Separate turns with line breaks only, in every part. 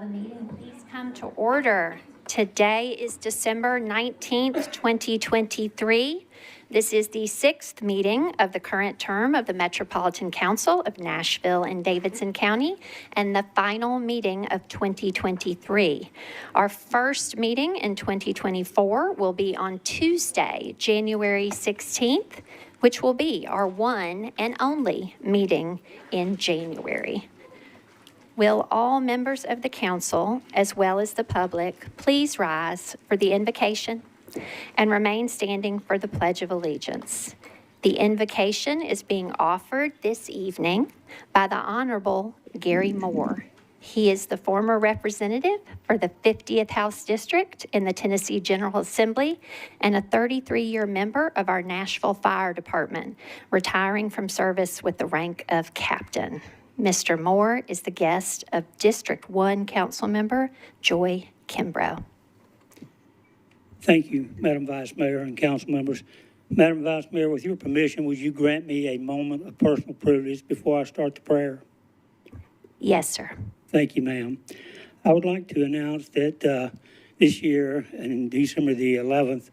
the meeting please come to order? Today is December 19th, 2023. This is the sixth meeting of the current term of the Metropolitan Council of Nashville and Davidson County, and the final meeting of 2023. Our first meeting in 2024 will be on Tuesday, January 16th, which will be our one and only meeting in January. Will all members of the council, as well as the public, please rise for the invocation and remain standing for the Pledge of Allegiance. The invocation is being offered this evening by the Honorable Gary Moore. He is the former representative for the 50th House District in the Tennessee General Assembly and a 33-year member of our Nashville Fire Department, retiring from service with the rank of captain. Mr. Moore is the guest of District 1 Council Member Joy Kimbrough.
Thank you, Madam Vice Mayor and council members. Madam Vice Mayor, with your permission, would you grant me a moment of personal privilege before I start the prayer?
Yes, sir.
Thank you, ma'am. I would like to announce that this year, in December the 11th,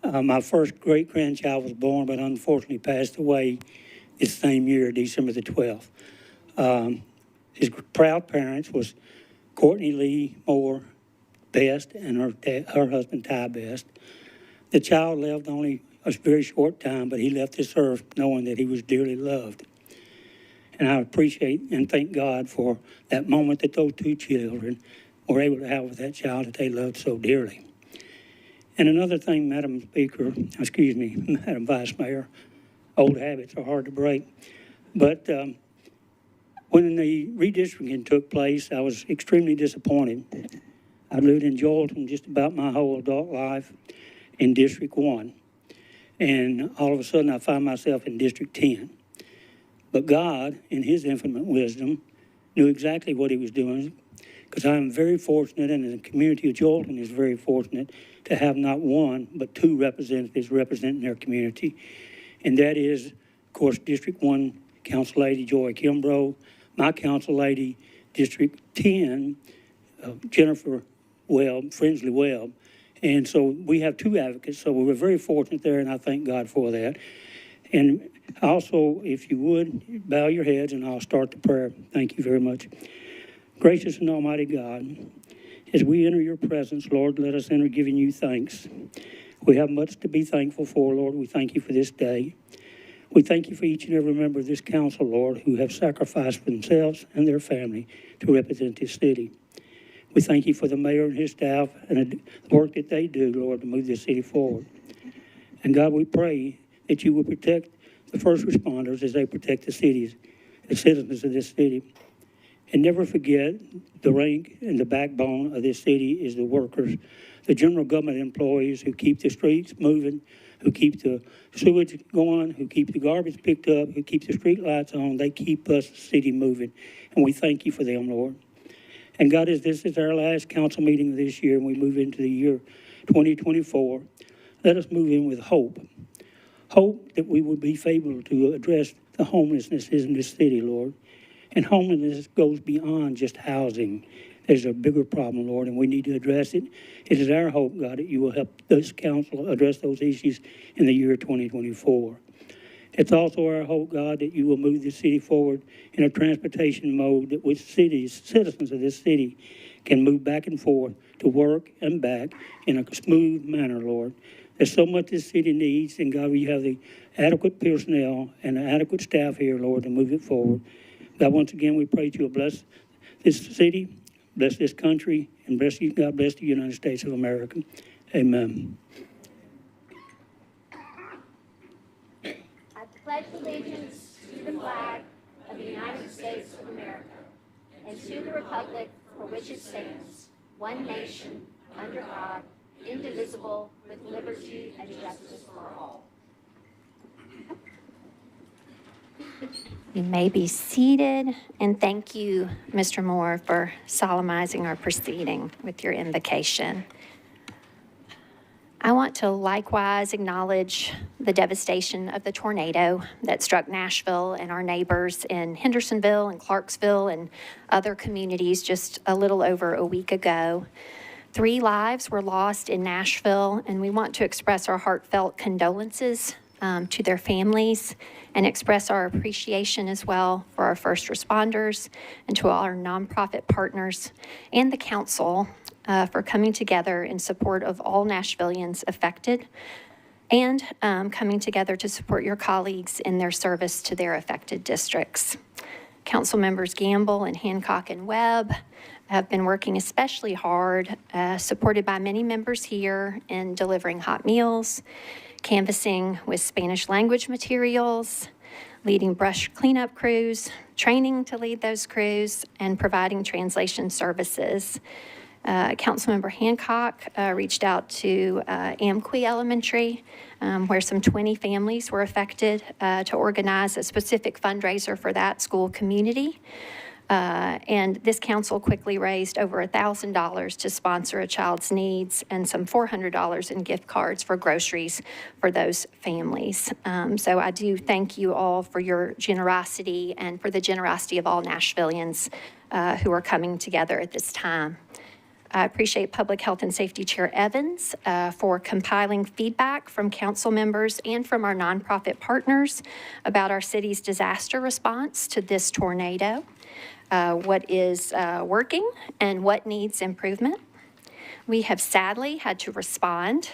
my first great-grandchild was born, but unfortunately passed away this same year, December the 12th. His proud parents was Courtney Lee Moore Best and her husband Ty Best. The child lived only a very short time, but he left this earth knowing that he was dearly loved. And I appreciate and thank God for that moment that those two children were able to have with that child that they loved so dearly. And another thing, Madam Vice Mayor, old habits are hard to break, but when the redistricting took place, I was extremely disappointed. I lived in Jordan just about my whole adult life in District 1. And all of a sudden, I find myself in District 10. But God, in his infinite wisdom, knew exactly what he was doing, because I am very fortunate, and the community of Jordan is very fortunate to have not one, but two representatives representing their community. And that is, of course, District 1 Council Lady Joy Kimbrough, my Council Lady, District 10, Jennifer Frinsley Webb. And so we have two advocates, so we were very fortunate there, and I thank God for that. And also, if you would, bow your heads, and I'll start the prayer. Thank you very much. Gracious and almighty God, as we enter your presence, Lord, let us enter giving you thanks. We have much to be thankful for, Lord. We thank you for this day. We thank you for each and every member of this council, Lord, who have sacrificed for themselves and their family to represent this city. We thank you for the mayor and his staff and the work that they do, Lord, to move this city forward. And God, we pray that you will protect the first responders as they protect the citizens of this city. And never forget the rank and the backbone of this city is the workers, the general government employees who keep the streets moving, who keep the sewage going, who keep the garbage picked up, who keep the street lights on. They keep us, the city, moving. And we thank you for them, Lord. And God, as this is our last council meeting of this year, and we move into the year 2024, let us move in with hope. Hope that we will be able to address the homelessness in this city, Lord. And homelessness goes beyond just housing. There's a bigger problem, Lord, and we need to address it. It is our hope, God, that you will help this council address those issues in the year 2024. It's also our hope, God, that you will move the city forward in a transportation mode that which citizens of this city can move back and forth to work and back in a smooth manner, Lord. There's so much this city needs, and God, we have the adequate personnel and the adequate staff here, Lord, to move it forward. God, once again, we pray that you will bless this city, bless this country, and God bless the United States of America. Amen.
I pledge allegiance to the flag of the United States of America and to the republic for which it stands, one nation, under God, indivisible, with liberty and justice for all.
You may be seated, and thank you, Mr. Moore, for solemnizing our proceeding with your invocation. I want to likewise acknowledge the devastation of the tornado that struck Nashville and our neighbors in Hendersonville and Clarksville and other communities just a little over a week ago. 3 lives were lost in Nashville, and we want to express our heartfelt condolences to their families and express our appreciation as well for our first responders and to all our nonprofit partners and the council for coming together in support of all Nashvillians affected and coming together to support your colleagues in their service to their affected districts. Council members Gamble and Hancock and Webb have been working especially hard, supported by many members here in delivering hot meals, canvassing with Spanish language materials, leading brush cleanup crews, training to lead those crews, and providing translation services. Councilmember Hancock reached out to Amqui Elementary, where some 20 families were affected, to organize a specific fundraiser for that school community. And this council quickly raised over $1,000 to sponsor a child's needs and some $400 in gift cards for groceries for those families. So I do thank you all for your generosity and for the generosity of all Nashvillians who are coming together at this time. I appreciate Public Health and Safety Chair Evans for compiling feedback from council members and from our nonprofit partners about our city's disaster response to this tornado, what is working and what needs improvement. We have sadly had to respond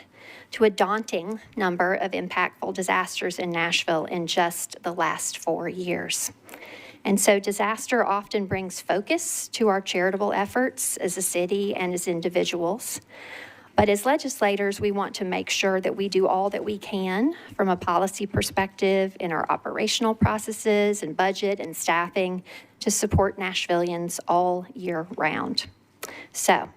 to a daunting number of impactful disasters in Nashville in just the last 4 years. And so disaster often brings focus to our charitable efforts as a city and as individuals. But as legislators, we want to make sure that we do all that we can from a policy perspective in our operational processes and budget and staffing to support Nashvillians all year round. So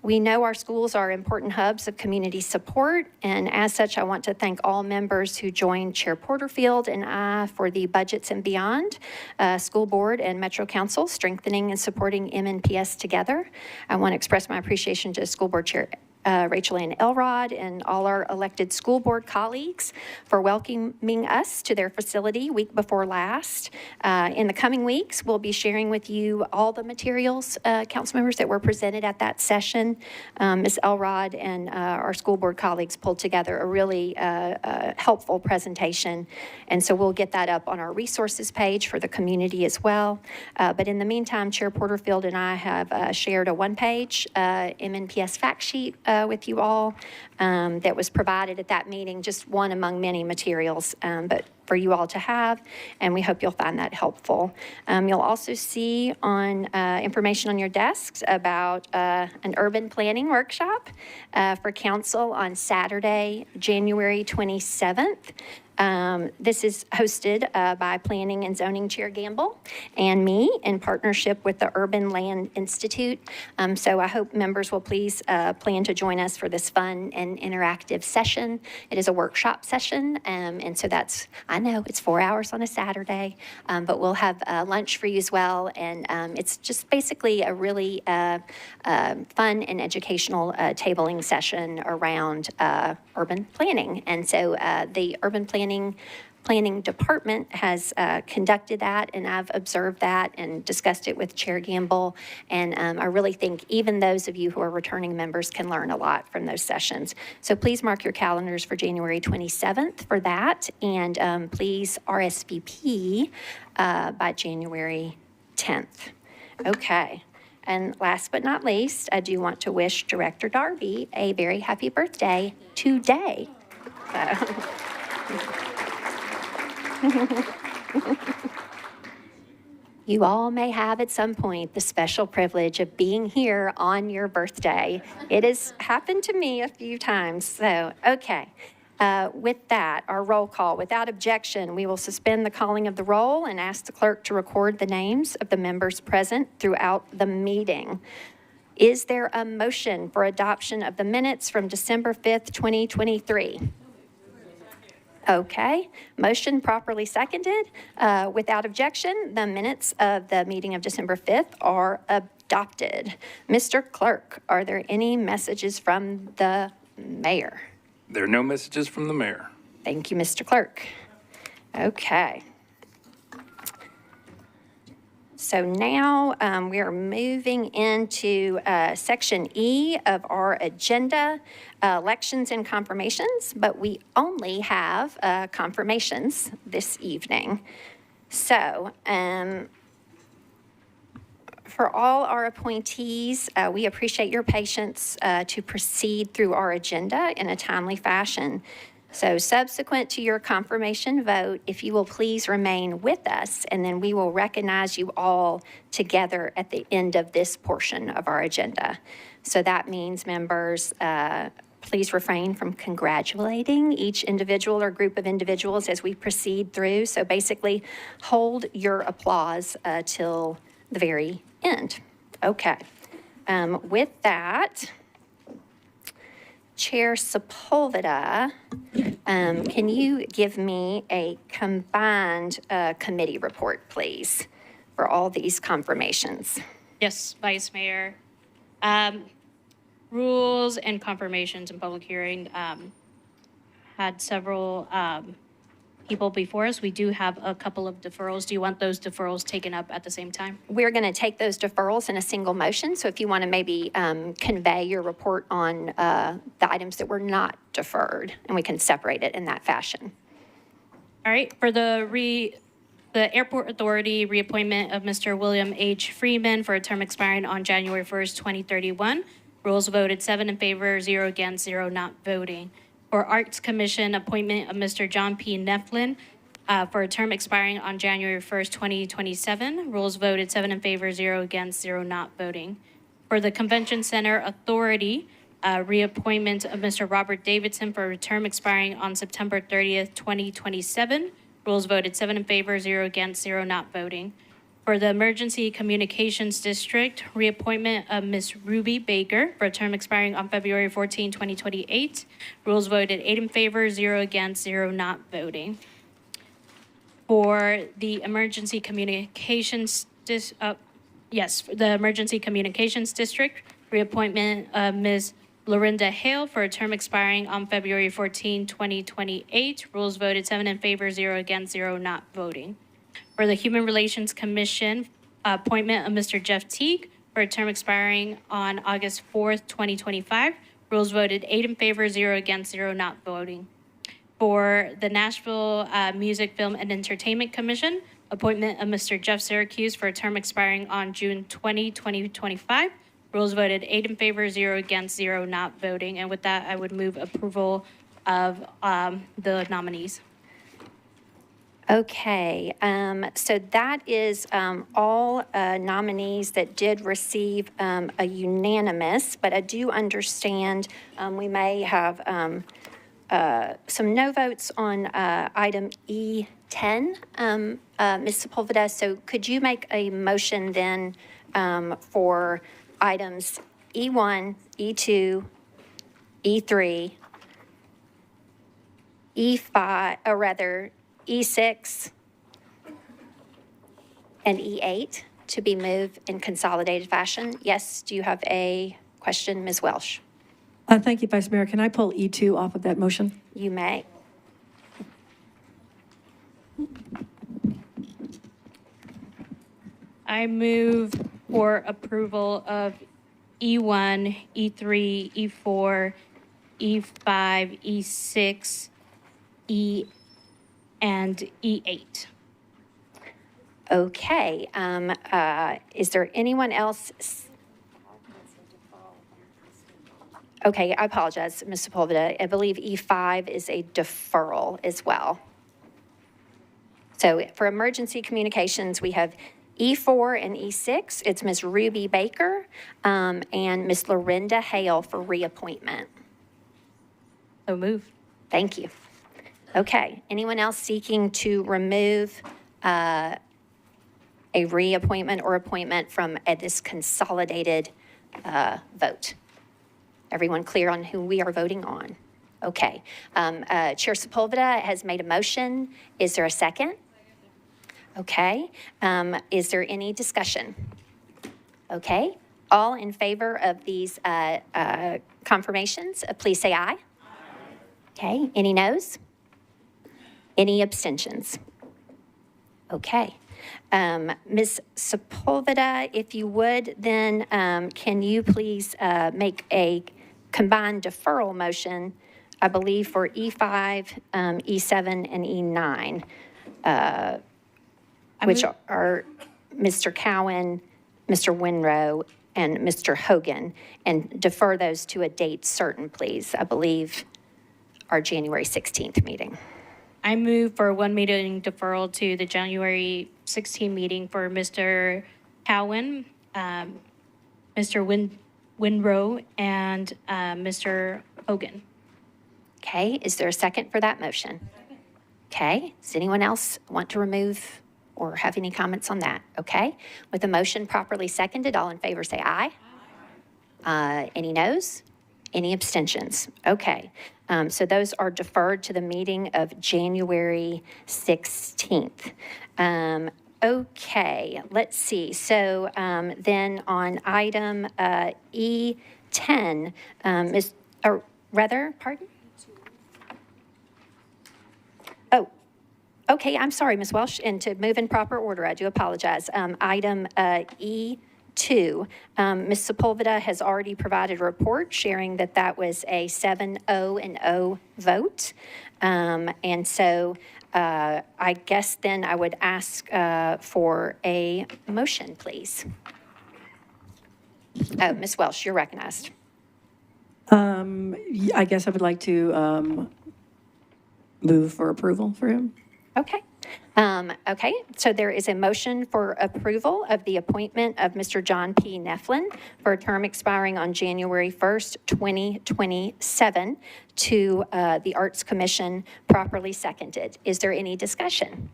we know our schools are important hubs of community support, and as such, I want to thank all members who joined Chair Porterfield and I for the Budgets and Beyond School Board and Metro Council, strengthening and supporting MNPS together. I want to express my appreciation to School Board Chair Rachel Ann Elrod and all our elected school board colleagues for welcoming us to their facility week before last. In the coming weeks, we'll be sharing with you all the materials, council members, that were presented at that session. Ms. Elrod and our school board colleagues pulled together a really helpful presentation, and so we'll get that up on our resources page for the community as well. But in the meantime, Chair Porterfield and I have shared a one-page MNPS fact sheet with you all that was provided at that meeting, just one among many materials, but for you all to have, and we hope you'll find that helpful. You'll also see on information on your desks about an urban planning workshop for council on Saturday, January 27th. This is hosted by Planning and Zoning Chair Gamble and me in partnership with the Urban Land Institute. So I hope members will please plan to join us for this fun and interactive session. It is a workshop session, and so that's, I know it's 4 hours on a Saturday, but we'll have lunch for you as well. And it's just basically a really fun and educational tabling session around urban planning. And so the urban planning department has conducted that, and I've observed that and discussed it with Chair Gamble. And I really think even those of you who are returning members can learn a lot from those sessions. So please mark your calendars for January 27th for that, and please RSVP by January 10th. Okay. And last but not least, I do want to wish Director Darby a very happy birthday today. You all may have at some point the special privilege of being here on your birthday. It has happened to me a few times. So, okay. With that, our roll call. Without objection, we will suspend the calling of the roll and ask the clerk to record the names of the members present throughout the meeting. Is there a motion for adoption of the minutes from December 5th, 2023? Okay, motion properly seconded. Without objection, the minutes of the meeting of December 5th are adopted. Mr. Clerk, are there any messages from the mayor?
There are no messages from the mayor.
Thank you, Mr. Clerk. Okay. So now we are moving into Section E of our agenda, elections and confirmations, but we only have confirmations this evening. So for all our appointees, we appreciate your patience to proceed through our agenda in a timely fashion. So subsequent to your confirmation vote, if you will please remain with us, and then we will recognize you all together at the end of this portion of our agenda. So that means, members, please refrain from congratulating each individual or group of individuals as we proceed through. So basically, hold your applause till the very end. Okay. With that, Chair Sepulveda, can you give me a combined committee report, please, for all these confirmations?
Yes, Vice Mayor. Rules and confirmations and public hearing had several people before us. We do have a couple of deferrals. Do you want those deferrals taken up at the same time?
We're going to take those deferrals in a single motion. So if you want to maybe convey your report on the items that were not deferred, and we can separate it in that fashion.
All right, for the Airport Authority reappointment of Mr. William H. Freeman for a term expiring on January 1st, 2031. Rules voted 7 in favor, 0 against, 0 not voting. For Arts Commission, appointment of Mr. John P. Neflin for a term expiring on January 1st, 2027. Rules voted 7 in favor, 0 against, 0 not voting. For the Convention Center Authority, reappointment of Mr. Robert Davidson for a term expiring on September 30th, 2027. Rules voted 7 in favor, 0 against, 0 not voting. For the Emergency Communications District, reappointment of Ms. Ruby Baker for a term expiring on February 14, 2028. Rules voted 8 in favor, 0 against, 0 not voting. For the Emergency Communications the Emergency Communications District, reappointment of Ms. Lorinda Hale for a term expiring on February 14, 2028. Rules voted 7 in favor, 0 against, 0 not voting. For the Human Relations Commission, appointment of Mr. Jeff Teague for a term expiring on August 4th, 2025. Rules voted 8 in favor, 0 against, 0 not voting. For the Nashville Music, Film, and Entertainment Commission, appointment of Mr. Jeff Syracuse for a term expiring on June 20, 2025. Rules voted 8 in favor, 0 against, 0 not voting. And with that, I would move approval of the nominees.
Okay, so that is all nominees that did receive a unanimous, but I do understand we may have some no votes on item E10, Ms. Sepulveda. So could you make a motion then for items E1, E2, E3, E5, or rather E6 and E8 to be moved in consolidated fashion? Yes, do you have a question, Ms. Welsh?
Thank you, Vice Mayor. Can I pull E2 off of that motion?
You may.
I move for approval of E1, E3, E4, E5, E6, E, and E8.
Okay, is there anyone else? Okay, I apologize, Ms. Sepulveda. I believe E5 is a deferral as well. So for emergency communications, we have E4 and E6. It's Ms. Ruby Baker and Ms. Lorinda Hale for reappointment.
So moved.
Thank you. Okay, anyone else seeking to remove a reappointment or appointment from this consolidated vote? Everyone clear on who we are voting on? Okay. Chair Sepulveda has made a motion. Is there a second? Okay. Is there any discussion? Okay. All in favor of these confirmations, please say aye. Okay, any noes? Any abstentions? Okay. Ms. Sepulveda, if you would, then can you please make a combined deferral motion, I believe, for E5, E7, and E9, which are Mr. Cowan, Mr. Winrow, and Mr. Hogan, and defer those to a date certain, please. I believe our January 16th meeting.
I move for one meeting deferral to the January 16 meeting for Mr. Cowan, Mr. Winrow, and Mr. Hogan.
Okay, is there a second for that motion? Okay, does anyone else want to remove or have any comments on that? Okay, with the motion properly seconded, all in favor say aye. Any noes? Any abstentions? Okay, so those are deferred to the meeting of January 16th. Okay, let's see. So then on item E10, or rather, pardon? Oh, okay, I'm sorry, Ms. Welsh, and to move in proper order, I do apologize. Item E2, Ms. Sepulveda has already provided a report sharing that that was a 7-0 vote. And so I guess then I would ask for a motion, please. Oh, Ms. Welsh, you're recognized.
I guess I would like to move for approval for him.
Okay. Okay, so there is a motion for approval of the appointment of Mr. John P. Neflin for a term expiring on January 1st, 2027 to the Arts Commission, properly seconded. Is there any discussion?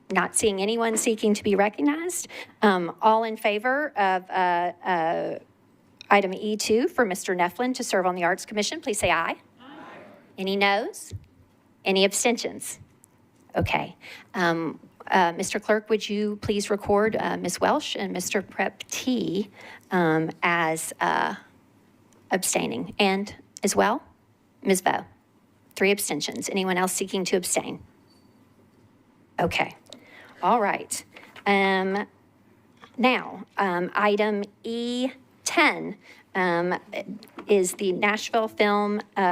Not seeing anyone seeking to be recognized. All in favor of item E2 for Mr. Neflin to serve on the Arts Commission, please say aye. Any noes? Any abstentions? Okay. Mr. Clerk, would you please record Ms. Welsh and Mr. Prep T as abstaining? And as well, Ms. Vo? 3 abstentions. Anyone else seeking to abstain? Okay. All right. Now, item E10 is the Nashville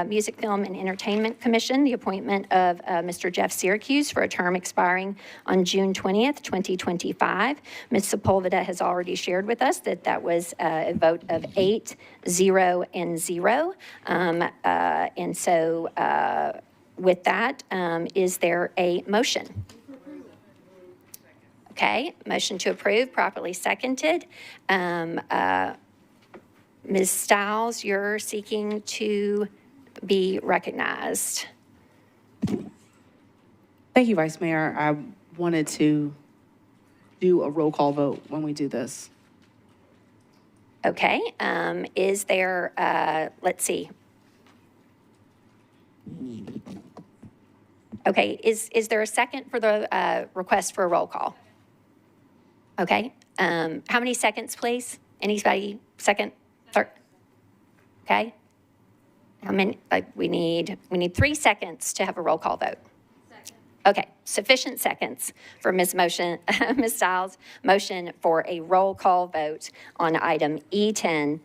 Music, Film, and Entertainment Commission, the appointment of Mr. Jeff Syracuse for a term expiring on June 20th, 2025. Ms. Sepulveda has already shared with us that that was a vote of 8, 0, and 0. And so with that, is there a motion? Okay, motion to approve, properly seconded. Ms. Stiles, you're seeking to be recognized.
Thank you, Vice Mayor. I wanted to do a roll call vote when we do this.
Okay, is there, let's see. Okay, is there a second for the request for a roll call? Okay, how many seconds, please? Anybody, second, third? Okay. How many, we need 3 seconds to have a roll call vote. Okay, sufficient seconds for Ms. Stiles' motion for a roll call vote on item E10,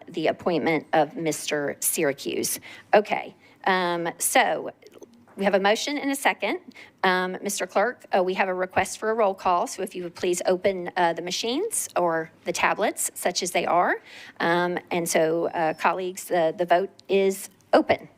the appointment of Mr. Syracuse. Okay, so we have a motion and a second. Mr. Clerk, we have a request for a roll call, so if you would please open the machines or the tablets, such as they are. And so, colleagues, the vote is open.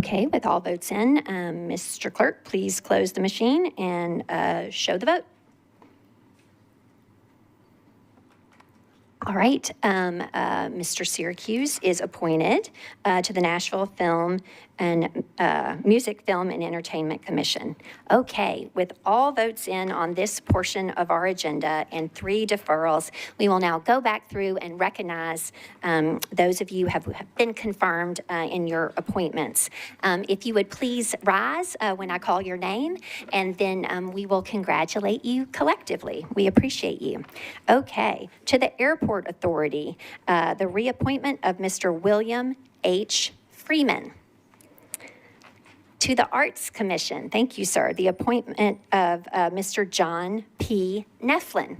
Okay, with all votes in, Mr. Clerk, please close the machine and show the vote. All right, Mr. Syracuse is appointed to the Nashville Film and Music, Film, and Entertainment Commission. Okay, with all votes in on this portion of our agenda and 3 deferrals, we will now go back through and recognize those of you who have been confirmed in your appointments. If you would please rise when I call your name, and then we will congratulate you collectively. We appreciate you. Okay, to the Airport Authority, the reappointment of Mr. William H. Freeman. To the Arts Commission, thank you, sir, the appointment of Mr. John P. Nefflin.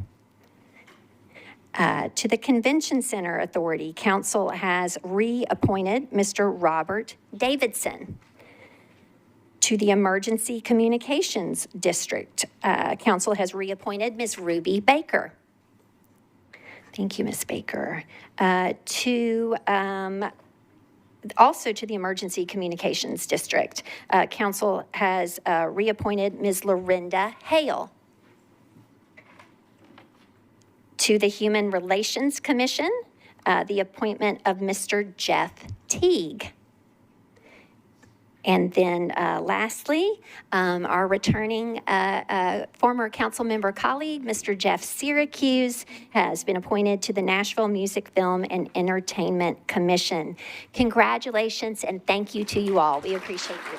To the Convention Center Authority, Council has reappointed Mr. Robert Davidson. To the Emergency Communications District, Council has reappointed Ms. Ruby Baker. Thank you, Ms. Baker. Also to the Emergency Communications District, Council has reappointed Ms. Lorinda Hale. To the Human Relations Commission, the appointment of Mr. Jeff Teague. And then lastly, our returning former council member colleague, Mr. Jeff Syracuse, has been appointed to the Nashville Music, Film, and Entertainment Commission. Congratulations and thank you to you all. We appreciate you.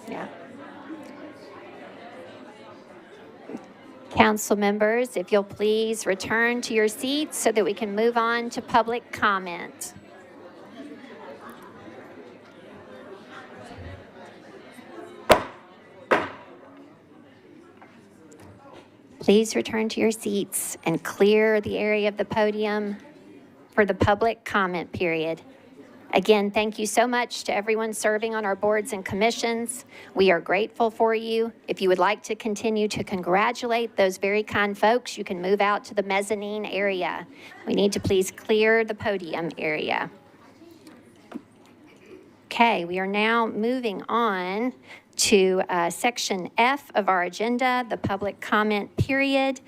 Yeah. Council members, if you'll please return to your seats so that we can move on to public comment. Please return to your seats and clear the area of the podium for the public comment period. Again, thank you so much to everyone serving on our boards and commissions. We are grateful for you. If you would like to continue to congratulate those very kind folks, you can move out to the mezzanine area. We need to please clear the podium area. Okay, we are now moving on to Section F of our agenda, the public comment period.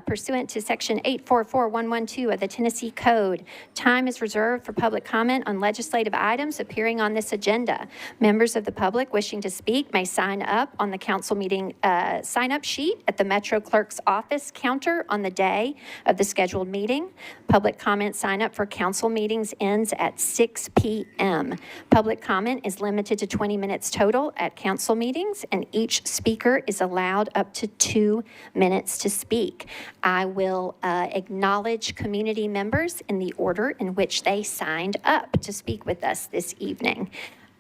Pursuant to Section 844112 of the Tennessee Code, time is reserved for public comment on legislative items appearing on this agenda. Members of the public wishing to speak may sign up on the council meeting sign-up sheet at the Metro Clerk's office counter on the day of the scheduled meeting. Public comment sign-up for council meetings ends at 6 p.m. Public comment is limited to 20 minutes total at council meetings, and each speaker is allowed up to 2 minutes to speak. I will acknowledge community members in the order in which they signed up to speak with us this evening.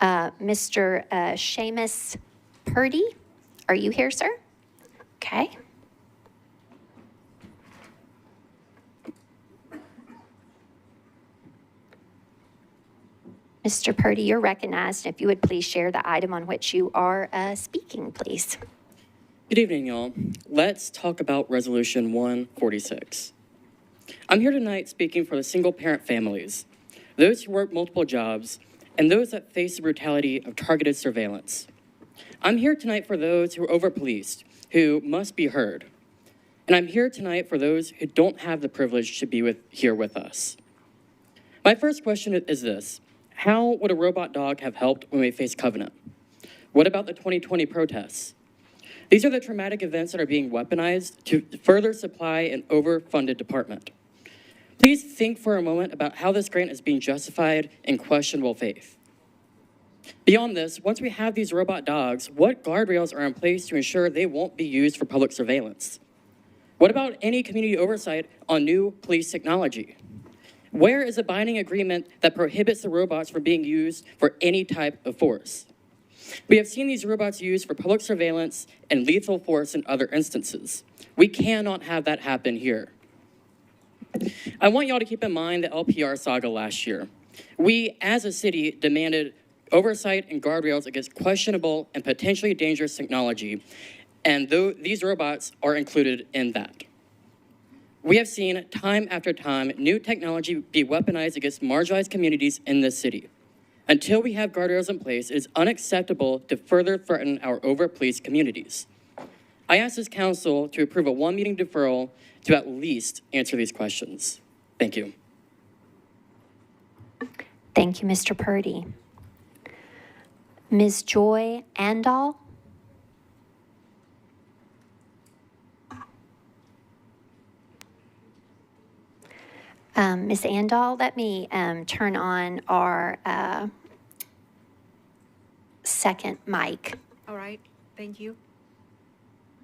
Mr. Seamus Purdy, are you here, sir? Okay. Mr. Purdy, you're recognized. If you would please share the item on which you are speaking, please.
Good evening, y'all. Let's talk about Resolution 146. I'm here tonight speaking for the single-parent families, those who work multiple jobs, and those that face the brutality of targeted surveillance. I'm here tonight for those who are over-policed, who must be heard. And I'm here tonight for those who don't have the privilege to be here with us. My first question is this: how would a robot dog have helped when we face Covenant? What about the 2020 protests? These are the traumatic events that are being weaponized to further supply an overfunded department. Please think for a moment about how this grant is being justified in questionable faith. Beyond this, once we have these robot dogs, what guardrails are in place to ensure they won't be used for public surveillance? What about any community oversight on new police technology? Where is a binding agreement that prohibits the robots from being used for any type of force? We have seen these robots used for public surveillance and lethal force in other instances. We cannot have that happen here. I want y'all to keep in mind the LPR saga last year. We, as a city, demanded oversight and guardrails against questionable and potentially dangerous technology, and these robots are included in that. We have seen time after time new technology be weaponized against marginalized communities in this city. Until we have guardrails in place, it is unacceptable to further threaten our over-policed communities. I ask this council to approve a one-meeting deferral to at least answer these questions. Thank you.
Thank you, Mr. Purdy. Ms. Joy Andal? Ms. Andal, let me turn on our second mic.
All right, thank you.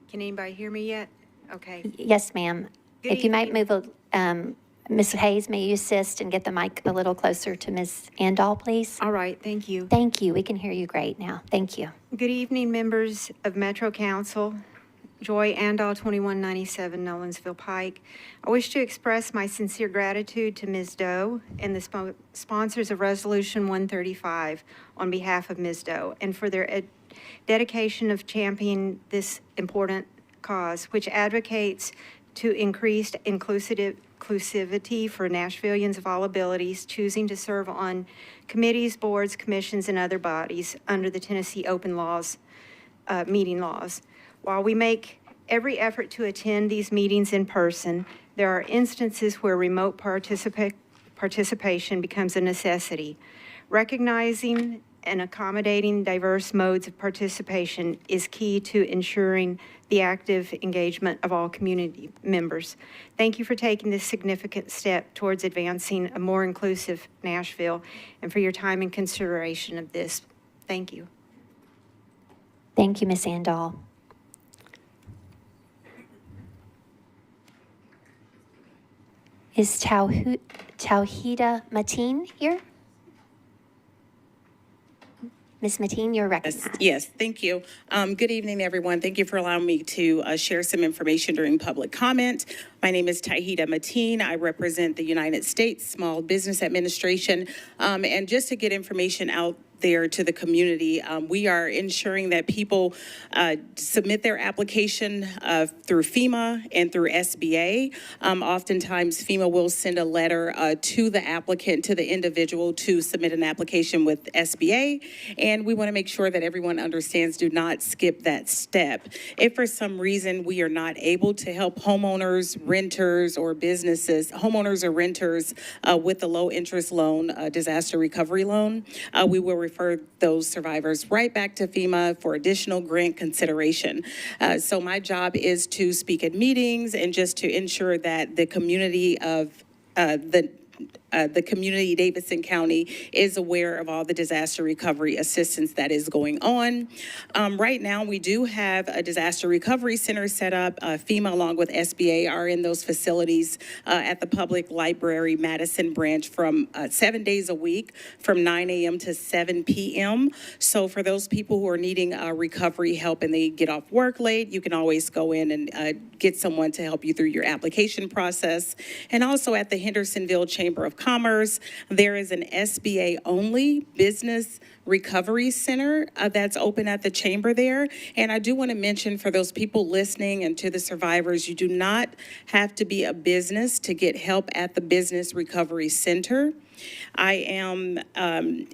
Can anybody hear me yet? Okay.
Yes, ma'am.
Good
If you might
evening.
move, Ms. Hayes, may you assist and get the mic a little closer to Ms. Andal, please?
All right, thank you.
Thank you. We can hear you great now. Thank you.
Good evening, members of Metro Council. Joy Andal, 2197 Nolensville Pike. I wish to express my sincere gratitude to Ms. Doe and the sponsors of Resolution 135 on behalf of Ms. Doe and for their dedication of championing this important cause, which advocates to increased inclusivity for Nashvillians of all abilities choosing to serve on committees, boards, commissions, and other bodies under the Tennessee open laws, meeting laws. While we make every effort to attend these meetings in person, there are instances where remote participation becomes a necessity. Recognizing and accommodating diverse modes of participation is key to ensuring the active engagement of all community members. Thank you for taking this significant step towards advancing a more inclusive Nashville and for your time and consideration of this. Thank you.
Thank you, Ms. Andal. Is Tauhida Mateen here? Ms. Mateen, you're recognized.
Yes, thank you. Good evening, everyone. Thank you for allowing me to share some information during public comment. My name is Tahida Mateen. I represent the United States Small Business Administration. And just to get information out there to the community, we are ensuring that people submit their application through FEMA and through SBA. Oftentimes, FEMA will send a letter to the applicant, to the individual, to submit an application with SBA. And we want to make sure that everyone understands, do not skip that step. If for some reason we are not able to help homeowners, renters, or businesses, homeowners or renters with a low interest loan, disaster recovery loan, we will refer those survivors right back to FEMA for additional grant consideration. So my job is to speak at meetings and just to ensure that the community of the community, Davidson County, is aware of all the disaster recovery assistance that is going on. Right now, we do have a disaster recovery center set up. FEMA, along with SBA, are in those facilities at the Public Library Madison branch from 7 days a week, from 9 a.m. to 7 p.m. So for those people who are needing recovery help and they get off work late, you can always go in and get someone to help you through your application process. And also at the Hendersonville Chamber of Commerce, there is an SBA-only business recovery center that's open at the chamber there. And I do want to mention for those people listening and to the survivors, you do not have to be a business to get help at the Business Recovery Center. I am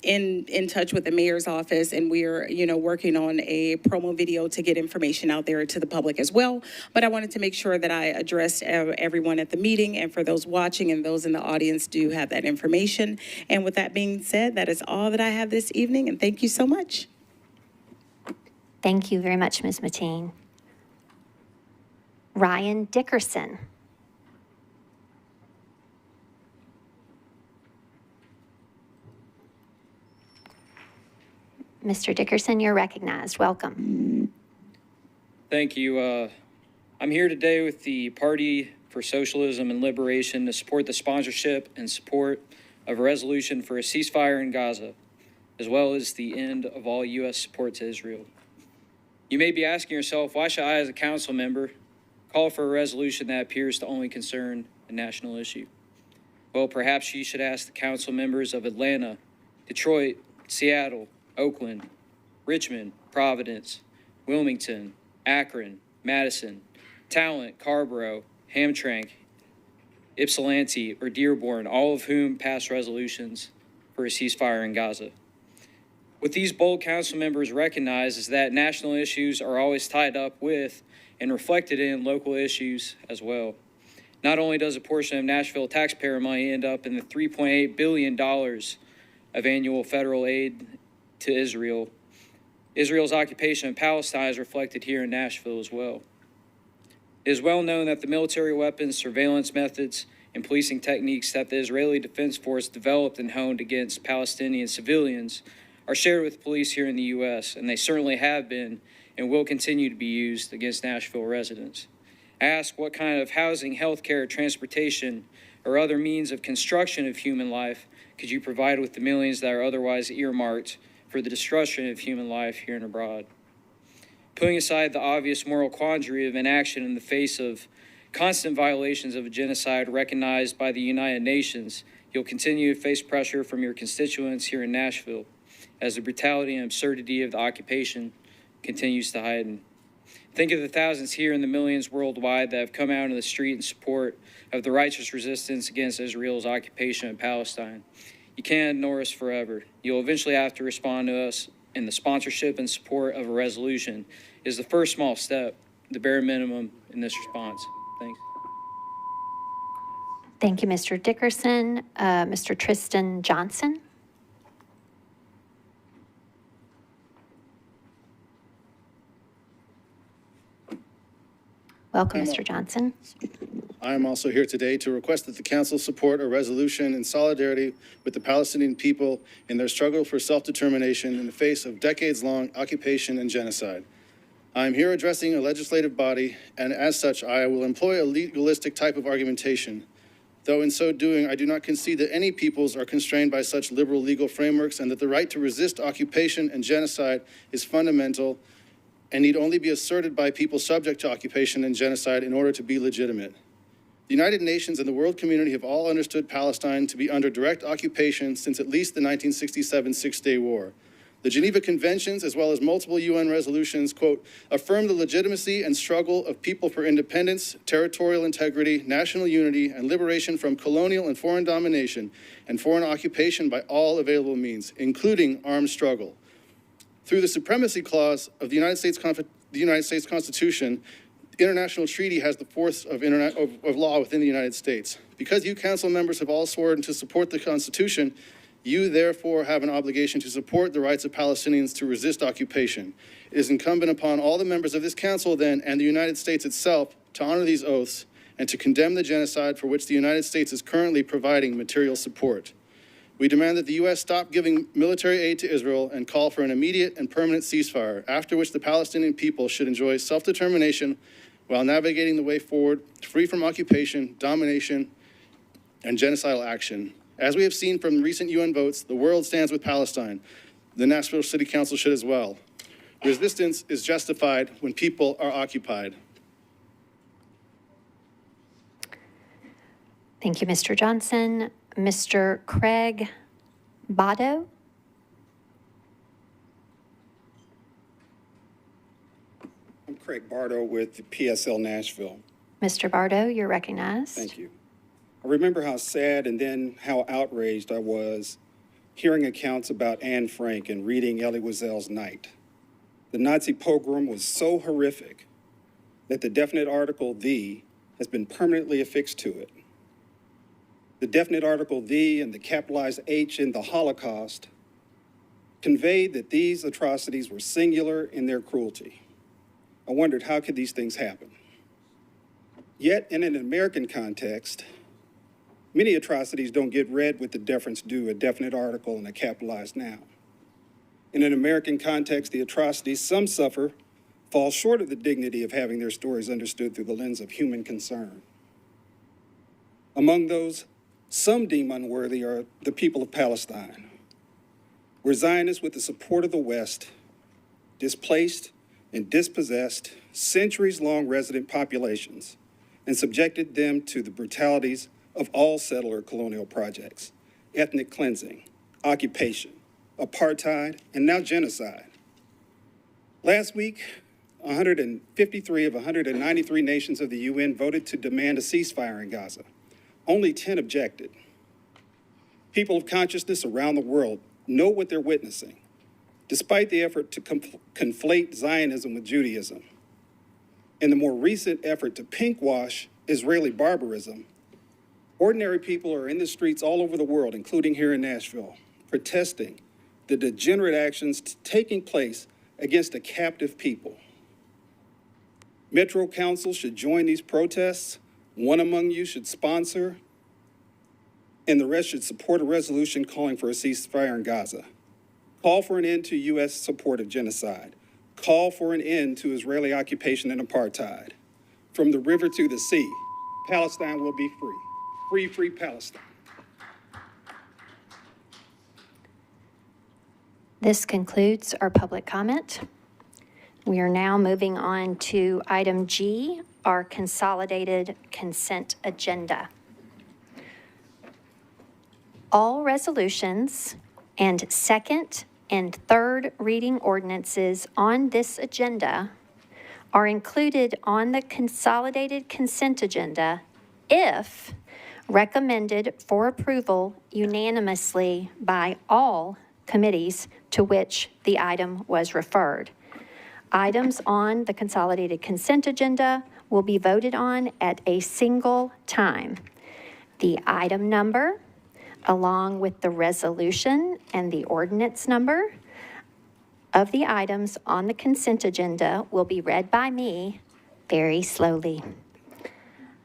in touch with the mayor's office, and we are, working on a promo video to get information out there to the public as well. But I wanted to make sure that I addressed everyone at the meeting, and for those watching and those in the audience do have that information. And with that being said, that is all that I have this evening, and thank you so much.
Thank you very much, Ms. Mateen. Ryan Dickerson. Mr. Dickerson, you're recognized. Welcome.
Thank you. I'm here today with the Party for Socialism and Liberation to support the sponsorship and support of a resolution for a ceasefire in Gaza, as well as the end of all U.S. support to Israel. You may be asking yourself, why should I, as a council member, call for a resolution that appears to only concern a national issue? Well, perhaps you should ask the council members of Atlanta, Detroit, Seattle, Oakland, Richmond, Providence, Wilmington, Akron, Madison, Talent, Carborough, Hamtramck, Ypsilanti, or Dearborn, all of whom passed resolutions for a ceasefire in Gaza. What these bold council members recognize is that national issues are always tied up with and reflected in local issues as well. Not only does a portion of Nashville taxpayer money end up in the $3.8 billion of annual federal aid to Israel, Israel's occupation of Palestine is reflected here in Nashville as well. It is well known that the military weapons, surveillance methods, and policing techniques that the Israeli Defense Force developed and honed against Palestinian civilians are shared with police here in the U.S., and they certainly have been and will continue to be used against Nashville residents. I ask, what kind of housing, healthcare, transportation, or other means of construction of human life could you provide with the millions that are otherwise earmarked for the destruction of human life here and abroad? Putting aside the obvious moral quandary of inaction in the face of constant violations of a genocide recognized by the United Nations, you'll continue to face pressure from your constituents here in Nashville as the brutality and absurdity of the occupation continues to heighten. Think of the thousands here and the millions worldwide that have come out in the street in support of the righteous resistance against Israel's occupation of Palestine. You can't ignore us forever. You'll eventually have to respond to us, and the sponsorship and support of a resolution is the first small step, the bare minimum in this response. Thanks.
Thank you, Mr. Dickerson. Mr. Tristan Johnson. Welcome, Mr. Johnson.
I am also here today to request that the council support a resolution in solidarity with the Palestinian people in their struggle for self-determination in the face of decades-long occupation and genocide. I am here addressing a legislative body, and as such, I will employ a legalistic type of argumentation. Though in so doing, I do not concede that any peoples are constrained by such liberal legal frameworks and that the right to resist occupation and genocide is fundamental and need only be asserted by people subject to occupation and genocide in order to be legitimate. The United Nations and the world community have all understood Palestine to be under direct occupation since at least the 1967 Six-Day War. The Geneva Conventions, as well as multiple UN resolutions, quote, affirm the legitimacy and struggle of people for independence, territorial integrity, national unity, and liberation from colonial and foreign domination and foreign occupation by all available means, including armed struggle. Through the Supremacy Clause of the United States Constitution, the international treaty has the force of law within the United States. Because you council members have all sworn to support the Constitution, you therefore have an obligation to support the rights of Palestinians to resist occupation. It is incumbent upon all the members of this council then and the United States itself to honor these oaths and to condemn the genocide for which the United States is currently providing material support. We demand that the U.S. stop giving military aid to Israel and call for an immediate and permanent ceasefire, after which the Palestinian people should enjoy self-determination while navigating the way forward, free from occupation, domination, and genocidal action. As we have seen from recent UN votes, the world stands with Palestine. The Nashville City Council should as well. Resistance is justified when people are occupied.
Thank you, Mr. Johnson. Mr. Craig Botto.
I'm Craig Bardo with the PSL Nashville.
Mr. Bardo, you're recognized.
Thank you. I remember how sad and then how outraged I was hearing accounts about Anne Frank and reading Elie Wiesel's Night. The Nazi pogrom was so horrific that the definite article "the" has been permanently affixed to it. The definite article "the" and the capitalized H in the Holocaust conveyed that these atrocities were singular in their cruelty. I wondered, how could these things happen? Yet, in an American context, many atrocities don't get read with the deference due a definite article and a capitalized noun. In an American context, the atrocities some suffer fall short of the dignity of having their stories understood through the lens of human concern. Among those some deem unworthy are the people of Palestine, where Zionists, with the support of the West, displaced and dispossessed centuries-long resident populations and subjected them to the brutalities of all settler colonial projects, ethnic cleansing, occupation, apartheid, and now genocide. Last week, 153 of 193 nations of the UN voted to demand a ceasefire in Gaza. Only 10 objected. People of consciousness around the world know what they're witnessing, despite the effort to conflate Zionism with Judaism and the more recent effort to pinkwash Israeli barbarism. Ordinary people are in the streets all over the world, including here in Nashville, protesting the degenerate actions taking place against a captive people. Metro Council should join these protests. One among you should sponsor, and the rest should support a resolution calling for a ceasefire in Gaza. Call for an end to U.S. support of genocide. Call for an end to Israeli occupation and apartheid. From the river to the sea, Palestine will be free. Free, free Palestine.
This concludes our public comment. We are now moving on to item G, our consolidated consent agenda. All resolutions and second and third reading ordinances on this agenda are included on the consolidated consent agenda if recommended for approval unanimously by all committees to which the item was referred. Items on the consolidated consent agenda will be voted on at a single time. The item number, along with the resolution and the ordinance number of the items on the consent agenda, will be read by me very slowly.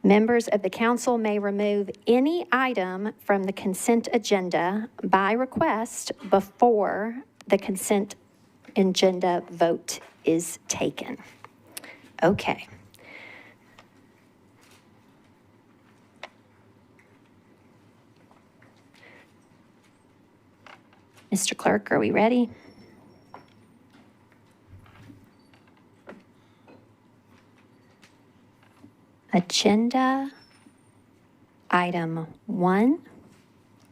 Members of the council may remove any item from the consent agenda by request before the consent agenda vote is taken. Okay. Mr. Clerk, are we ready? Agenda item 1,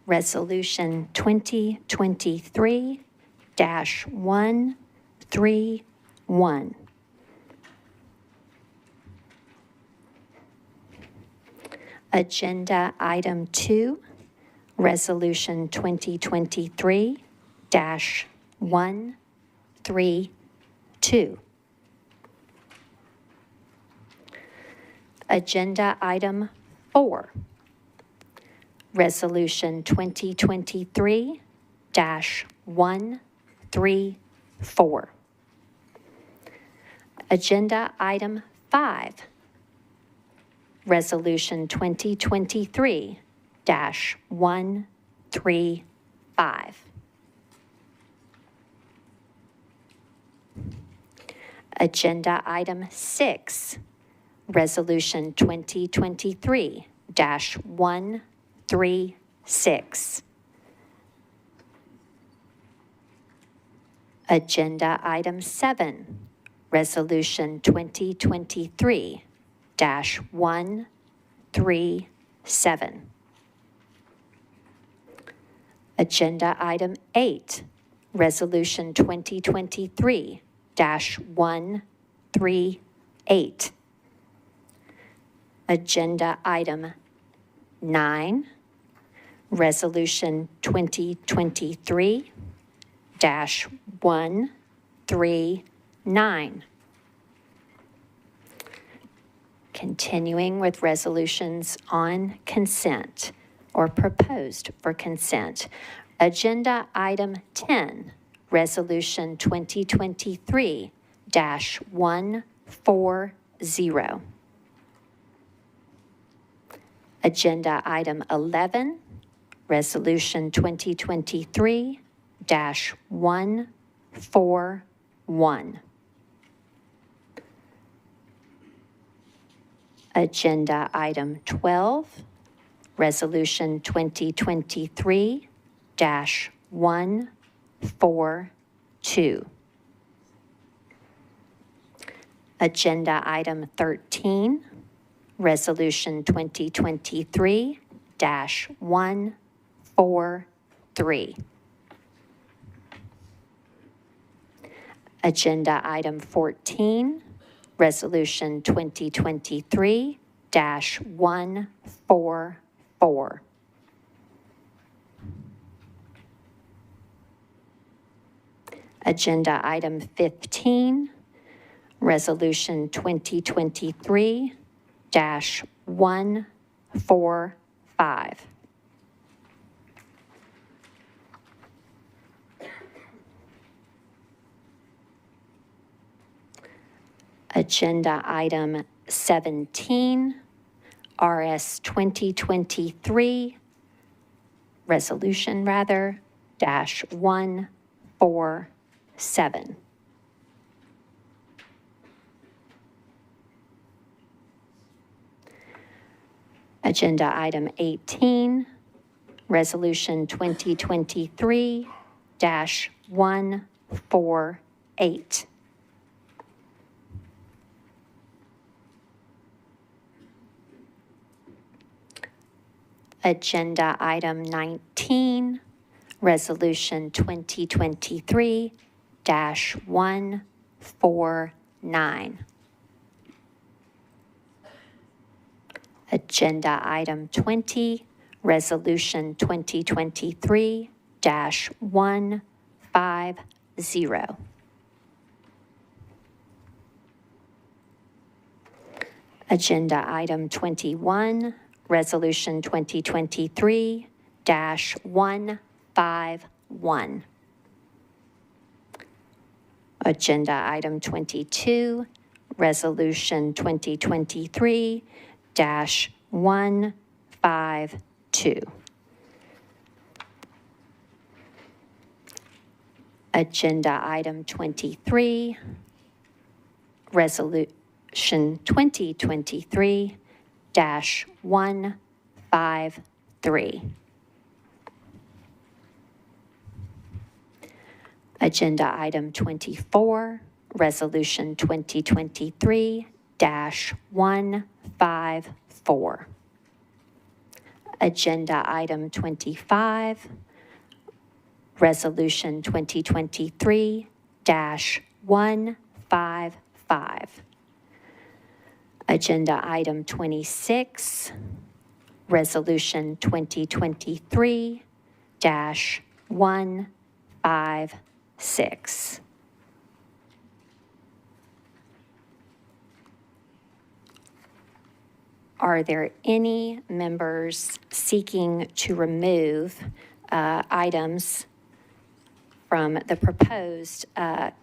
resolution 2023-131. Agenda item 2, resolution 2023-132. Agenda item 4, resolution 2023-134. Agenda item 5, resolution 2023-135. Agenda item 6, resolution 2023-136. Agenda item 7, resolution 2023-137. Agenda item 8, resolution 2023-138. Agenda item 9, resolution 2023-139. Continuing with resolutions on consent or proposed for consent. Agenda item 10, resolution 2023-140. Agenda item 11, Resolution 2023-141. Agenda item 12, Resolution 2023-142. Agenda item 13, Resolution 2023-143. Agenda item 14, Resolution 2023-144. Agenda item 15, Resolution 2023-145. Agenda item 17, RS 2023, resolution rather, dash 147. Agenda item 18, resolution 2023-148. Agenda item 19, resolution 2023-149. Agenda item 20, resolution 2023-150. Agenda item 21, resolution 2023-151. Agenda item 22, resolution 2023-152. Agenda item 23, resolution 2023-153. Agenda item 24, resolution 2023-154. Agenda item 25, resolution 2023-155. Agenda item 26, resolution 2023-156. Are there any members seeking to remove items from the proposed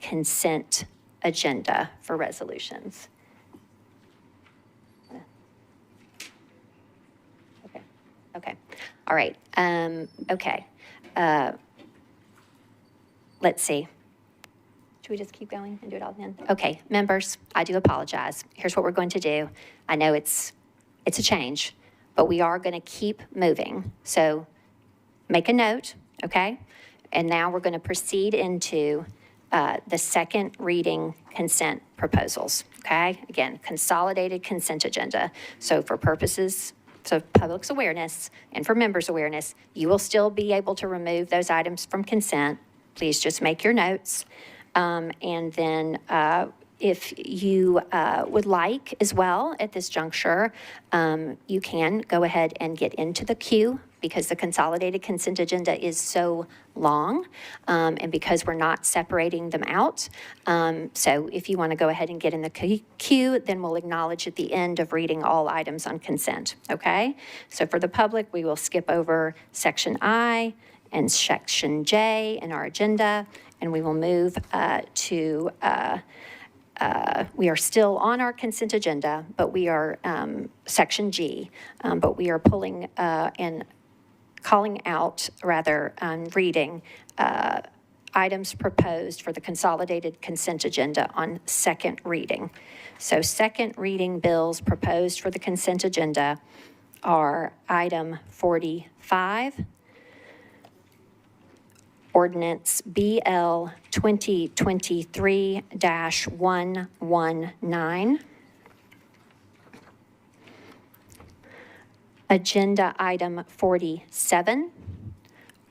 consent agenda for resolutions? Okay. All right. Okay. Let's see. Should we just keep going and do it all then? Okay, members, I do apologize. Here's what we're going to do. I know it's a change, but we are going to keep moving. So make a note, okay? And now we're going to proceed into the second reading consent proposals, okay? Again, consolidated consent agenda. So for purposes of public's awareness and for members' awareness, you will still be able to remove those items from consent. Please just make your notes. And then if you would like as well at this juncture, you can go ahead and get into the queue because the consolidated consent agenda is so long and because we're not separating them out. So if you want to go ahead and get in the queue, then we'll acknowledge at the end of reading all items on consent, okay? So for the public, we will skip over section I and section J in our agenda, and we will move to we are still on our consent agenda, but we are, Section G, but we are pulling and calling out, rather, reading items proposed for the consolidated consent agenda on second reading. So second reading bills proposed for the consent agenda are item 45, ordinance BL 2023-119, agenda item 47,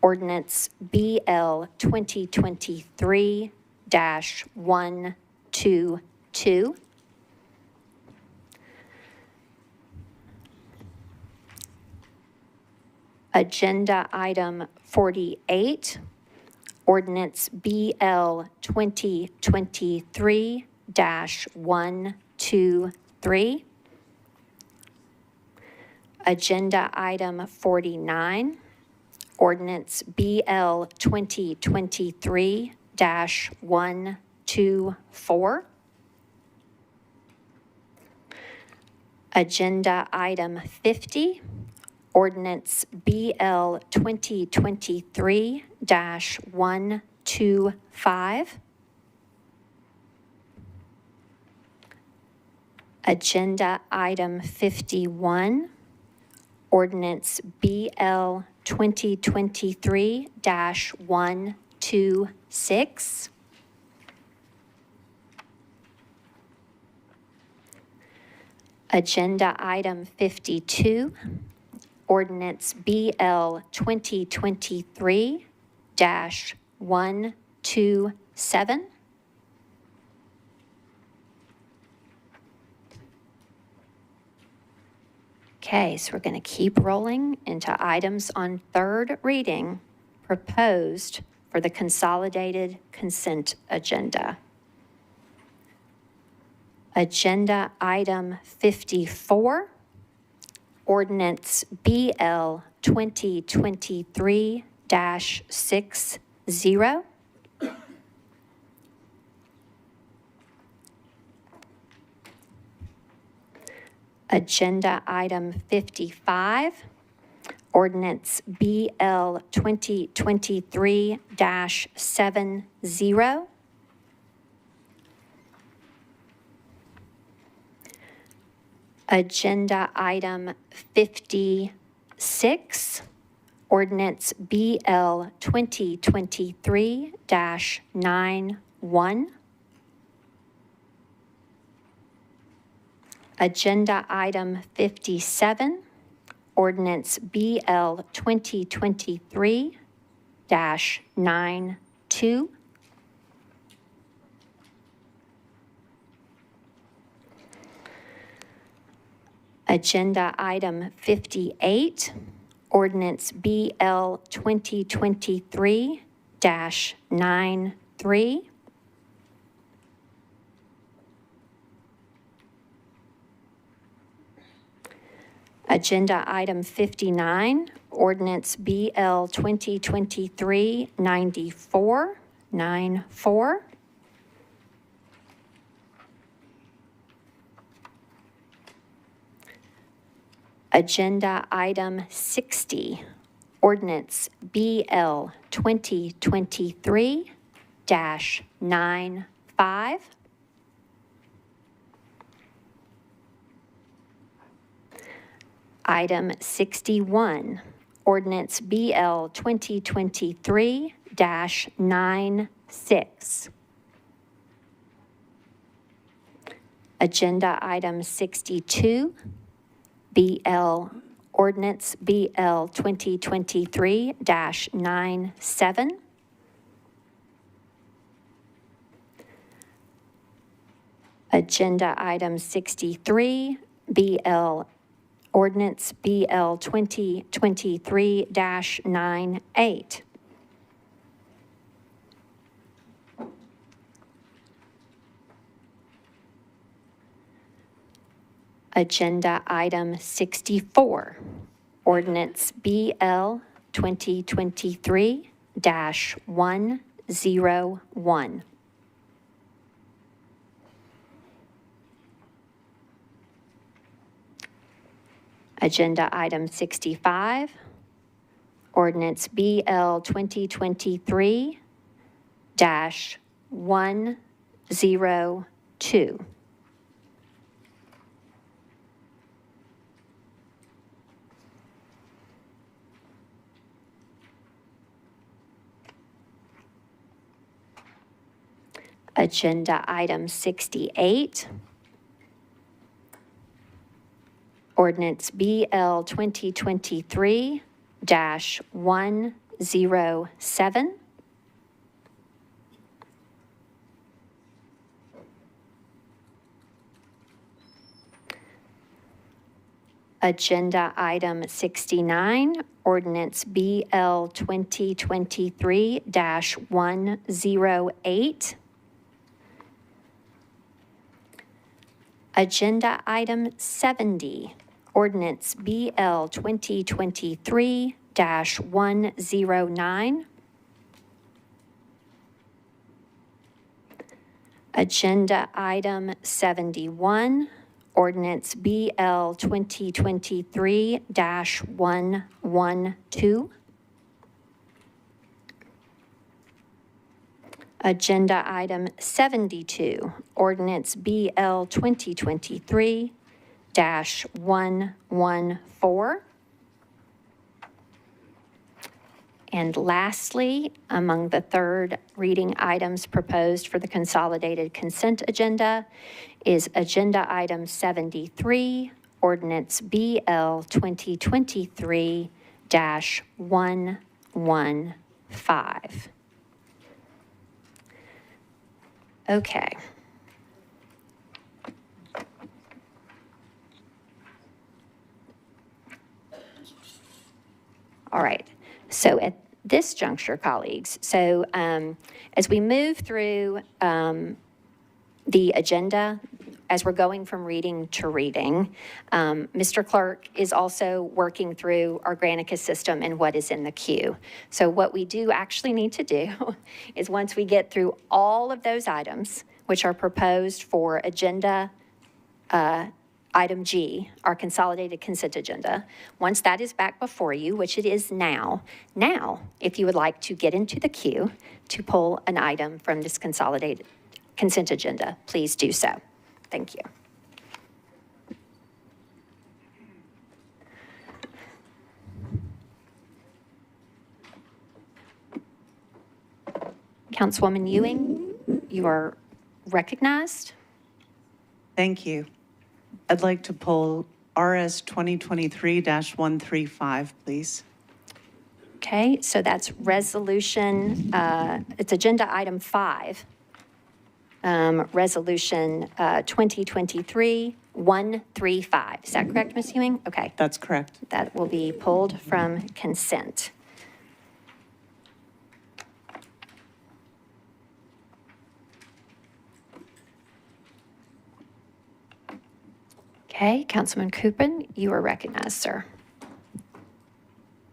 ordinance BL 2023-122, agenda item 48, ordinance BL 2023-123, agenda item 49, ordinance BL 2023-124, agenda item 50, ordinance BL 2023-125, agenda item 51, ordinance BL 2023-126, agenda item 52, ordinance BL 2023-127, okay, so we're going to keep rolling into items on third reading proposed for the consolidated consent agenda. Agenda item 54, ordinance BL 2023-60. Agenda item 55, ordinance BL 2023-70. Agenda item 56, ordinance BL 2023-91. Agenda item 57, ordinance BL 2023-92. Agenda item 58, ordinance BL 2023-93. Agenda item 59, ordinance BL 2023-94, 94. Agenda item 60, ordinance BL 2023-95. Item 61, ordinance BL 2023-96. Agenda item 62, ordinance BL 2023-97. Agenda item 63, ordinance BL 2023-98. Agenda item 64, ordinance BL 2023-101. Agenda item 65, ordinance BL 2023-102. Agenda item 68, ordinance BL 2023-107. Agenda item 69, ordinance BL 2023-108. Agenda item 70, ordinance BL 2023-109. Agenda item 71, ordinance BL 2023-112. Agenda item 72, ordinance BL 2023-114. And lastly, among the third reading items proposed for the consolidated consent agenda is agenda item 73, ordinance BL 2023-115. Okay. All right. So at this juncture, colleagues, so as we move through the agenda, as we're going from reading to reading, Mr. Clerk is also working through our Granicus system and what is in the queue. So what we do actually need to do is once we get through all of those items, which are proposed for agenda item G, our consolidated consent agenda, once that is back before you, which it is now, if you would like to get into the queue to pull an item from this consolidated consent agenda, please do so. Thank you. Councilwoman Ewing, you are recognized.
Thank you. I'd like to pull RS 2023-135, please.
Okay, so that's resolution, it's agenda item 5. Resolution 2023-135. Is that correct, Ms. Ewing? Okay.
That's correct.
That will be pulled from consent. Okay, Councilman Coupin, you are recognized, sir.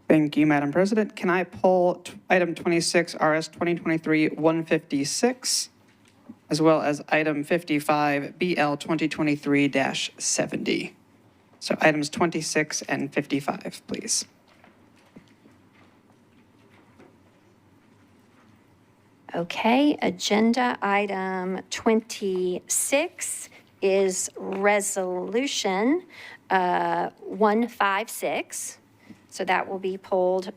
Thank you, Madam President. Can I pull item 26, RS 2023-156, as well as item 55, BL 2023-70? So items 26 and 55, please.
Okay, agenda item 26 is resolution 156. So that will be pulled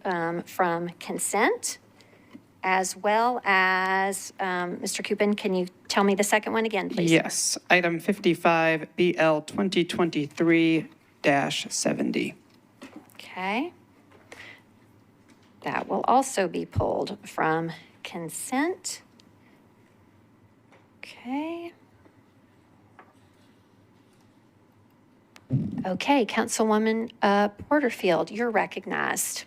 from consent, as well as, Mr. Coupin, can you tell me the second one again, please?
Yes, item 55, BL 2023-70.
Okay. That will also be pulled from consent. Okay. Okay, Councilwoman Porterfield, you're recognized.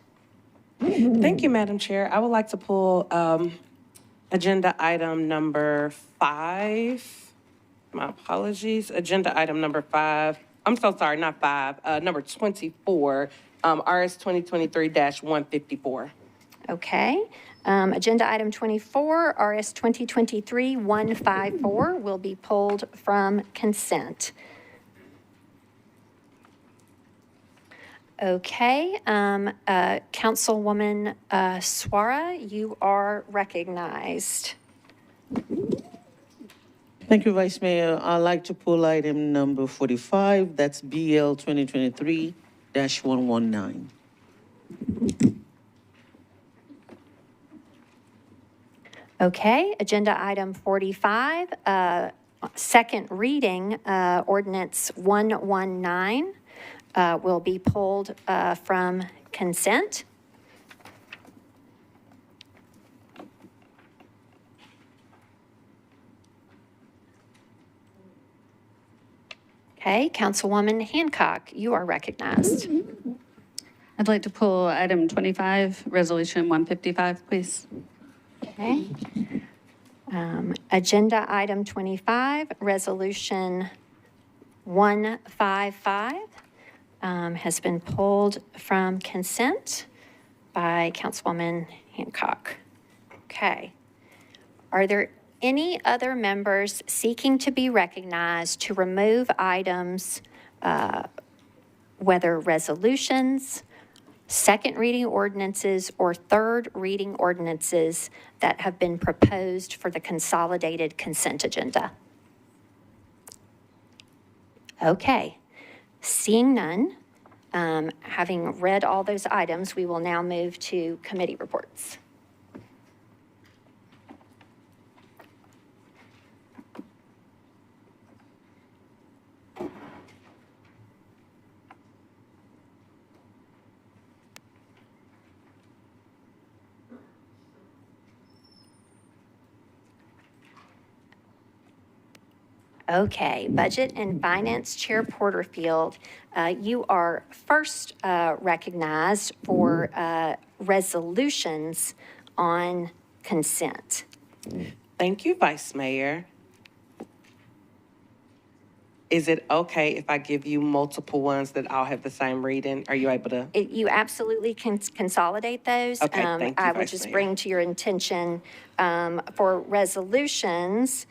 Thank you, Madam Chair. I would like to pull agenda item number 5. My apologies. Agenda item number 5. I'm so sorry, not 5. Number 24, RS 2023-154.
Okay. Agenda item 24, RS 2023-154 will be pulled from consent. Okay, Councilwoman Swara, you are recognized.
Thank you, Vice Mayor. I'd like to pull item number 45, that's BL 2023-119.
Okay, agenda item 45, second reading, ordinance 119 will be pulled from consent. Okay, Councilwoman Hancock, you are recognized.
I'd like to pull item 25, resolution 155, please.
Okay. Agenda item 25, resolution 155 has been pulled from consent by Councilwoman Hancock. Okay. Are there any other members seeking to be recognized to remove items, whether resolutions, second reading ordinances, or third reading ordinances that have been proposed for the consolidated consent agenda? Okay, seeing none, having read all those items, we will now move to committee reports. Okay, Budget and Finance Chair Porterfield, you are first recognized for resolutions on consent.
Thank you, Vice Mayor. Is it okay if I give you multiple ones that all have the same reading? Are you able to?
You absolutely can consolidate those.
Okay, thank you,
I would
Vice
just
Mayor.
bring to your attention for resolutions,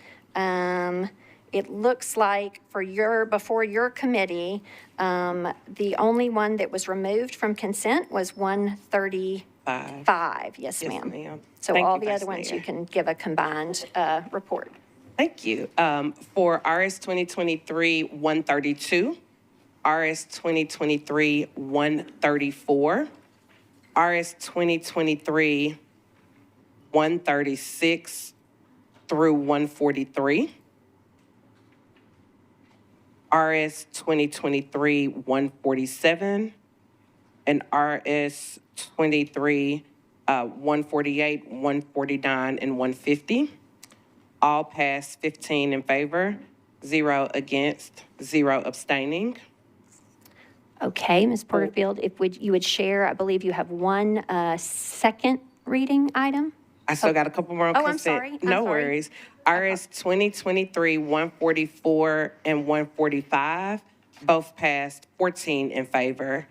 it looks like before your committee, the only one that was removed from consent was 135. Yes, ma'am. So
Thank
all
you,
the
Vice
other ones
Mayor.
you can give a combined report.
Thank you. For RS 2023-132, RS 2023-134, RS 2023-136 through 143, RS 2023-147, and RS 148, 149, and 150. All passed 15 in favor, 0 against, 0 abstaining.
Okay, Ms. Porterfield, if you would share, I believe you have one second reading item?
I still got a couple more on
Oh, I'm
consent.
sorry. I'm
No
sorry.
worries. RS 2023-144 and 145, both passed 14 in favor,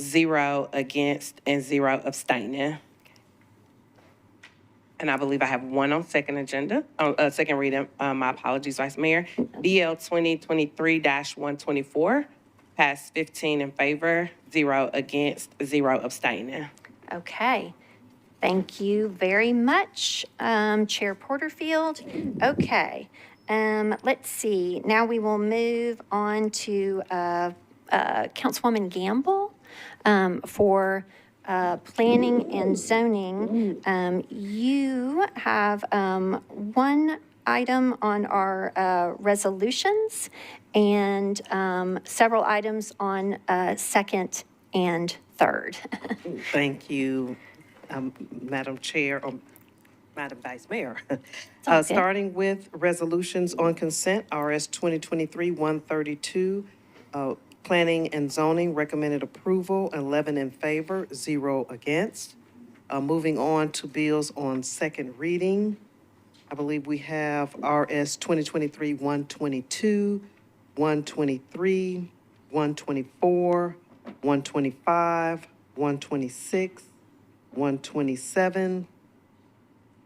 0 against, and 0 abstaining. And I believe I have one on second agenda, second reading. My apologies, Vice Mayor. BL 2023-124, passed 15 in favor, 0 against, 0 abstaining.
Okay. Thank you very much, Chair Porterfield. Okay. Let's see. Now we will move on to Councilwoman Gamble for planning and zoning. You have one item on our resolutions and several items on second and third.
Thank you, Madam Chair, or Madam Vice Mayor.
all good.
Starting with resolutions on consent, RS 2023-132, Planning and Zoning, recommended approval, 11 in favor, 0 against. Moving on to bills on second reading, I believe we have RS 2023-122, 123, 124, 125, 126, 127,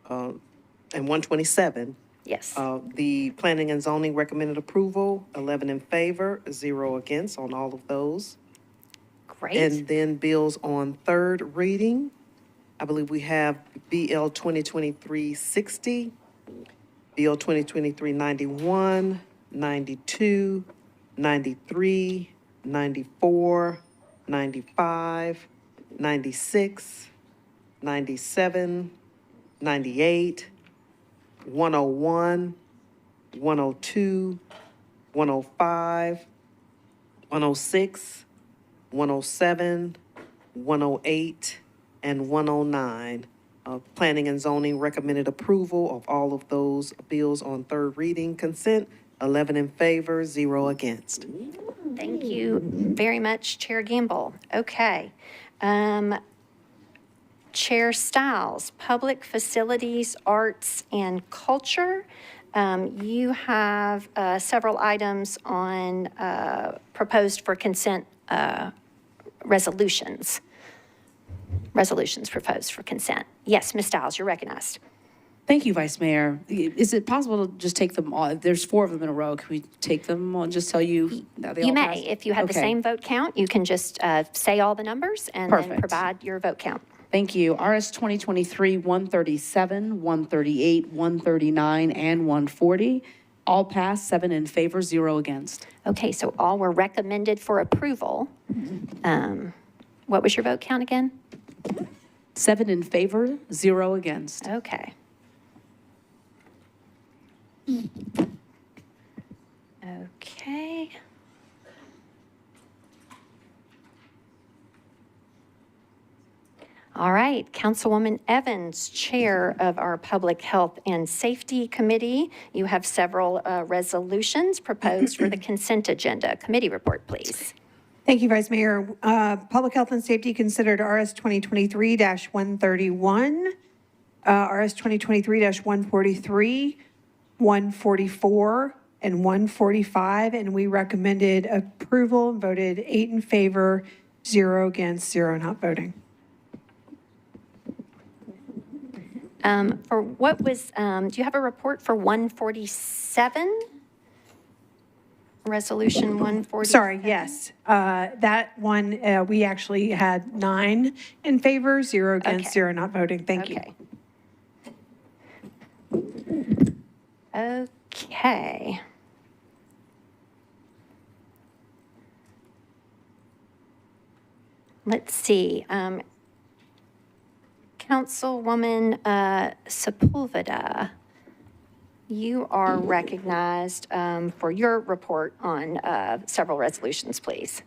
and 127.
Yes.
The Planning and Zoning recommended approval, 11 in favor, 0 against on all of those.
Great.
And then bills on third reading. I believe we have BL 2023-60, BL 2023-91, 92, 93, 94, 95, 96, 97, 98, 101, 102, 105, 106, 107, 108, and 109. Planning and zoning recommended approval of all of those bills on third reading consent, 11 in favor, 0 against.
Thank you very much, Chair Gamble. Okay. Chair Stiles, Public Facilities, Arts, and Culture. You have several items on proposed for consent resolutions. Resolutions proposed for consent. Yes, Ms. Stiles, you're recognized.
Thank you, Vice Mayor. Is it possible to just take them all? There's 4 of them in a row. Can we take them all and just tell you that they all
You may.
passed?
If you had the
Okay.
same vote count, you can just say all the numbers and then
Perfect.
provide your vote count.
Thank you. RS 2023-137, 138, 139, and 140. All passed, 7 in favor, 0 against.
Okay, so all were recommended for approval. What was your vote count again?
7 in favor, 0 against.
Okay. Okay. All right, Councilwoman Evans, Chair of our Public Health and Safety Committee. You have several resolutions proposed for the consent agenda. Committee report, please.
Thank you, Vice Mayor. Public Health and Safety considered RS 2023-131, RS 2023-143, 144, and 145, and we recommended approval and voted 8 in favor, 0 against, 0 not voting.
For what was, do you have a report for 147? Resolution 147?
Sorry, yes. That one, we actually had 9 in favor, 0 against,
Okay.
0 not voting. Thank you.
Okay. Let's see. Councilwoman Sepulveda, you are recognized for your report on several resolutions, please.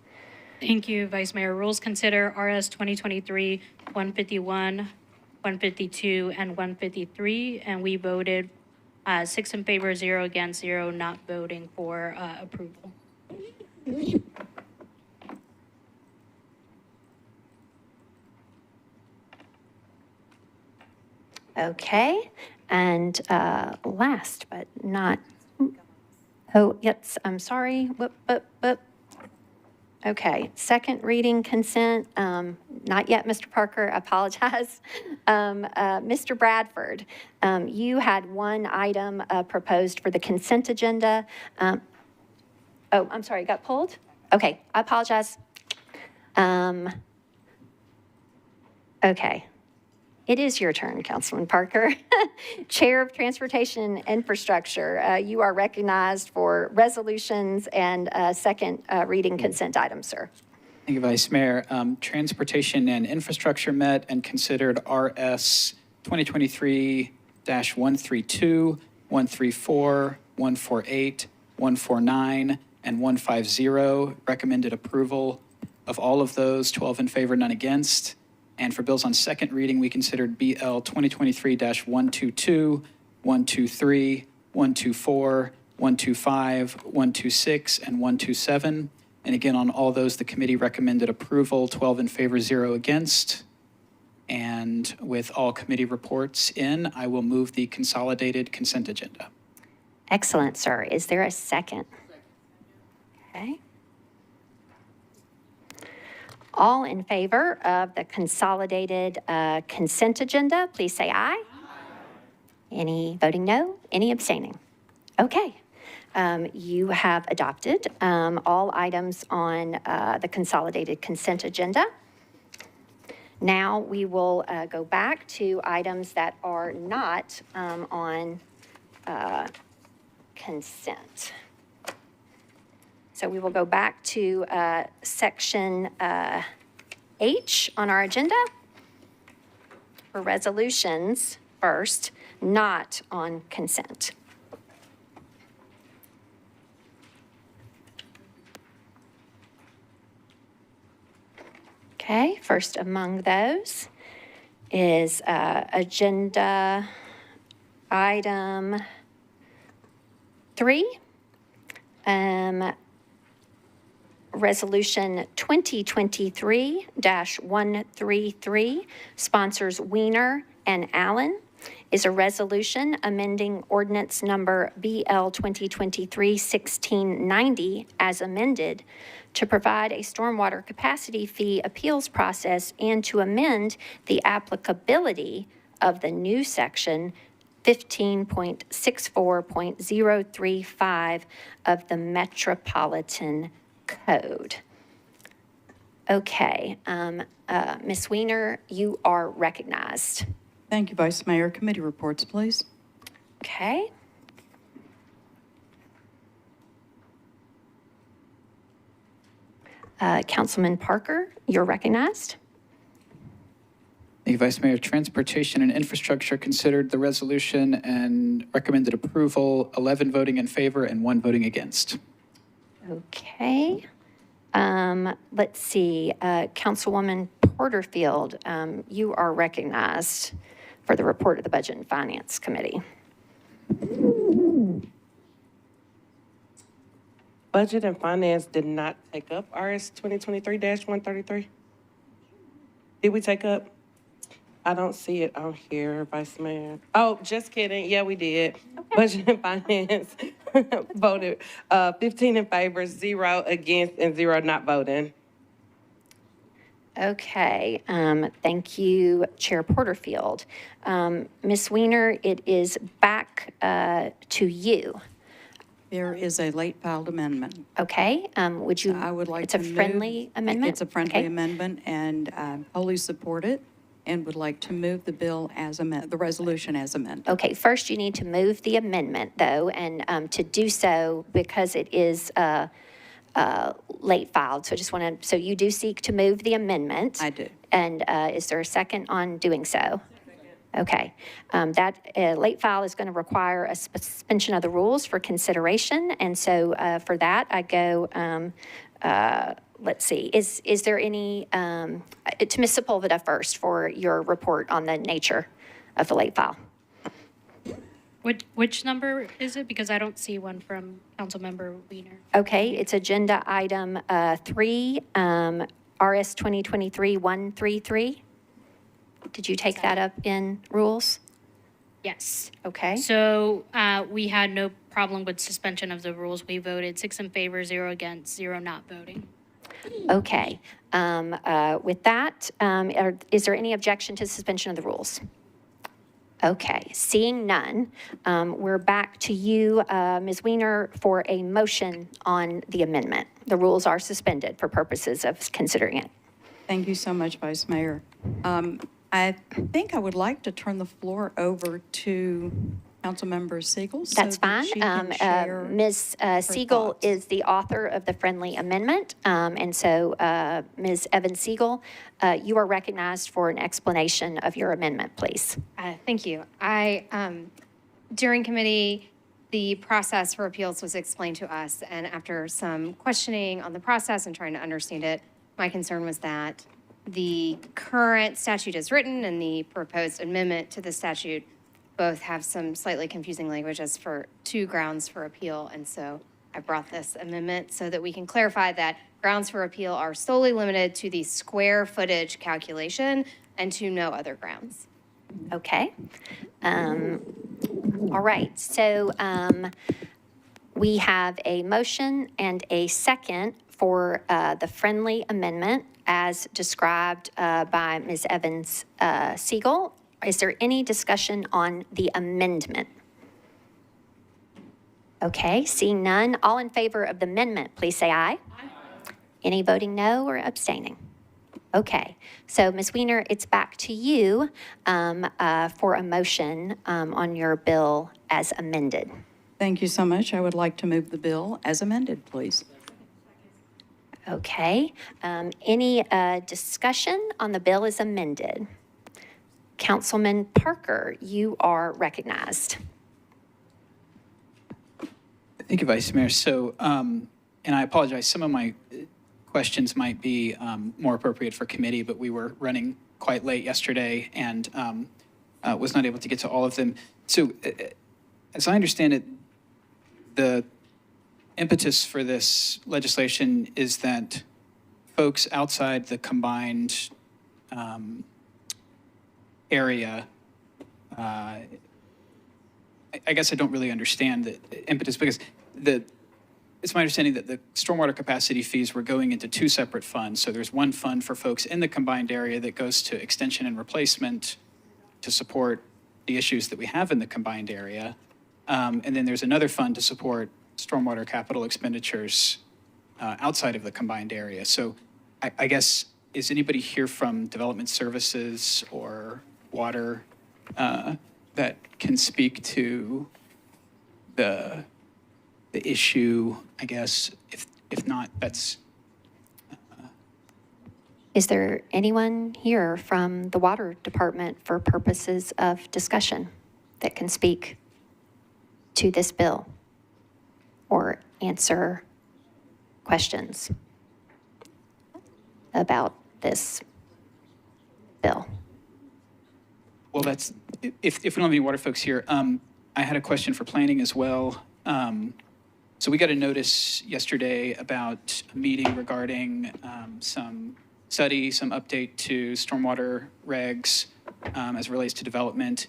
Thank you, Vice Mayor. Rules consider RS 2023-151, 152, and 153, and we voted 6 in favor, 0 against, 0 not voting for approval.
Okay, and last but not, oh, yes, I'm sorry, whoop. Okay, second reading consent, not yet, Mr. Parker, I apologize. Mr. Bradford, you had one item proposed for the consent agenda. Oh, I'm sorry, it got pulled? Okay, I apologize. Okay. It is your turn, Councilman Parker. Chair of Transportation and Infrastructure, you are recognized for resolutions and second reading consent items, sir.
Thank you, Vice Mayor. Transportation and Infrastructure met and considered RS 2023-132, 134, 148, 149, and 150. Recommended approval of all of those, 12 in favor, none against. And for bills on second reading, we considered BL 2023-122, 123, 124, 125, 126, and 127. And again, on all those, the committee recommended approval, 12 in favor, 0 against. And with all committee reports in, I will move the consolidated consent agenda.
Excellent, sir. Is there a second? Okay. All in favor of the consolidated consent agenda, please say aye. Any voting no? Any abstaining? Okay. You have adopted all items on the consolidated consent agenda. Now we will go back to items that are not on consent. So we will go back to section H on our agenda for resolutions first, not on consent. Okay, first among those is agenda item 3. Resolution 2023-133, sponsors Weiner and Allen, is a resolution amending ordinance number BL 2023-1690 as amended to provide a stormwater capacity fee appeals process and to amend the applicability of the new section 15.64.035 of the Metropolitan Code. Okay, Ms. Weiner, you are recognized.
Thank you, Vice Mayor. Committee reports, please.
Okay. Councilman Parker, you're recognized.
The Vice Mayor, Transportation and Infrastructure considered the resolution and recommended approval, 11 voting in favor and 1 voting against.
Okay. Let's see, Councilwoman Porterfield, you are recognized for the report of the Budget and Finance Committee.
Budget and Finance did not take up RS 2023-133. Did we take up? I don't see it on here, Vice Mayor. Oh, just kidding. Yeah, we did. Okay. Budget and Finance voted 15 in favor, 0 against, and 0 not voting.
Okay, thank you, Chair Porterfield. Ms. Weiner, it is back to you.
There is a late filed amendment.
Okay, would you?
I would like
it's
to
a
move.
friendly amendment?
It's a friendly amendment, and I wholly support it, and would like to move the bill as amended, the resolution as amended.
Okay, first you need to move the amendment, though, and to do so, because it is late filed, so I just want to, so you do seek to move the amendment?
I do.
And is there a second on doing so? Okay. That late file is going to require a suspension of the rules for consideration, and so for that, I go, let's see, is there any, to Ms. Sepulveda first for your report on the nature of the late file.
Which number is it? Because I don't see one from Councilmember Weiner.
Okay, it's agenda item 3, RS 2023-133. Did you take that up in rules?
Yes.
Okay.
So we had no problem with suspension of the rules. We voted 6 in favor, 0 against, 0 not voting.
Okay. With that, is there any objection to suspension of the rules? Okay, seeing none, we're back to you, Ms. Weiner, for a motion on the amendment. The rules are suspended for purposes of considering it.
Thank you so much, Vice Mayor. I think I would like to turn the floor over to Councilmember Siegel.
That's
so that
fine.
she can share
Ms. Siegel
thoughts.
is the author of the friendly amendment. And so, Ms. Evans Siegel, you are recognized for an explanation of your amendment, please.
Thank you. During committee, the process for appeals was explained to us, and after some questioning on the process and trying to understand it, my concern was that the current statute as written and the proposed amendment to the statute both have some slightly confusing language as for 2 grounds for appeal, and so I brought this amendment so that we can clarify that grounds for appeal are solely limited to the square footage calculation and to no other grounds.
Okay. All right. So we have a motion and a second for the friendly amendment as described by Ms. Evans Siegel. Is there any discussion on the amendment? Okay, seeing none, all in favor of the amendment, please say aye. Any voting no or abstaining? Okay, so Ms. Weiner, it's back to you for a motion on your bill as amended.
Thank you so much. I would like to move the bill as amended, please.
Okay, any discussion on the bill as amended? Councilman Parker, you are recognized.
Thank you, Vice Mayor. So, and I apologize, some of my questions might be more appropriate for committee, but we were running quite late yesterday and was not able to get to all of them. So, as I understand it, the impetus for this legislation is that folks outside the combined area, I guess I don't really understand the impetus because it's my understanding that the stormwater capacity fees were going into two separate funds. So there's one fund for folks in the combined area that goes to extension and replacement to support the issues that we have in the combined area. And then there's another fund to support stormwater capital expenditures outside of the combined area. So I guess, is anybody here from Development Services or Water that can speak to the issue, I guess, if not, that's...
Is there anyone here from the Water Department for purposes of discussion that can speak to this bill or answer questions about this bill?
Well, that's, if we don't have any water folks here, I had a question for planning as well. So we got a notice yesterday about a meeting regarding some study, some update to stormwater regs as it relates to development.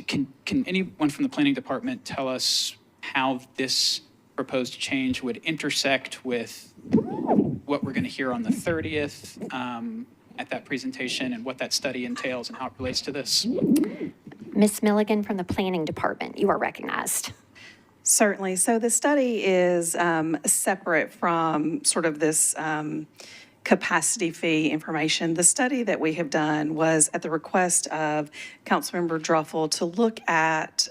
Can anyone from the planning department tell us how this proposed change would intersect with what we're going to hear on the 30th at that presentation and what that study entails and how it relates to this?
Ms. Milligan from the Planning Department, you are recognized.
Certainly. So the study is separate from sort of this capacity fee information. The study that we have done was at the request of Councilmember Druffel to look at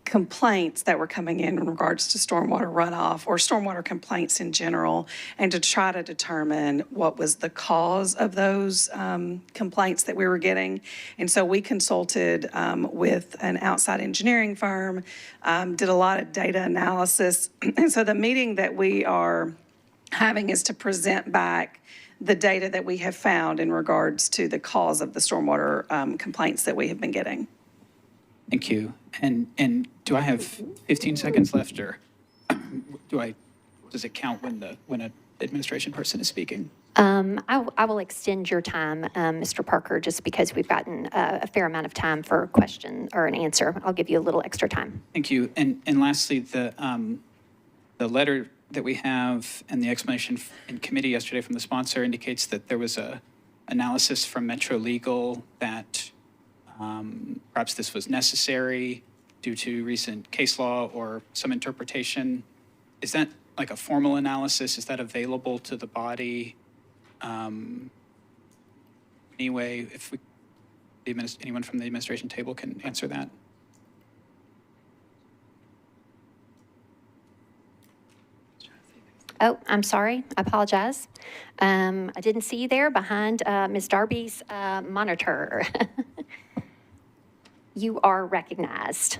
complaints that were coming in regards to stormwater runoff or stormwater complaints in general, and to try to determine what was the cause of those complaints that we were getting. And so we consulted with an outside engineering firm, did a lot of data analysis. And so the meeting that we are having is to present back the data that we have found in regards to the cause of the stormwater complaints that we have been getting.
Thank you. And do I have 15 seconds left, or does it count when an administration person is speaking?
I will extend your time, Mr. Parker, just because we've gotten a fair amount of time for a question or an answer. I'll give you a little extra time.
Thank you. And lastly, the letter that we have and the explanation in committee yesterday from the sponsor indicates that there was a analysis from Metro Legal that perhaps this was necessary due to recent case law or some interpretation. Is that like a formal analysis? Is that available to the body? Anyway, if anyone from the administration table can answer that.
Oh, I'm sorry. I apologize. I didn't see you there behind Ms. Darby's monitor. You are recognized.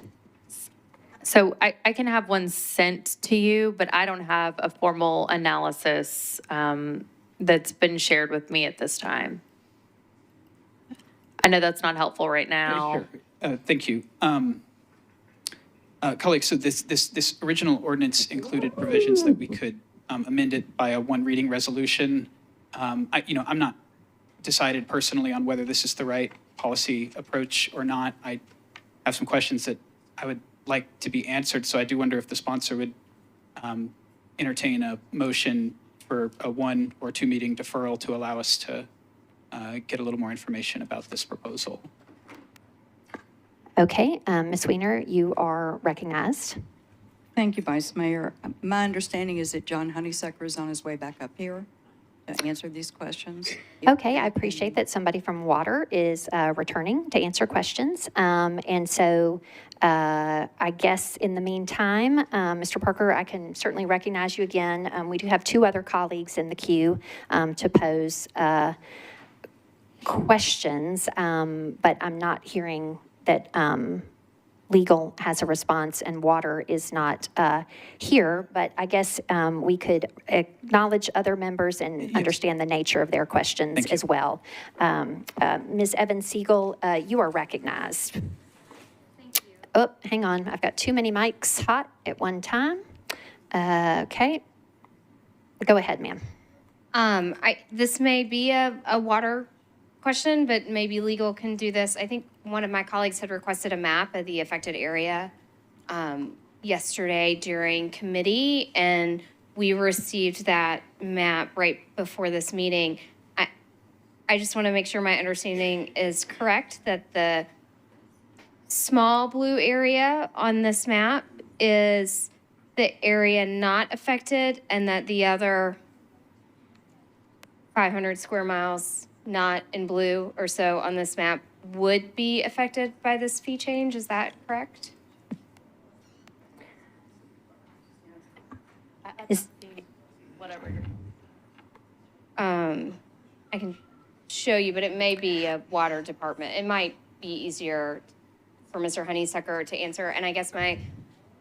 So I can have one sent to you, but I don't have a formal analysis that's been shared with me at this time. I know that's not helpful right now.
Sure. Thank you. Colleagues, so this original ordinance included provisions that we could amend it by a one reading resolution. I'm not decided personally on whether this is the right policy approach or not. I have some questions that I would like to be answered, so I do wonder if the sponsor would entertain a motion for a 1 or 2 meeting deferral to allow us to get a little more information about this proposal.
Okay, Ms. Weiner, you are recognized.
Thank you, Vice Mayor. My understanding is that John Honeysucker is on his way back up here to answer these questions.
Okay, I appreciate that somebody from Water is returning to answer questions. And so I guess in the meantime, Mr. Parker, I can certainly recognize you again. We do have two other colleagues in the queue to pose questions, but I'm not hearing that legal has a response and Water is not here, but I guess we could acknowledge other members and understand the nature of their questions as well. Ms. Evans Siegel, you are recognized. Thank you. Oh, hang on. I've got too many mics hot at one time. Okay. Go ahead, ma'am.
This may be a water question, but maybe legal can do this. I think one of my colleagues had requested a map of the affected area yesterday during committee, and we received that map right before this meeting. I just want to make sure my understanding is correct, that the small blue area on this map is the area not affected, and that the other 500 square miles not in blue or so on this map would be affected by this fee change. Is that correct?
Whatever.
I can show you, but it may be a water department. It might be easier for Mr. Honeysucker to answer. And I guess my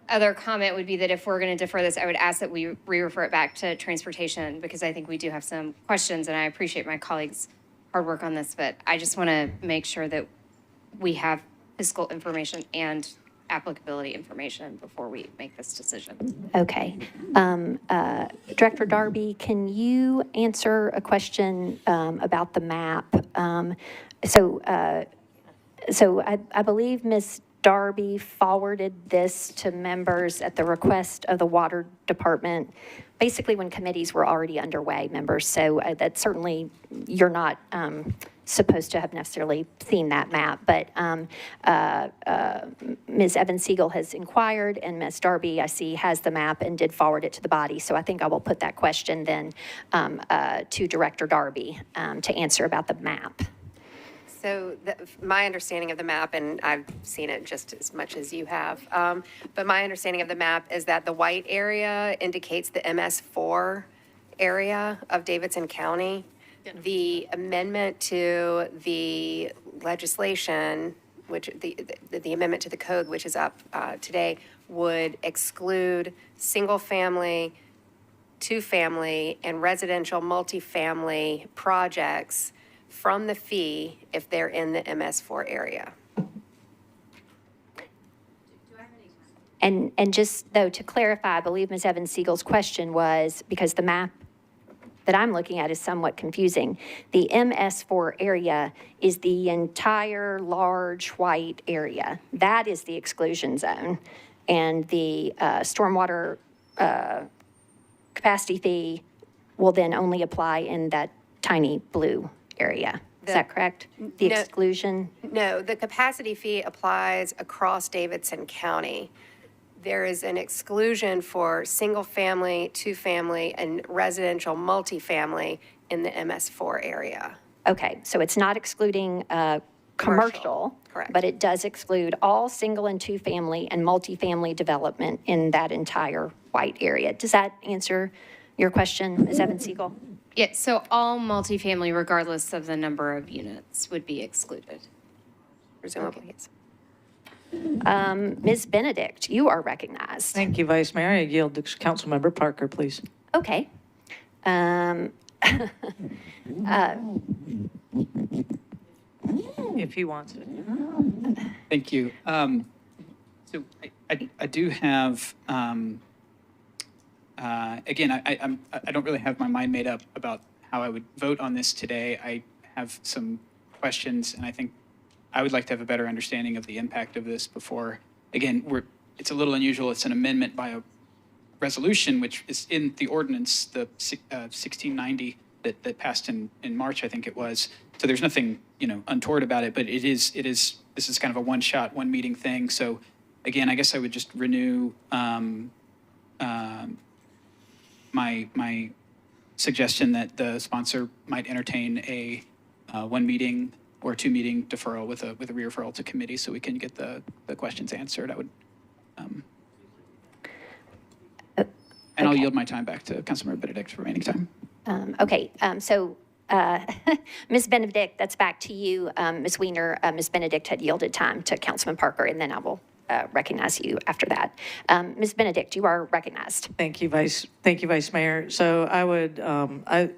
other comment would be that if we're going to defer this, I would ask that we re-refer it back to transportation, because I think we do have some questions, and I appreciate my colleagues' hard work on this, but I just want to make sure that we have fiscal information and applicability information before we make this decision.
Okay. Director Darby, can you answer a question about the map? So I believe Ms. Darby forwarded this to members at the request of the Water Department, basically when committees were already underway, members. So that certainly, you're not supposed to have necessarily seen that map, but Ms. Evans Siegel has inquired, and Ms. Darby, I see, has the map and did forward it to the body. So I think I will put that question then to Director Darby to answer about the map.
So my understanding of the map, and I've seen it just as much as you have, but my understanding of the map is that the white area indicates the MS4 area of Davidson County. The amendment to the legislation, which the amendment to the code, which is up today, would exclude single-family, two-family, and residential multifamily projects from the fee if they're in the MS4 area.
And just though to clarify, I believe Ms. Evans Siegel's question was, because the map that I'm looking at is somewhat confusing. The MS4 area is the entire large white area. That is the exclusion zone. And the stormwater capacity fee will then only apply in that tiny blue area. Is that correct? The exclusion?
No, the capacity fee applies across Davidson County. There is an exclusion for single-family, two-family, and residential multifamily in the MS4 area.
Okay, so it's not excluding commercial,
correct.
But it does exclude all single and two-family and multifamily development in that entire white area. Does that answer your question, Ms. Evans Siegel?
Yeah, so all multifamily, regardless of the number of units, would be excluded.
Presumably, yes.
Ms. Benedict, you are recognized.
Thank you, Vice Mayor. I yield to Councilmember Parker, please.
Okay.
If he wants it.
Thank you. So I do have, again, I don't really have my mind made up about how I would vote on this today. I have some questions, and I think I would like to have a better understanding of the impact of this before, again, it's a little unusual. It's an amendment by a resolution, which is in the ordinance, the 1690 that passed in March, I think it was. So there's nothing, untoward about it, but this is kind of a one-shot, one-meeting thing. So again, I guess I would just renew my suggestion that the sponsor might entertain a one meeting or two meeting deferral with a referral to committee so we can get the questions answered. I would, and I'll yield my time back to Councilmember Benedict for remaining time.
Okay, so Ms. Benedict, that's back to you. Ms. Weiner, Ms. Benedict had yielded time to Councilman Parker, and then I will recognize you after that. Ms. Benedict, you are recognized.
Thank you, Vice Mayor. So I would, I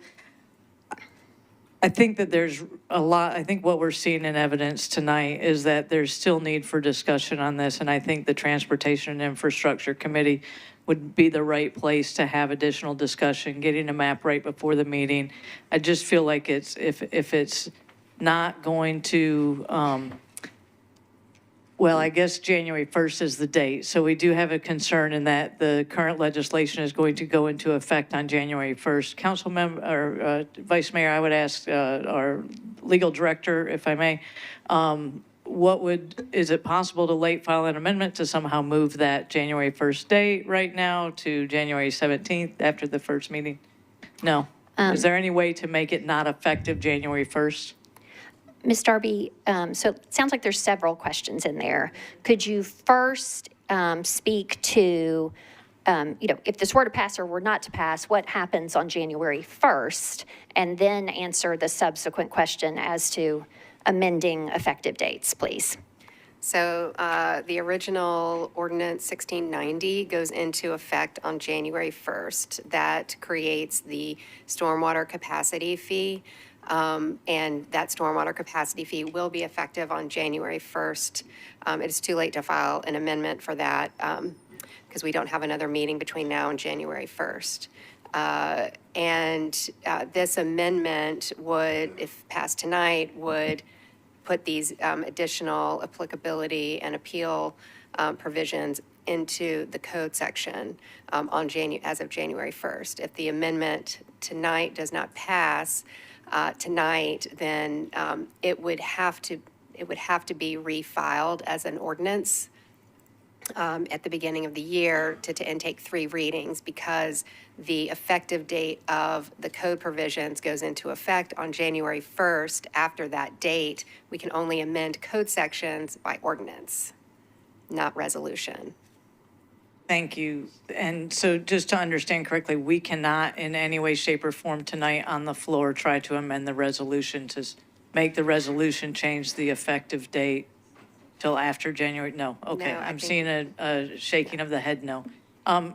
think that there's a lot, I think what we're seeing in evidence tonight is that there's still need for discussion on this, and I think the Transportation and Infrastructure Committee would be the right place to have additional discussion, getting a map right before the meeting. I just feel like it's, if it's not going to, well, I guess January 1st is the date. So we do have a concern in that the current legislation is going to go into effect on January 1st. Councilmember, or Vice Mayor, I would ask our legal director, if I may, is it possible to late file an amendment to somehow move that January 1st date right now to January 17th after the first meeting? No. Is there any way to make it not effective January 1st?
Ms. Darby, so it sounds like there's several questions in there. Could you first speak to, if this were to pass or were not to pass, what happens on January 1st, and then answer the subsequent question as to amending effective dates, please?
So the original ordinance 1690 goes into effect on January 1st. That creates the stormwater capacity fee. And that stormwater capacity fee will be effective on January 1st. It is too late to file an amendment for that because we don't have another meeting between now and January 1st. This amendment would, if passed tonight, would put these additional applicability and appeal provisions into the code section as of January 1st. If the amendment tonight does not pass, tonight, then it would have to be refiled as an ordinance at the beginning of the year and take 3 readings because the effective date of the code provisions goes into effect on January 1st. After that date, we can only amend code sections by ordinance, not resolution.
Thank you. And so just to understand correctly, we cannot in any way, shape, or form tonight on the floor try to amend the resolution to make the resolution change the effective date till after January? No. Okay.
No,
I'm seeing a shaking of the head no.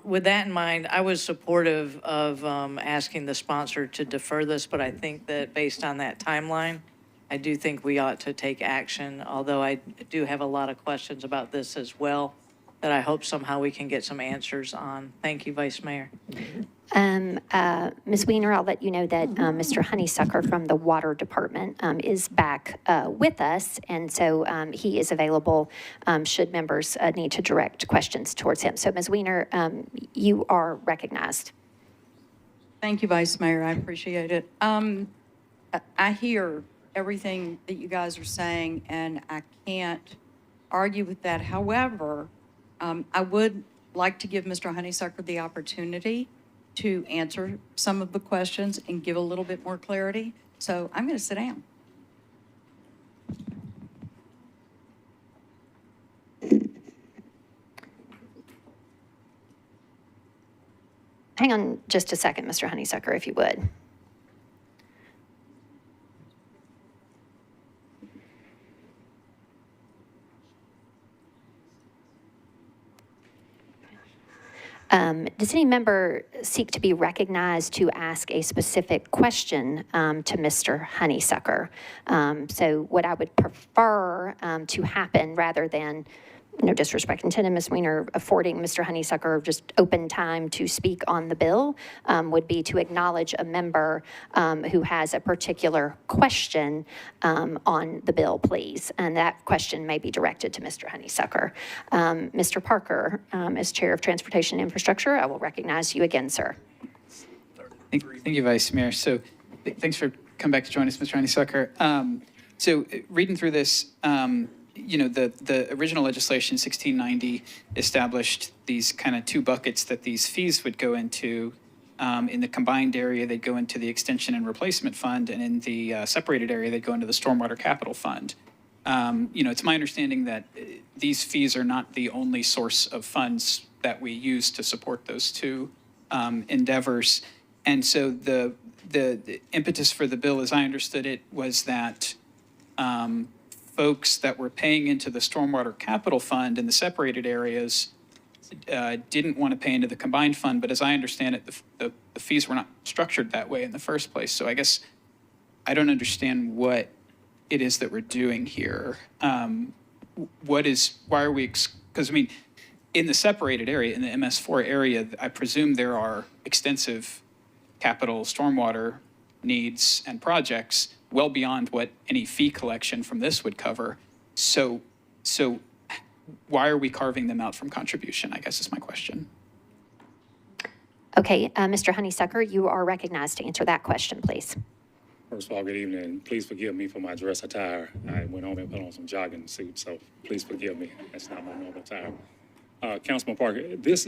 With that in mind, I was supportive of asking the sponsor to defer this, but I think that based on that timeline, I do think we ought to take action, although I do have a lot of questions about this as well that I hope somehow we can get some answers on. Thank you, Vice Mayor.
Ms. Weiner, I'll let you know that Mr. Honeysucker from the Water Department is back with us, and so he is available should members need to direct questions towards him. So, Ms. Weiner, you are recognized.
Thank you, Vice Mayor. I appreciate it. I hear everything that you guys are saying, and I can't argue with that. However, I would like to give Mr. Honeysucker the opportunity to answer some of the questions and give a little bit more clarity. So I'm going to sit down.
Hang on just a second, Mr. Honeysucker, if you would. Does any member seek to be recognized to ask a specific question to Mr. Honeysucker? So what I would prefer to happen rather than, no disrespect intended, Ms. Weiner, affording Mr. Honeysucker just open time to speak on the bill would be to acknowledge a member who has a particular question on the bill, please. And that question may be directed to Mr. Honeysucker. Mr. Parker, as Chair of Transportation and Infrastructure, I will recognize you again, sir.
Thank you, Vice Mayor. So thanks for coming back to join us, Mr. Honeysucker. So reading through this, the original legislation, 1690, established these kind of two buckets that these fees would go into. In the combined area, they'd go into the extension and replacement fund, and in the separated area, they'd go into the stormwater capital fund. It's my understanding that these fees are not the only source of funds that we use to support those two endeavors. And so the impetus for the bill, as I understood it, was that folks that were paying into the stormwater capital fund in the separated areas didn't want to pay into the combined fund. But as I understand it, the fees were not structured that way in the first place. So I guess I don't understand what it is that we're doing here. Why are we, because I mean, in the separated area, in the MS4 area, I presume there are extensive capital stormwater needs and projects well beyond what any fee collection from this would cover. So why are we carving them out from contribution, I guess is my question.
Okay, Mr. Honeysucker, you are recognized to answer that question, please.
First of all, good evening. Please forgive me for my dress attire. I went home and put on some jogging suits, so please forgive me. That's not my normal attire. Councilman Parker, this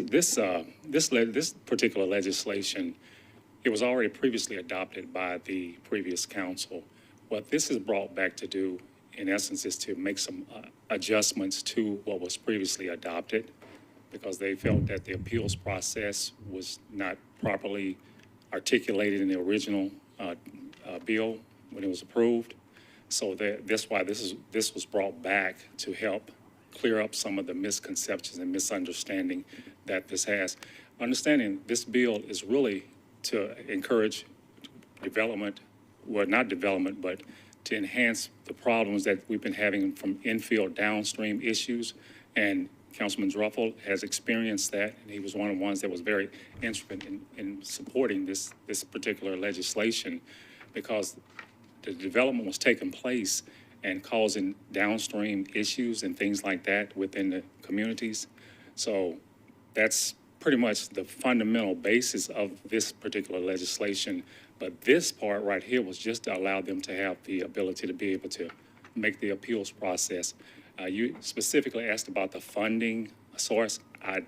particular legislation, it was already previously adopted by the previous council. What this is brought back to do, in essence, is to make some adjustments to what was previously adopted, because they felt that the appeals process was not properly articulated in the original bill when it was approved. So that's why this was brought back to help clear up some of the misconceptions and misunderstanding that this has. Understanding this bill is really to encourage development, well, not development, but to enhance the problems that we've been having from infield downstream issues. And Councilman Druffel has experienced that, and he was one of the ones that was very instrumental in supporting this particular legislation, because the development was taking place and causing downstream issues and things like that within the communities. So that's pretty much the fundamental basis of this particular legislation. But this part right here was just to allow them to have the ability to be able to make the appeals process. You specifically asked about the funding source. I'm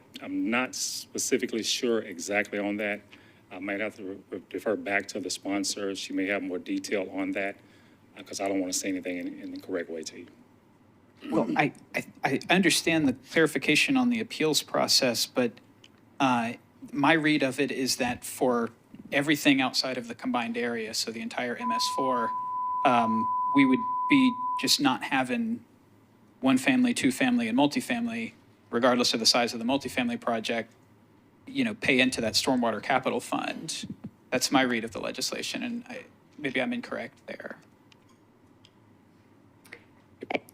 not specifically sure exactly on that. I might have to defer back to the sponsor. She may have more detail on that, because I don't want to say anything in the correct way to you.
Well, I understand the clarification on the appeals process, but my read of it is that for everything outside of the combined area, so the entire MS4, we would be just not having one family, two family, and multifamily, regardless of the size of the multifamily project, pay into that stormwater capital fund. That's my read of the legislation, and maybe I'm incorrect there.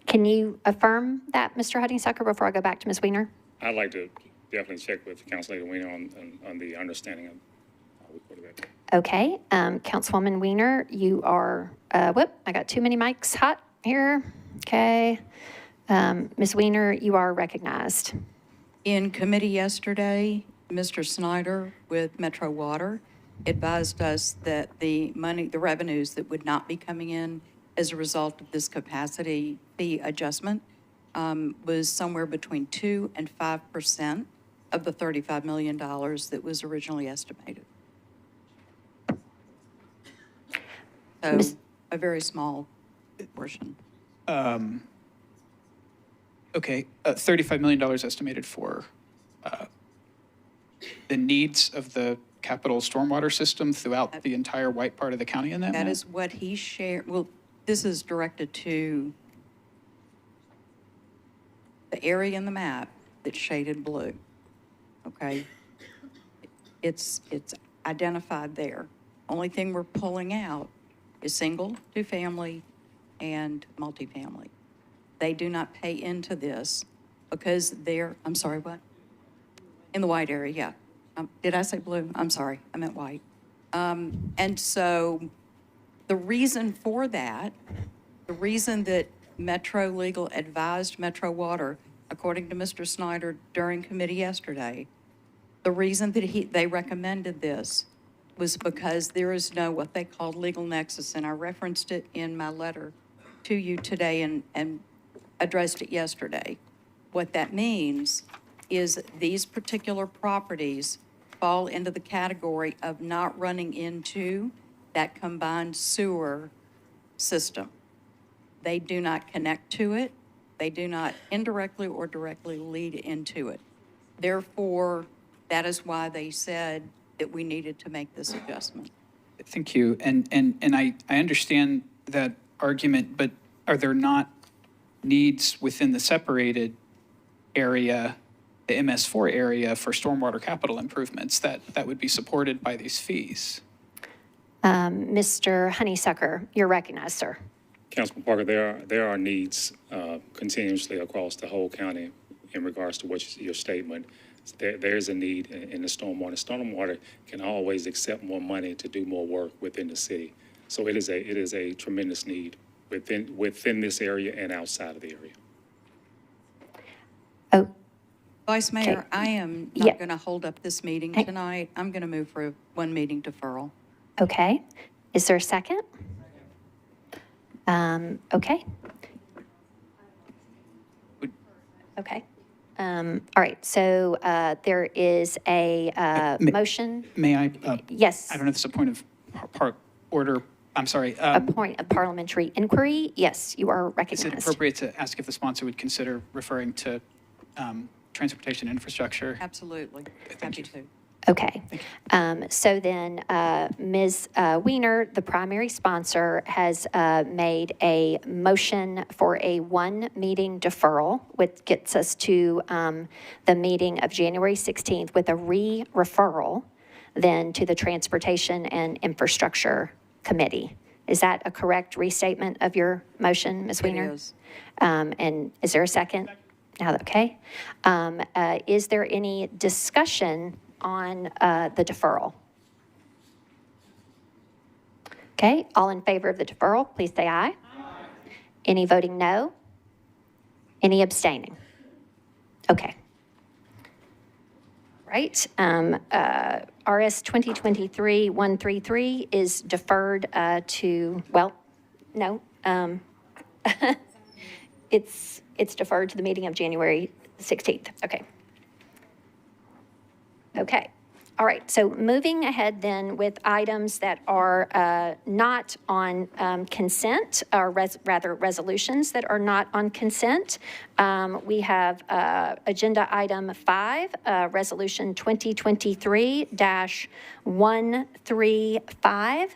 Can you affirm that, Mr. Honeysucker, before I go back to Ms. Weiner?
I'd like to definitely check with Councilor Weiner on the understanding of how we put it.
Okay, Councilwoman Weiner, you are, I got too many mics hot here. Okay. Ms. Weiner, you are recognized.
In committee yesterday, Mr. Snyder with Metro Water advised us that the revenues that would not be coming in as a result of this capacity fee adjustment was somewhere between 2% and 5% of the $35 million that was originally estimated. So a very small portion.
Okay, $35 million estimated for the needs of the capital stormwater system throughout the entire white part of the county in that
That
map?
is what he shared. Well, this is directed to the area in the map that's shaded blue. Okay? It's identified there. Only thing we're pulling out is single, two-family, and multifamily. They do not pay into this because I'm sorry, what? In the white area, yeah. Did I say blue? I'm sorry, I meant white. And so the reason for that, the reason that Metro Legal advised Metro Water, according to Mr. Snyder during committee yesterday, the reason that they recommended this was because there is no what they call legal nexus, and I referenced it in my letter to you today, and addressed it yesterday. What that means is these particular properties fall into the category of not running into that combined sewer system. They do not connect to it. They do not indirectly or directly lead into it. Therefore, that is why they said that we needed to make this adjustment.
Thank you. And I understand that argument, but are there not needs within the separated area, the MS4 area, for stormwater capital improvements that would be supported by these fees?
Mr. Honeysucker, you're recognized, sir.
Councilman Parker, there are needs continuously across the whole county in regards to what your statement. There is a need in the stormwater. Stormwater can always accept more money to do more work within the city. So it is a tremendous need within this area and outside of the area.
Oh,
Vice Mayor, I am
Yeah.
not going to hold up this meeting tonight. I'm going to move for a one meeting deferral.
okay. Is there a second? Okay. Okay. All right, so there is a motion.
May I?
Yes.
I don't know if it's a point of order. I'm sorry.
A point of parliamentary inquiry. Yes, you are
Is
recognized.
it appropriate to ask if the sponsor would consider referring to transportation infrastructure?
Absolutely. Happy to.
Okay. So then Ms. Weiner, the primary sponsor, has made a motion for a one-meeting deferral, which gets us to the meeting of January 16th with a re-referral then to the Transportation and Infrastructure Committee. Is that a correct restatement of your motion, Ms. Weiner?
It is.
And is there a second? Now, okay. Is there any discussion on the deferral? Okay, all in favor of the deferral, please say aye. Any voting no? Any abstaining? Okay. Right. RS 2023-133 is deferred to, well, no. It's deferred to the meeting of January 16th. Okay. Okay. All right. So moving ahead then with items that are not on consent, or rather resolutions that are not on consent. We have agenda item 5, resolution 2023-135.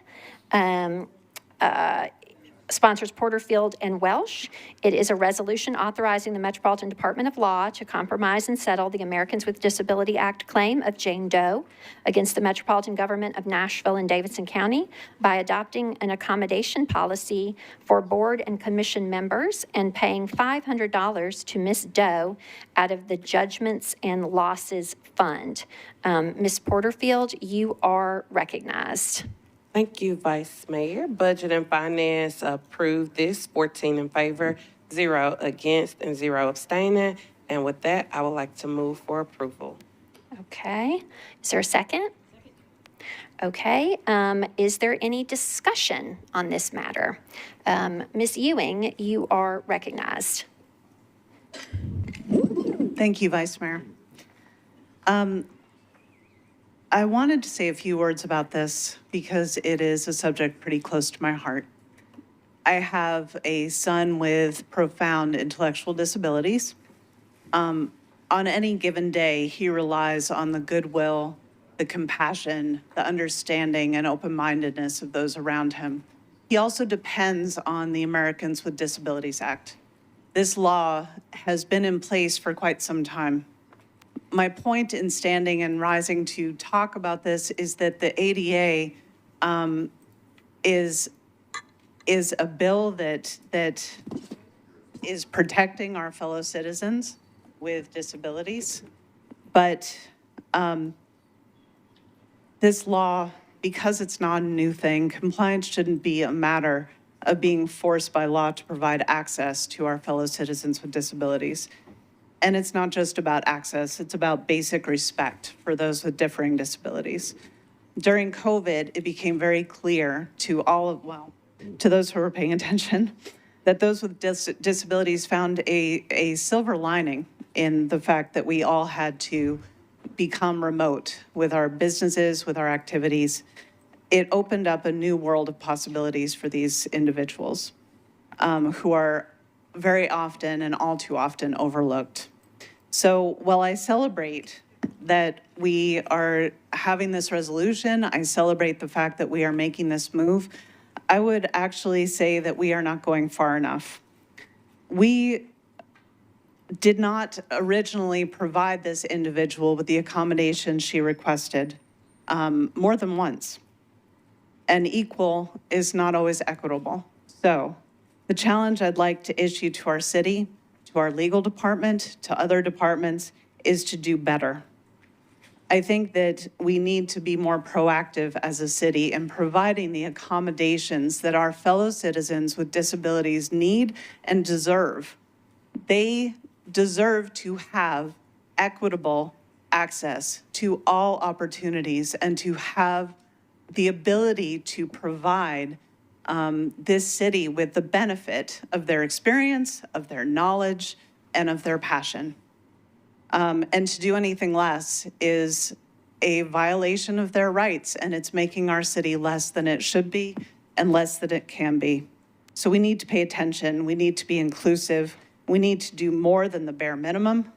Sponsors Porterfield and Welsh. It is a resolution authorizing the Metropolitan Department of Law to compromise and settle the Americans with Disability Act claim of Jane Doe against the Metropolitan Government of Nashville and Davidson County by adopting an accommodation policy for board and commission members and paying $500 to Ms. Doe out of the Judgments and Losses Fund. Ms. Porterfield, you are recognized.
Thank you, Vice Mayor. Budget and Finance approved this, 14 in favor, 0 against, and 0 abstaining. And with that, I would like to move for approval.
Okay. Is there a second? Okay. Is there any discussion on this matter? Ms. Ewing, you are recognized.
Thank you, Vice Mayor. I wanted to say a few words about this because it is a subject pretty close to my heart. I have a son with profound intellectual disabilities. On any given day, he relies on the goodwill, the compassion, the understanding, and open-mindedness of those around him. He also depends on the Americans with Disabilities Act. This law has been in place for quite some time. My point in standing and rising to talk about this is that the ADA is a bill that is protecting our fellow citizens with disabilities. But this law, because it's not a new thing, compliance shouldn't be a matter of being forced by law to provide access to our fellow citizens with disabilities. And it's not just about access, it's about basic respect for those with differing disabilities. During COVID, it became very clear to to those who were paying attention, that those with disabilities found a silver lining in the fact that we all had to become remote with our businesses, with our activities. It opened up a new world of possibilities for these individuals who are very often and all too often overlooked. So while I celebrate that we are having this resolution, I celebrate the fact that we are making this move, I would actually say that we are not going far enough. We did not originally provide this individual with the accommodation she requested more than once. And equal is not always equitable. So the challenge I'd like to issue to our city, to our legal department, to other departments, is to do better. I think that we need to be more proactive as a city in providing the accommodations that our fellow citizens with disabilities need and deserve. They deserve to have equitable access to all opportunities and to have the ability to provide this city with the benefit of their experience, of their knowledge, and of their passion. And to do anything less is a violation of their rights, and it's making our city less than it should be and less than it can be. So we need to pay attention. We need to be inclusive. We need to do more than the bare minimum.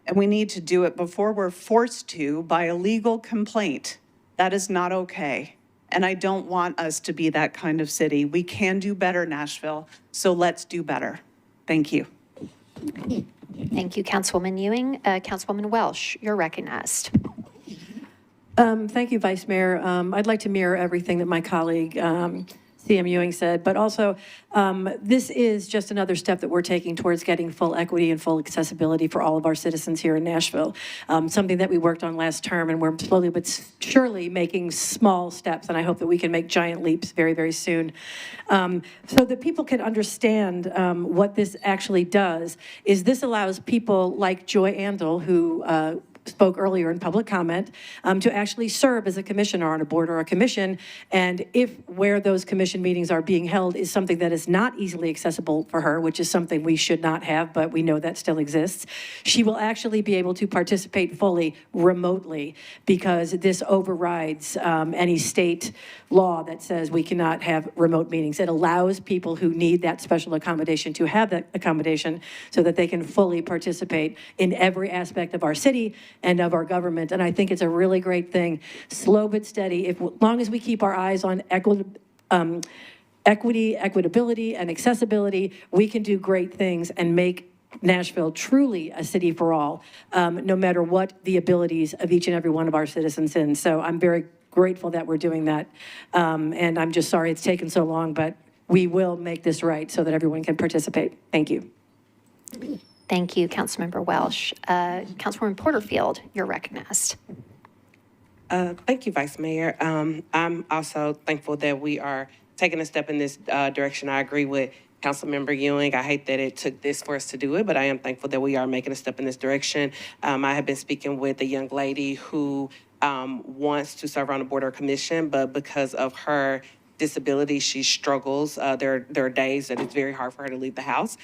And we need to do it before we're forced to by a legal complaint. That is not okay. And I don't want us to be that kind of city. We can do better, Nashville, so let's do better. Thank you.
Thank you, Councilwoman Ewing. Councilwoman Welsh, you're recognized.
Thank you, Vice Mayor. I'd like to mirror everything that my colleague, CM Ewing said, but also this is just another step that we're taking towards getting full equity and full accessibility for all of our citizens here in Nashville. Something that we worked on last term, and we're slowly but surely making small steps, and I hope that we can make giant leaps very, very soon. So that people can understand what this actually does is this allows people like Joy Andel, who spoke earlier in public comment, to actually serve as a commissioner on a board or a commission. And if where those commission meetings are being held is something that is not easily accessible for her, which is something we should not have, but we know that still exists, she will actually be able to participate fully remotely because this overrides any state law that says we cannot have remote meetings. It allows people who need that special accommodation to have that accommodation so that they can fully participate in every aspect of our city and of our government. And I think it's a really great thing. Slow but steady. As long as we keep our eyes on equity, equitability, and accessibility, we can do great things and make Nashville truly a city for all, no matter what the abilities of each and every one of our citizens is. So I'm very grateful that we're doing that. And I'm just sorry it's taken so long, but we will make this right so that everyone can participate. Thank you.
Thank you, Councilmember Welsh. Councilwoman Porterfield, you're recognized.
Thank you, Vice Mayor. I'm also thankful that we are taking a step in this direction. I agree with Councilmember Ewing. I hate that it took this for us to do it, but I am thankful that we are making a step in this direction. I have been speaking with a young lady who wants to serve on the board or commission, but because of her disability, she struggles. There are days that it's very hard for her to leave the house.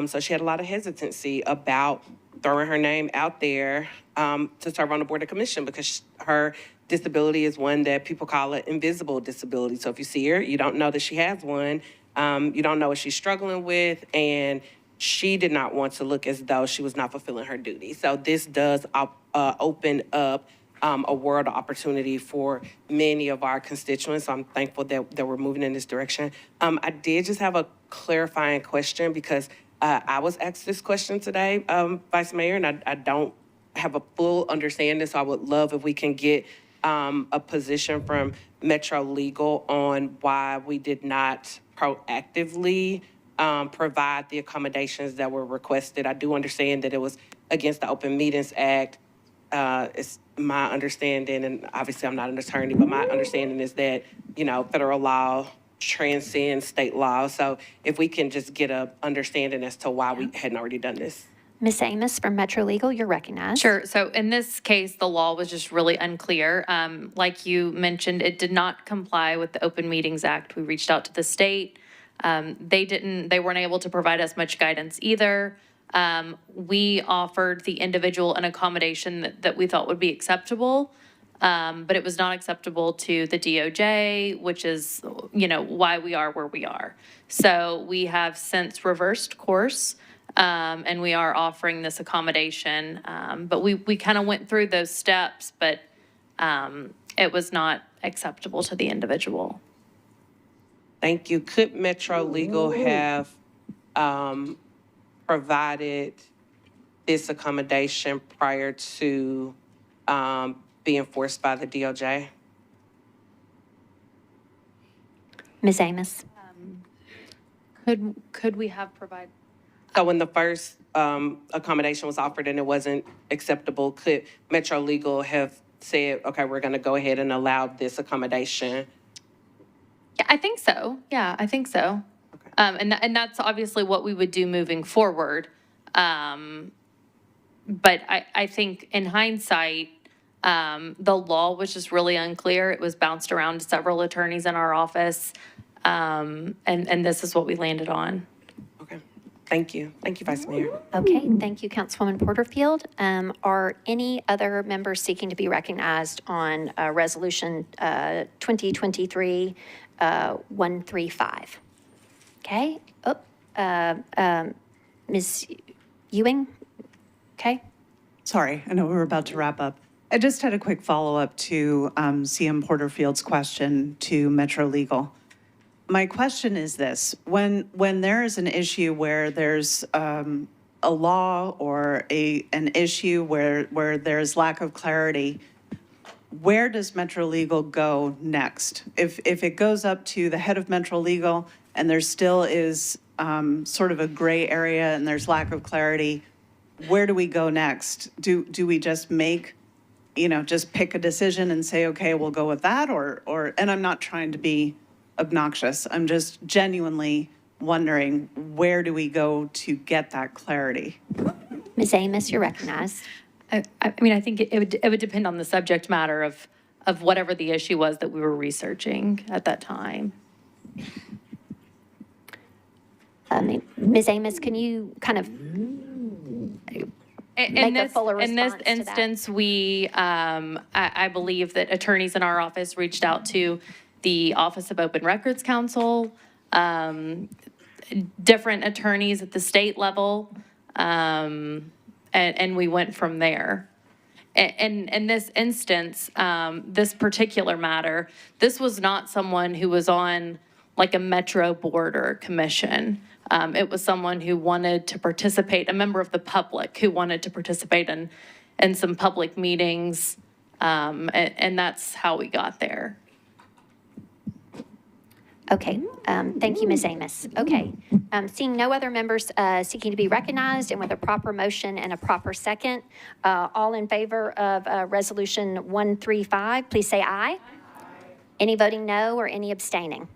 So she had a lot of hesitancy about throwing her name out there to serve on the board of commission because her disability is one that people call an invisible disability. So if you see her, you don't know that she has one. You don't know what she's struggling with, and she did not want to look as though she was not fulfilling her duty. So this does open up a world of opportunity for many of our constituents. So I'm thankful that we're moving in this direction. I did just have a clarifying question because I was asked this question today, Vice Mayor, and I don't have a full understanding. So I would love if we can get a position from Metro Legal on why we did not proactively provide the accommodations that were requested. I do understand that it was against the Open Meetings Act. It's my understanding, and obviously I'm not an attorney, but my understanding is that, federal law transcends state law. So if we can just get a understanding as to why we hadn't already done this.
Ms. Amos from Metro Legal, you're recognized.
Sure. So in this case, the law was just really unclear. Like you mentioned, it did not comply with the Open Meetings Act. We reached out to the state. They weren't able to provide us much guidance either. We offered the individual an accommodation that we thought would be acceptable. But it was not acceptable to the DOJ, which is, why we are where we are. So we have since reversed course, and we are offering this accommodation. But we kind of went through those steps, but it was not acceptable to the individual.
Thank you. Could Metro Legal have provided this accommodation prior to being forced by the DOJ?
Ms. Amos?
Could we have provided?
So when the first accommodation was offered and it wasn't acceptable, could Metro Legal have said, okay, we're going to go ahead and allow this accommodation?
Yeah, I think so. Yeah, I think so.
Okay.
And that's obviously what we would do moving forward. But I think in hindsight, the law was just really unclear. It was bounced around to several attorneys in our office. And this is what we landed on.
Okay. Thank you. Thank you, Vice Mayor.
Okay, thank you, Councilwoman Porterfield. Are any other members seeking to be recognized on Resolution 2023-135? Okay. Ms. Ewing? Okay.
Sorry, I know we were about to wrap up. I just had a quick follow-up to CM Porterfield's question to Metro Legal. My question is this: when there is an issue where there's a law or an issue where there's lack of clarity, where does Metro Legal go next? If it goes up to the head of Metro Legal and there still is sort of a gray area and there's lack of clarity, where do we go next? Do we just make, just pick a decision and say, okay, we'll go with that? Or and I'm not trying to be obnoxious. I'm just genuinely wondering, where do we go to get that clarity?
Ms. Amos, you're recognized.
I think it would depend on the subject matter of whatever the issue was that we were researching at that time.
Ms. Amos, can you kind of make a fuller response
in this instance, we, I believe that attorneys in our office reached out to the Office of Open Records Counsel, different attorneys at the state level, and we went from there. And in this instance, this particular matter, this was not someone who was on like a Metro board or a commission. It was someone who wanted to participate, a member of the public who wanted to participate in some public meetings, and that's how we got there.
Okay, thank you, Ms. Amos. Okay, seeing no other members seeking to be recognized and with a proper motion and a proper second, all in favor of Resolution 135, please say aye. Any voting no or any abstaining?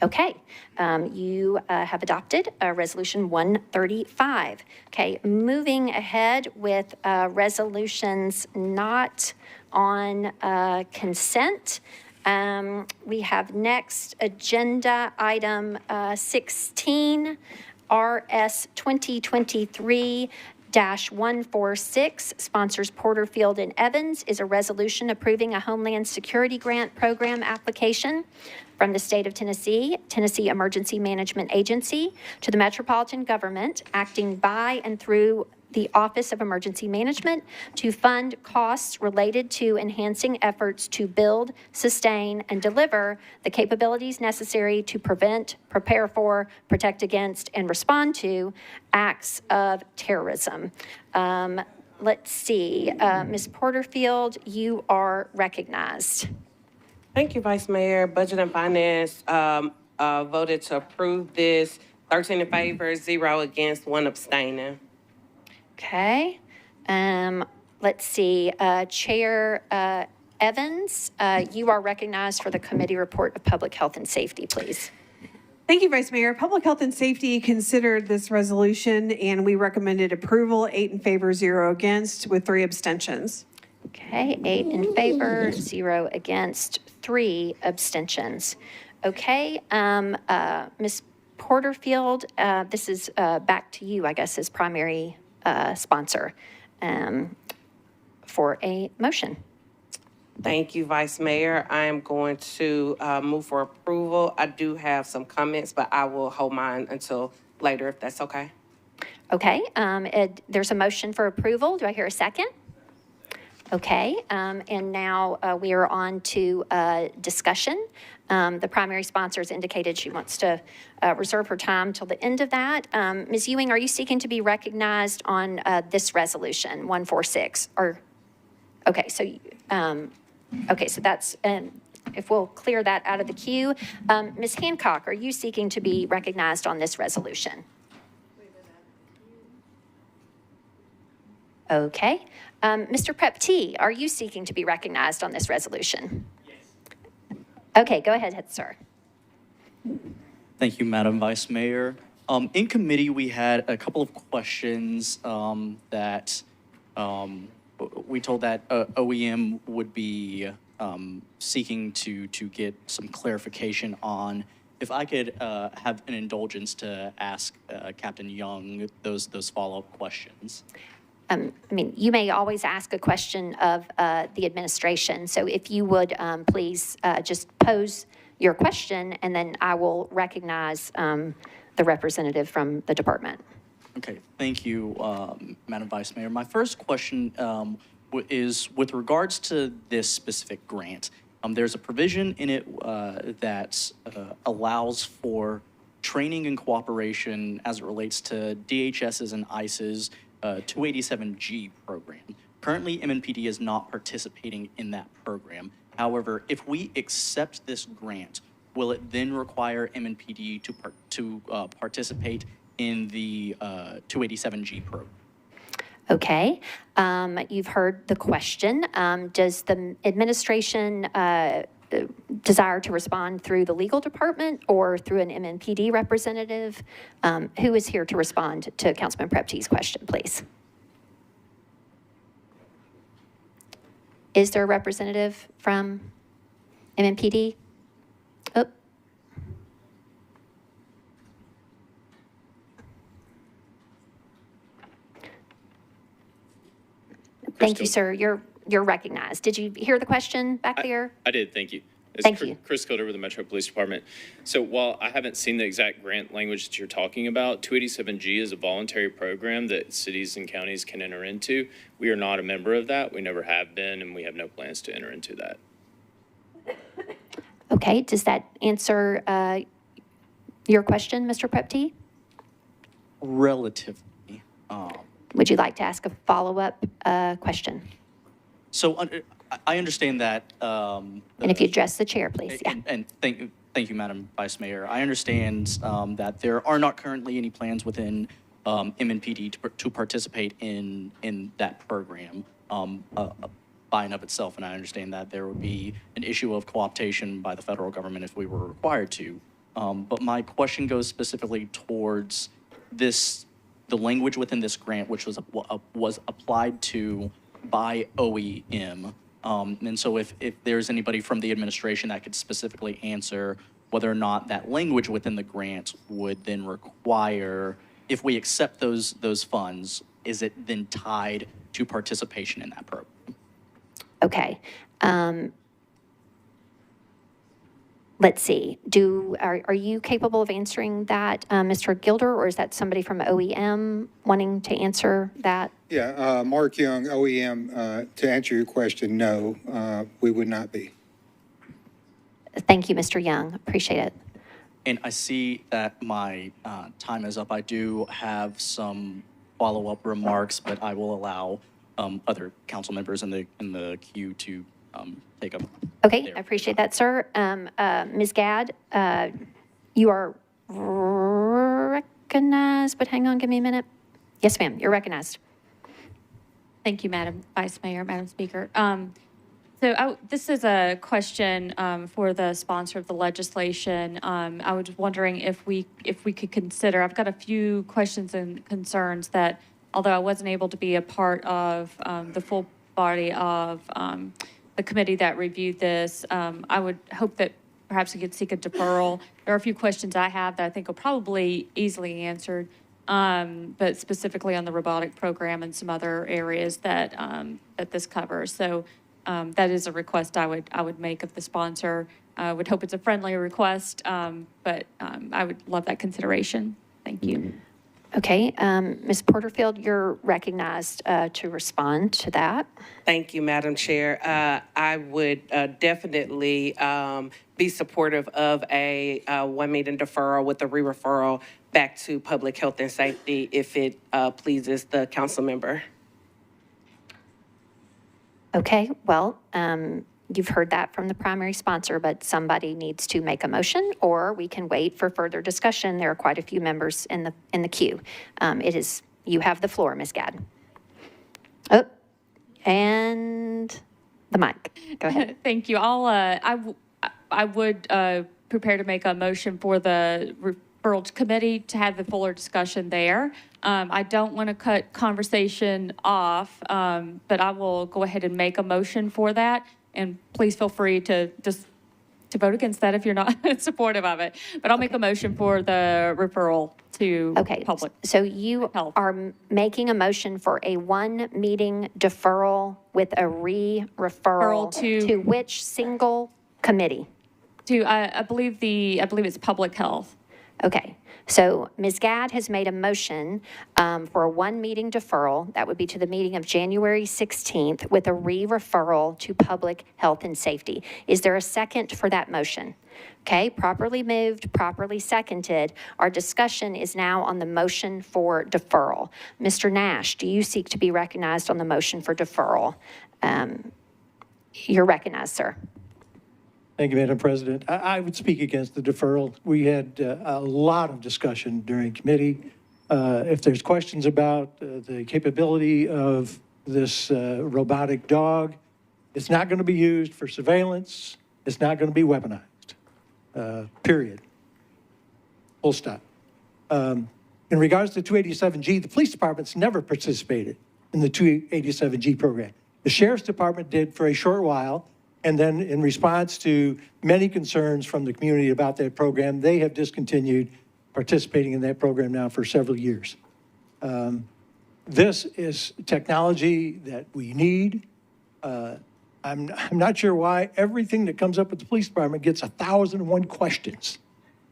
Okay, you have adopted Resolution 135. Okay, moving ahead with resolutions not on consent. We have next agenda item 16, RS 2023-146, sponsors Porterfield and Evans, is a resolution approving a Homeland Security Grant Program application from the state of Tennessee, Tennessee Emergency Management Agency, to the Metropolitan Government, acting by and through the Office of Emergency Management to fund costs related to enhancing efforts to build, sustain, and deliver the capabilities necessary to prevent, prepare for, protect against, and respond to acts of terrorism. Let's see, Ms. Porterfield, you are recognized.
Thank you, Vice Mayor. Budget and Finance voted to approve this, 13 in favor, 0 against, 1 abstaining.
Okay. Let's see, Chair Evans, you are recognized for the Committee Report of Public Health and Safety, please.
Thank you, Vice Mayor. Public Health and Safety considered this resolution, and we recommended approval, 8 in favor, 0 against, with 3 abstentions.
Okay, 8 in favor, 0 against, 3 abstentions. Okay, Ms. Porterfield, this is back to you, I guess, as primary sponsor for a motion.
Thank you, Vice Mayor. I am going to move for approval. I do have some comments, but I will hold mine until later, if that's okay.
Okay, there's a motion for approval. Do I hear a second? Okay, and now we are on to discussion. The primary sponsor has indicated she wants to reserve her time till the end of that. Ms. Ewing, are you seeking to be recognized on this resolution, 146? Or, okay, so, that's, if we'll clear that out of the queue. Ms. Hancock, are you seeking to be recognized on this resolution? Okay. Mr. Prepti, are you seeking to be recognized on this resolution? Yes. Okay, go ahead, sir.
Thank you, Madam Vice Mayor. In committee, we had a couple of questions that we told that OEM would be seeking to get some clarification on. If I could have an indulgence to ask Captain Young those follow-up questions.
I mean, you may always ask a question of the administration. So if you would please just pose your question, and then I will recognize the representative from the department.
Okay, thank you, Madam Vice Mayor. My first question is with regards to this specific grant. There's a provision in it that allows for training and cooperation as it relates to DHS's and ICE's 287G program. Currently, MNPD is not participating in that program. However, if we accept this grant, will it then require MNPD to participate in the 287G program?
Okay, you've heard the question. Does the administration desire to respond through the legal department or through an MNPD representative? Who is here to respond to Councilman Prepti's question, please? Is there a representative from MNPD? Oh. Thank you, sir. You're recognized. Did you hear the question back there?
I did, thank you.
Thank you.
Chris Kilder with the Metro Police Department. So while I haven't seen the exact grant language that you're talking about, 287G is a voluntary program that cities and counties can enter into. We are not a member of that. We never have been, and we have no plans to enter into that.
Okay, does that answer your question, Mr. Prepti?
Relatively.
Would you like to ask a follow-up question?
So I understand that.
And if you address the chair, please. Yeah.
And thank you, Madam Vice Mayor. I understand that there are not currently any plans within MNPD to participate in that program by and of itself. And I understand that there would be an issue of co-optation by the federal government if we were required to. But my question goes specifically towards the language within this grant, which was applied to by OEM. And so if there's anybody from the administration that could specifically answer whether or not that language within the grant would then require, if we accept those funds, is it then tied to participation in that program?
Okay. Let's see. Are you capable of answering that, Mr. Gilder, or is that somebody from OEM wanting to answer that?
Yeah, Mark Young, OEM. To answer your question, no, we would not be.
Thank you, Mr. Young. Appreciate it.
And I see that my time is up. I do have some follow-up remarks, but I will allow other council members in the queue to take up.
Okay, I appreciate that, sir. Ms. Gadd, you are recognized, but hang on, give me a minute. Yes, ma'am, you're recognized.
Thank you, Madam Vice Mayor, Madam Speaker. This is a question for the sponsor of the legislation. I was wondering if we could consider, I've got a few questions and concerns that, although I wasn't able to be a part of the full body of the committee that reviewed this, I would hope that perhaps we could seek a deferral. There are a few questions I have that I think are probably easily answered, but specifically on the robotic program and some other areas that, that this covers. So that is a request I would make of the sponsor. I would hope it's a friendly request, but I would love that consideration. Thank you.
Okay, Ms. Porterfield, you're recognized to respond to that.
Thank you, Madam Chair. I would definitely be supportive of a one-meeting deferral with a re-referral back to Public Health and Safety if it pleases the council member.
Okay, well, you've heard that from the primary sponsor, but somebody needs to make a motion, or we can wait for further discussion. There are quite a few members in the queue. You have the floor, Ms. Gadd. Oh, and the mic. Go ahead.
Thank you. I would prepare to make a motion for the referral committee to have the fuller discussion there. I don't want to cut conversation off, but I will go ahead and make a motion for that. And please feel free to vote against that if you're not supportive of it. But I'll make a motion for the referral to public.
So you are making a motion for a one-meeting deferral with a re-referral to which single committee?
I believe it's public health.
Okay, so Ms. Gadd has made a motion for a one-meeting deferral. That would be to the meeting of January 16th with a re-referral to Public Health and Safety. Is there a second for that motion? Okay, properly moved, properly seconded. Our discussion is now on the motion for deferral. Mr. Nash, do you seek to be recognized on the motion for deferral? You're recognized, sir.
Thank you, Madam President. I would speak against the deferral. We had a lot of discussion during committee. If there's questions about the capability of this robotic dog, it's not going to be used for surveillance. It's not going to be weaponized, period. Full stop. In regards to 287G, the police department's never participated in the 287G program. The sheriff's department did for a short while. And then in response to many concerns from the community about that program, they have discontinued participating in that program now for several years. This is technology that we need. I'm not sure why everything that comes up with the police department gets 1,001 questions.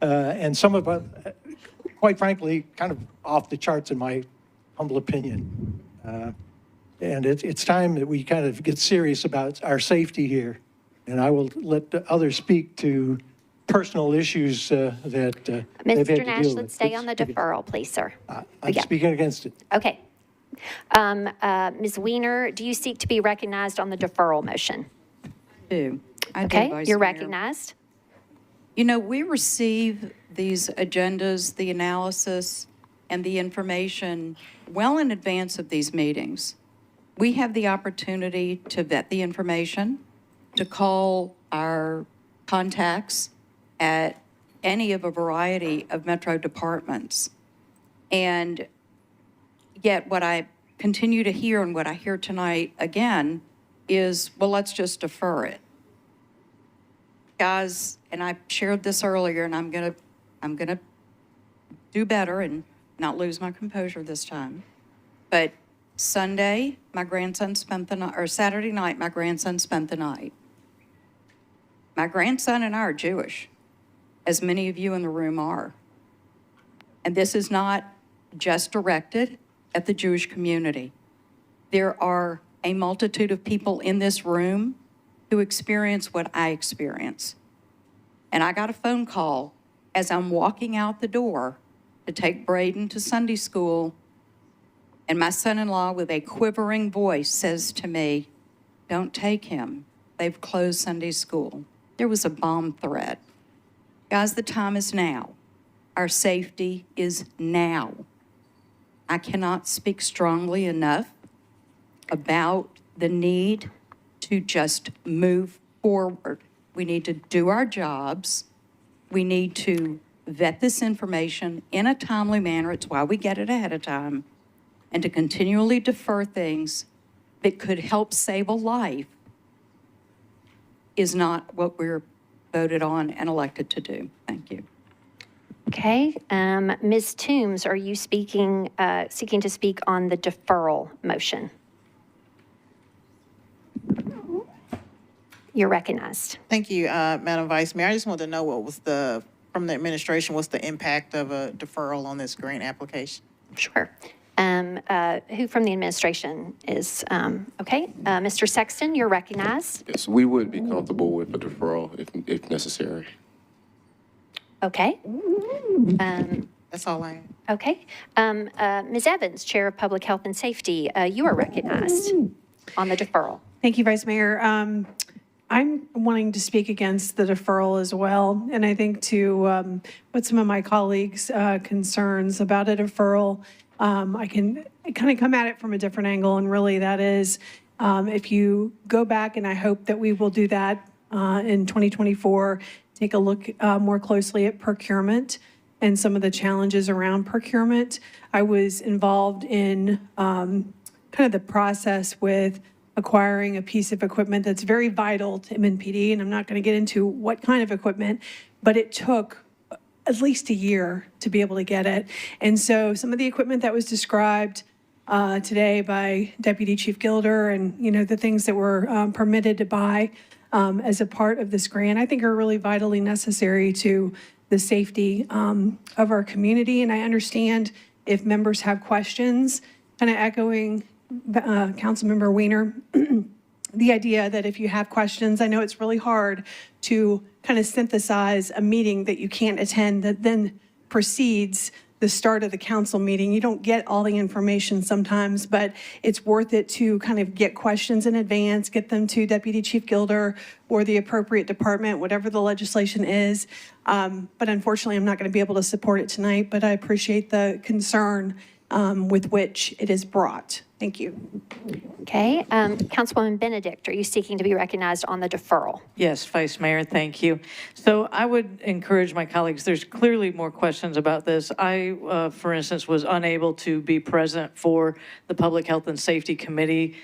And some of them, quite frankly, kind of off the charts in my humble opinion. And it's time that we kind of get serious about our safety here. And I will let the others speak to personal issues that they've had to
Mr.
deal
Nash,
with.
let's stay on the deferral, please, sir.
I'm speaking against it.
Okay. Ms. Weiner, do you seek to be recognized on the deferral motion?
I do,
Okay,
Vice
you're
Mayor.
recognized.
You know, we receive these agendas, the analysis, and the information well in advance of these meetings. We have the opportunity to vet the information, to call our contacts at any of a variety of metro departments. And yet what I continue to hear and what I hear tonight again is, well, let's just defer it. Guys, and I shared this earlier, and I'm gonna do better and not lose my composure this time. But Sunday, my grandson spent the night, or Saturday night, my grandson spent the night. My grandson and I are Jewish, as many of you in the room are. And this is not just directed at the Jewish community. There are a multitude of people in this room who experience what I experience. And I got a phone call as I'm walking out the door to take Braden to Sunday school, and my son-in-law with a quivering voice says to me, "Don't take him. They've closed Sunday school." There was a bomb threat. Guys, the time is now. Our safety is now. I cannot speak strongly enough about the need to just move forward. We need to do our jobs. We need to vet this information in a timely manner. It's why we get it ahead of time. And to continually defer things that could help save a life is not what we're voted on and elected to do. Thank you.
Okay. Ms. Toombs, are you seeking to speak on the deferral motion? You're recognized.
Thank you, Madam Vice Mayor. I just wanted to know what was from the administration, what's the impact of a deferral on this grant application?
Sure. Who from the administration is, okay. Mr. Sexton, you're recognized.
Yes, we would be comfortable with a deferral if necessary.
Okay.
That's all I have.
Okay. Ms. Evans, Chair of Public Health and Safety, you are recognized on the deferral.
Thank you, Vice Mayor. I'm wanting to speak against the deferral as well, and I think to what some of my colleagues' concerns about a deferral, I can kind of come at it from a different angle, and really that is if you go back, and I hope that we will do that in 2024, take a look more closely at procurement and some of the challenges around procurement. I was involved in kind of the process with acquiring a piece of equipment that's very vital to MNPD, and I'm not going to get into what kind of equipment, but it took at least a year to be able to get it. And so some of the equipment that was described today by Deputy Chief Gilder and, you know, the things that were permitted to buy as a part of this grant, I think are really vitally necessary to the safety of our community. And I understand if members have questions, kind of echoing Councilmember Weiner, the idea that if you have questions, I know it's really hard to kind of synthesize a meeting that you can't attend that then precedes the start of the council meeting. You don't get all the information sometimes, but it's worth it to kind of get questions in advance, get them to Deputy Chief Gilder or the appropriate department, whatever the legislation is. But unfortunately, I'm not going to be able to support it tonight, but I appreciate the concern with which it is brought. Thank you.
Okay. Councilwoman Benedict, are you seeking to be recognized on the deferral?
Yes, Vice Mayor, thank you. So I would encourage my colleagues, there's clearly more questions about this. I, for instance, was unable to be present for the Public Health and Safety Committee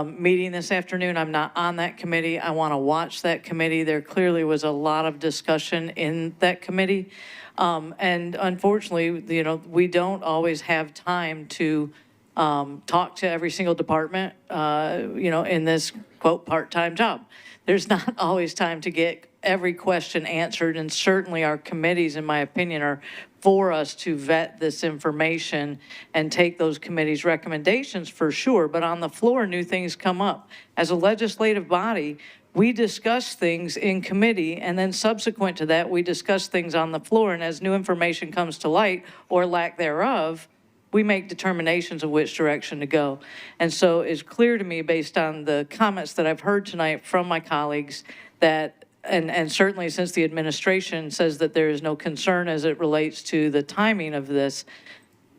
meeting this afternoon. I'm not on that committee. I want to watch that committee. There clearly was a lot of discussion in that committee. And unfortunately, you know, we don't always have time to talk to every single department, you know, in this, quote, part-time job. There's not always time to get every question answered, and certainly our committees, in my opinion, are for us to vet this information and take those committees' recommendations for sure. But on the floor, new things come up. As a legislative body, we discuss things in committee, and then subsequent to that, we discuss things on the floor. And as new information comes to light, or lack thereof, we make determinations of which direction to go. And so it's clear to me, based on the comments that I've heard tonight from my colleagues, that, and certainly since the administration says that there is no concern as it relates to the timing of this,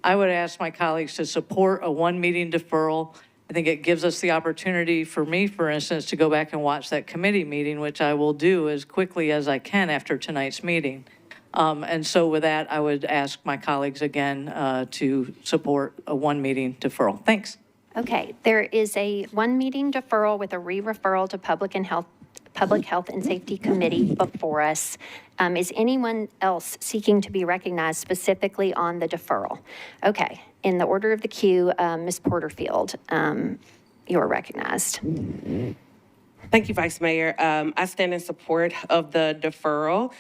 I would ask my colleagues to support a one-meeting deferral. I think it gives us the opportunity for me, for instance, to go back and watch that committee meeting, which I will do as quickly as I can after tonight's meeting. And so with that, I would ask my colleagues again to support a one-meeting deferral. Thanks.
Okay, there is a one-meeting deferral with a re-referral to Public Health and Safety Committee before us. Is anyone else seeking to be recognized specifically on the deferral? Okay, in the order of the queue, Ms. Porterfield, you are recognized.
Thank you, Vice Mayor. I stand in support of the deferral.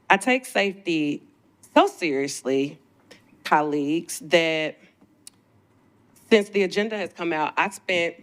I take safety so seriously, colleagues, that since the agenda has come out, I spent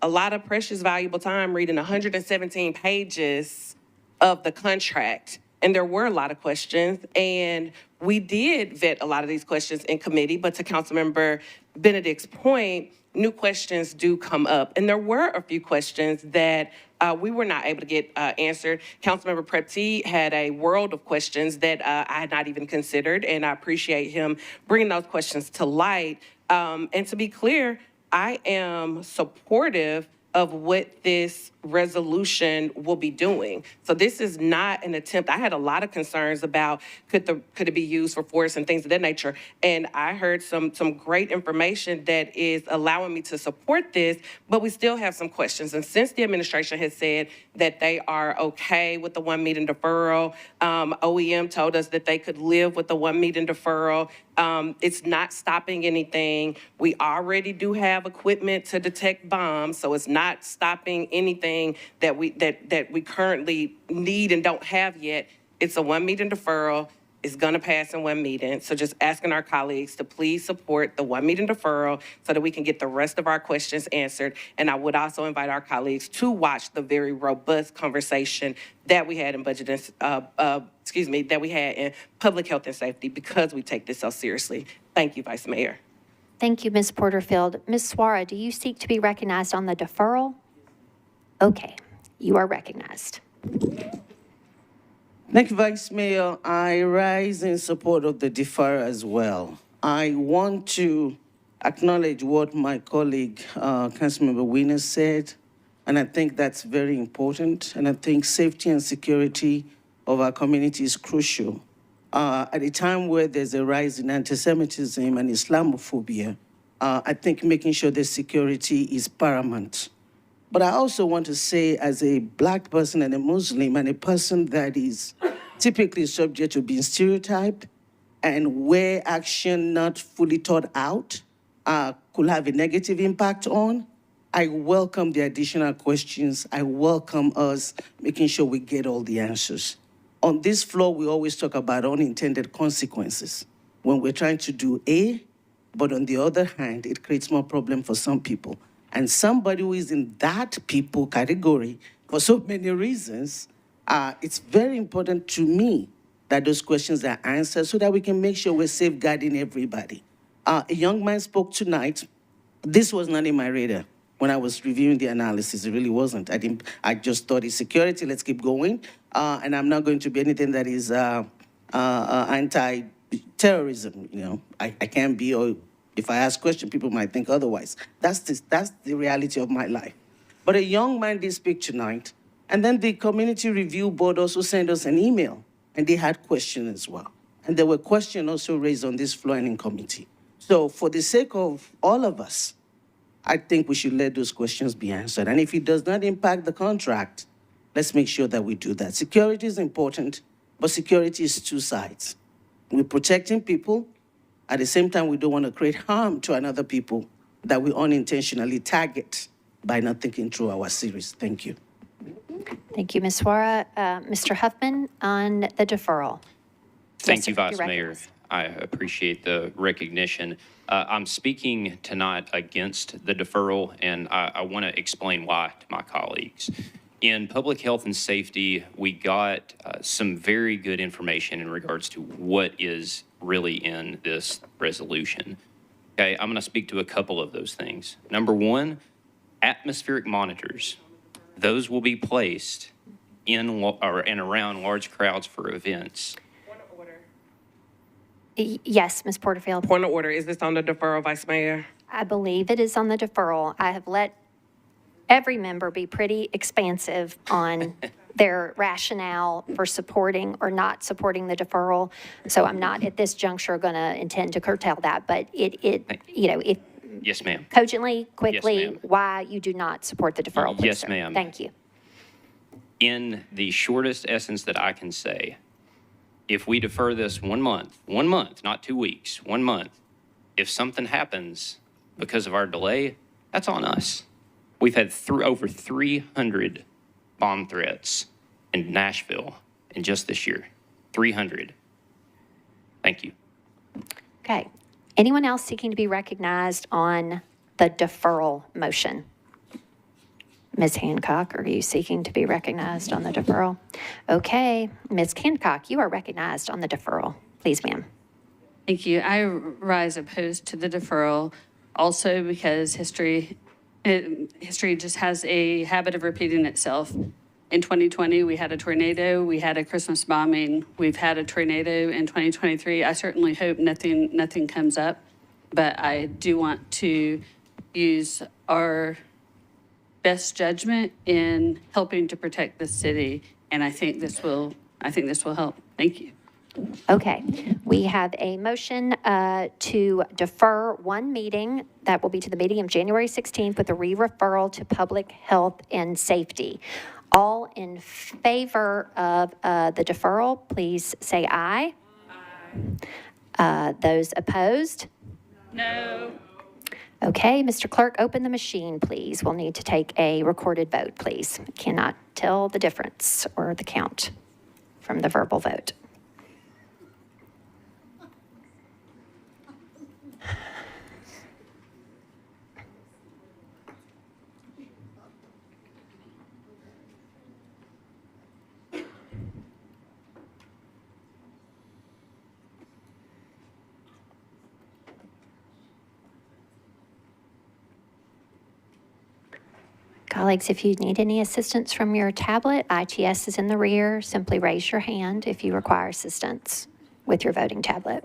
a lot of precious, valuable time reading 117 pages of the contract. And there were a lot of questions, and we did vet a lot of these questions in committee, but to Councilmember Benedict's point, new questions do come up. And there were a few questions that we were not able to get answered. Councilmember Prepti had a world of questions that I had not even considered, and I appreciate him bringing those questions to light. And to be clear, I am supportive of what this resolution will be doing. So this is not an attempt. I had a lot of concerns about could it be used for force and things of that nature. And I heard some great information that is allowing me to support this, but we still have some questions. And since the administration has said that they are okay with the 1 meeting deferral, OEM told us that they could live with the 1 meeting deferral. It's not stopping anything. We already do have equipment to detect bombs, so it's not stopping anything that we currently need and don't have yet. It's a 1 meeting deferral. It's going to pass in 1 meeting. So just asking our colleagues to please support the 1 meeting deferral so that we can get the rest of our questions answered. And I would also invite our colleagues to watch the very robust conversation that we had in that we had in public health and safety, because we take this so seriously. Thank you, Vice Mayor.
Thank you, Ms. Porterfield. Ms. Suara, do you seek to be recognized on the deferral? Okay, you are recognized.
Thank you, Vice Mayor. I rise in support of the deferral as well. I want to acknowledge what my colleague, Councilmember Wiener, said, and I think that's very important. And I think safety and security of our community is crucial. At a time where there's a rise in anti-Semitism and Islamophobia, I think making sure the security is paramount. But I also want to say, as a Black person and a Muslim and a person that is typically subject to being stereotyped, and where action not fully thought out could have a negative impact on, I welcome the additional questions. I welcome us making sure we get all the answers. On this floor, we always talk about unintended consequences when we're trying to do A, but on the other hand, it creates more problem for some people. And somebody who is in that people category, for so many reasons, it's very important to me that those questions are answered so that we can make sure we're safeguarding everybody. A young man spoke tonight. This was not in my radar when I was reviewing the analysis. It really wasn't. I just thought it's security, let's keep going. And I'm not going to be anything that is anti-terrorism. You know, I can't be, or if I ask questions, people might think otherwise. That's the reality of my life. But a young man did speak tonight, and then the Community Review Board also sent us an email, and they had questions as well. And there were questions also raised on this floor and in committee. So for the sake of all of us, I think we should let those questions be answered. And if it does not impact the contract, let's make sure that we do that. Security is important, but security is two sides. We're protecting people. At the same time, we don't want to create harm to another people that we unintentionally target by not thinking through our series. Thank you.
Thank you, Ms. Suara. Mr. Huffman, on the deferral.
Thank you,
sir,
Vice
you're
Mayor.
recognized.
I appreciate the recognition. I'm speaking tonight against the deferral, and I want to explain why to my colleagues. In public health and safety, we got some very good information in regards to what is really in this resolution. Okay, I'm going to speak to a couple of those things. Number one, atmospheric monitors. Those will be placed in or and around large crowds for events.
Yes, Ms. Porterfield.
Point of order, is this on the deferral, Vice Mayor?
I believe it is on the deferral. I have let every member be pretty expansive on their rationale for supporting or not supporting the deferral. So I'm not at this juncture going to intend to curtail that, but if
Yes, ma'am.
cogently, quickly,
Yes, ma'am.
why you do not support the deferral, please,
Yes,
sir.
ma'am.
Thank you.
In the shortest essence that I can say, if we defer this 1 month, not 2 weeks, 1 month, if something happens because of our delay, that's on us. We've had over 300 bomb threats in Nashville in just this year. 300. Thank you.
Okay. Anyone else seeking to be recognized on the deferral motion? Ms. Hancock, are you seeking to be recognized on the deferral? Okay. Ms. Hancock, you are recognized on the deferral. Please, ma'am.
Thank you. I rise opposed to the deferral also because history just has a habit of repeating itself. In 2020, we had a tornado, we had a Christmas bombing, we've had a tornado in 2023. I certainly hope nothing comes up, but I do want to use our best judgment in helping to protect the city, and I think this will help. Thank you.
Okay, we have a motion to defer one meeting, that will be to the meeting of January 16th, with a re-referral to Public Health and Safety. All in favor of the deferral, please say aye. Aye. Those opposed?
No.
Okay, Mr. Clerk, open the machine, please. We'll need to take a recorded vote, please. Cannot tell the difference or the count from the verbal vote. Colleagues, if you need any assistance from your tablet, ITS is in the rear. Simply raise your hand if you require assistance with your voting tablet.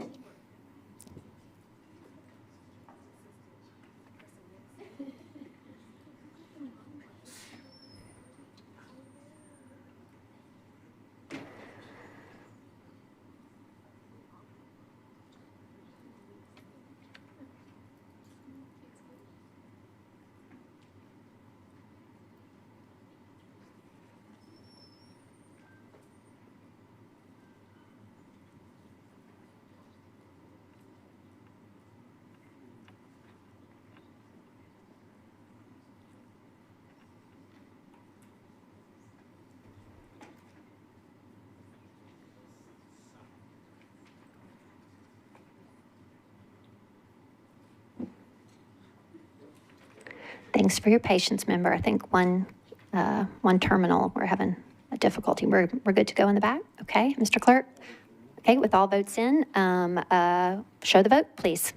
Thanks for your patience, member. I think one terminal, we're having a difficulty. We're good to go in the back? Okay, Mr. Clerk? Okay, with all votes in, show the vote, please.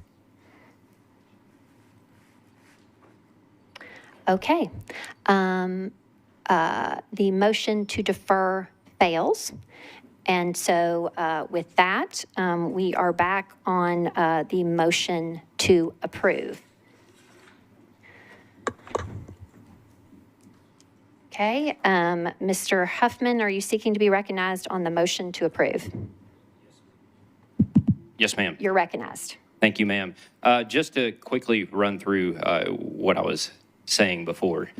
Okay. The motion to defer fails. And so with that, we are back on the motion to approve. Okay, Mr. Huffman, are you seeking to be recognized on the motion to approve?
Yes, ma'am.
You're recognized.
Thank you, ma'am. Just to quickly run through what I was saying before,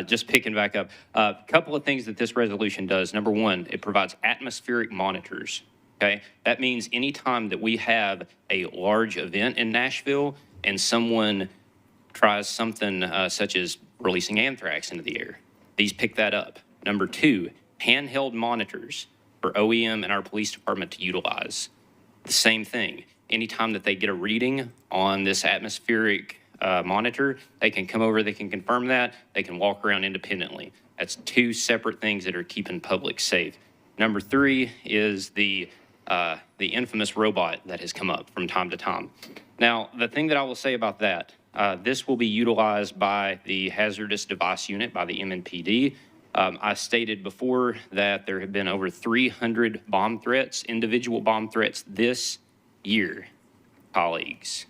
just picking back up, a couple of things that this resolution does. Number one, it provides atmospheric monitors. Okay, that means anytime that we have a large event in Nashville and someone tries something such as releasing anthrax into the air, these pick that up. Number two, handheld monitors for OEM and our police department to utilize. The same thing. Anytime that they get a reading on this atmospheric monitor, they can come over, they can confirm that, they can walk around independently. That's two separate things that are keeping public safe. Number three is the infamous robot that has come up from time to time. Now, the thing that I will say about that, this will be utilized by the hazardous device unit, by the MNPD. I stated before that there have been over 300 bomb threats, individual bomb threats this year, colleagues.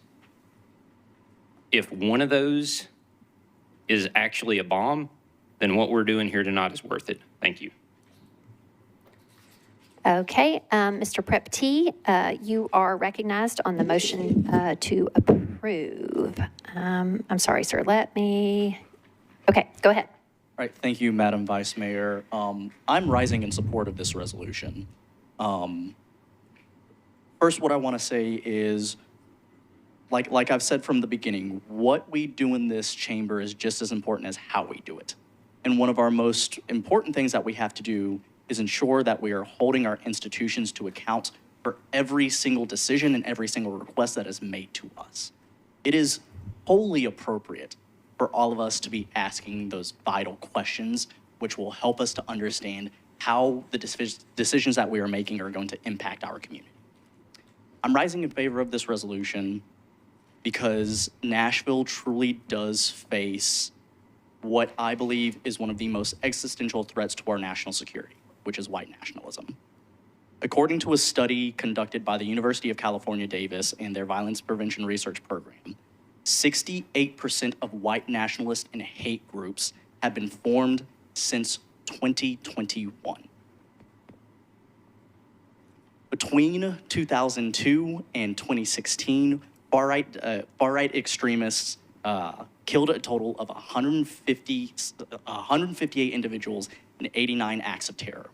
If one of those is actually a bomb, then what we're doing here tonight is worth it. Thank you.
Okay, Mr. Prep T, you are recognized on the motion to approve. I'm sorry, sir. Okay, go ahead.
All right, thank you, Madam Vice Mayor. I'm rising in support of this resolution. First, what I want to say is, like I've said from the beginning, what we do in this chamber is just as important as how we do it. And one of our most important things that we have to do is ensure that we are holding our institutions to account for every single decision and every single request that is made to us. It is wholly appropriate for all of us to be asking those vital questions, which will help us to understand how the decisions that we are making are going to impact our community. I'm rising in favor of this resolution because Nashville truly does face what I believe is one of the most existential threats to our national security, which is white nationalism. According to a study conducted by the University of California, Davis and their Violence Prevention Research Program, 68% of white nationalist and hate groups have been formed since 2021. Between 2002 and 2016, far-right extremists killed a total of 158 individuals in 89 acts of terror.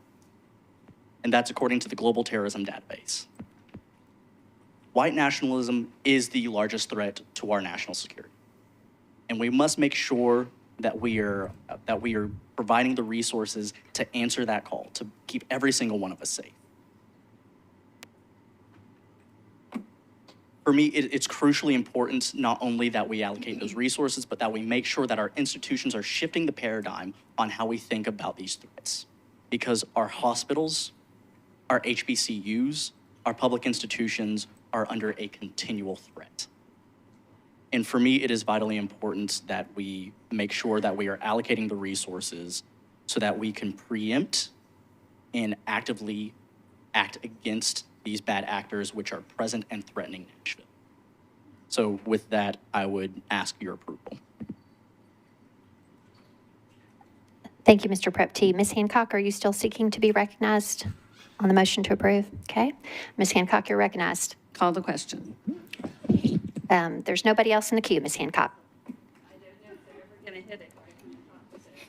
And that's according to the Global Terrorism Database. White nationalism is the largest threat to our national security. And we must make sure that we are providing the resources to answer that call, to keep every single one of us safe. For me, it's crucially important not only that we allocate those resources, but that we make sure that our institutions are shifting the paradigm on how we think about these threats. Because our hospitals, our HBCUs, our public institutions are under a continual threat. And for me, it is vitally important that we make sure that we are allocating the resources so that we can preempt and actively act against these bad actors which are present and threatening Nashville. So with that, I would ask your approval.
Thank you, Mr. Prep-T. Ms. Hancock, are you still seeking to be recognized on the motion to approve? Okay. Ms. Hancock, you're recognized.
Call the question.
There's nobody else in the queue, Ms. Hancock.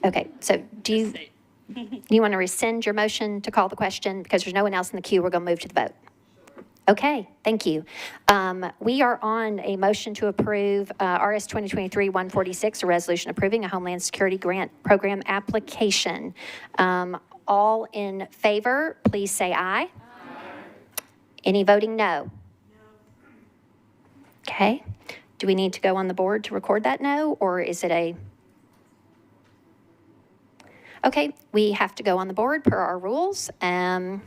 Okay, so do you want to rescind your motion to call the question? Because there's no one else in the queue, we're going to move to the vote. Okay, thank you. We are on a motion to approve RS 2023-146, a resolution approving a Homeland Security Grant Program application. All in favor, please say aye. Any voting no? Okay. Do we need to go on the board to record that no, or is it a? Okay, we have to go on the board per our rules. And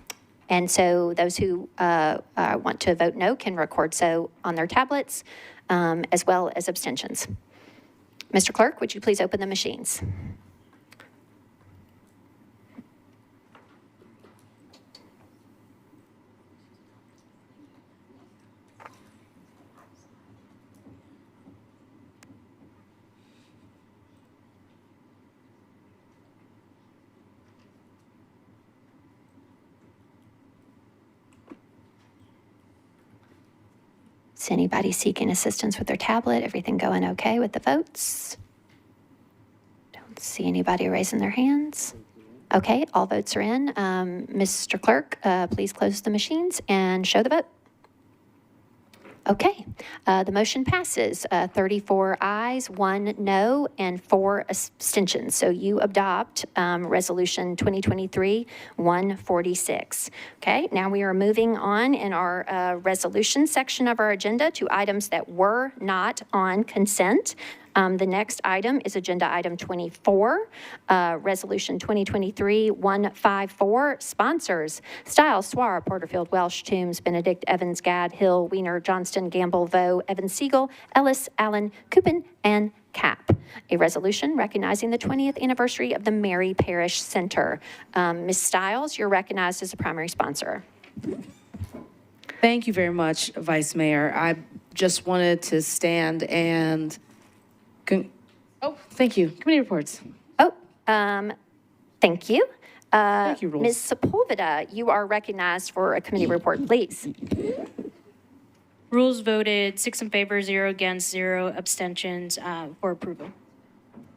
so those who want to vote no can record so on their tablets, as well as abstentions. Mr. Clerk, would you please open the machines? Is anybody seeking assistance with their tablet? Everything going okay with the votes? Don't see anybody raising their hands. Okay, all votes are in. Mr. Clerk, please close the machines and show the vote. Okay, the motion passes, 34 ayes, 1 no, and 4 abstentions. So you adopt Resolution 2023-146. Okay, now we are moving on in our resolution section of our agenda to items that were not on consent. The next item is Agenda Item 24, Resolution 2023-154, sponsors Stiles, Swar, Porterfield, Welsh, Toombs, Benedict, Evans, Gadd, Hill, Wiener, Johnston, Gamble, Vo, Evans, Siegel, Ellis, Allen, Coopin, and Cap. A resolution recognizing the 20th anniversary of the Mary Parish Center. Ms. Stiles, you're recognized as the primary sponsor.
Thank you very much, Vice Mayor. I just wanted to stand and thank you. Committee reports.
Thank you.
Thank you, Rules.
Ms. Sepulveda, you are recognized for a committee report, please.
Rules voted 6 in favor, 0 against, 0 abstentions for approval.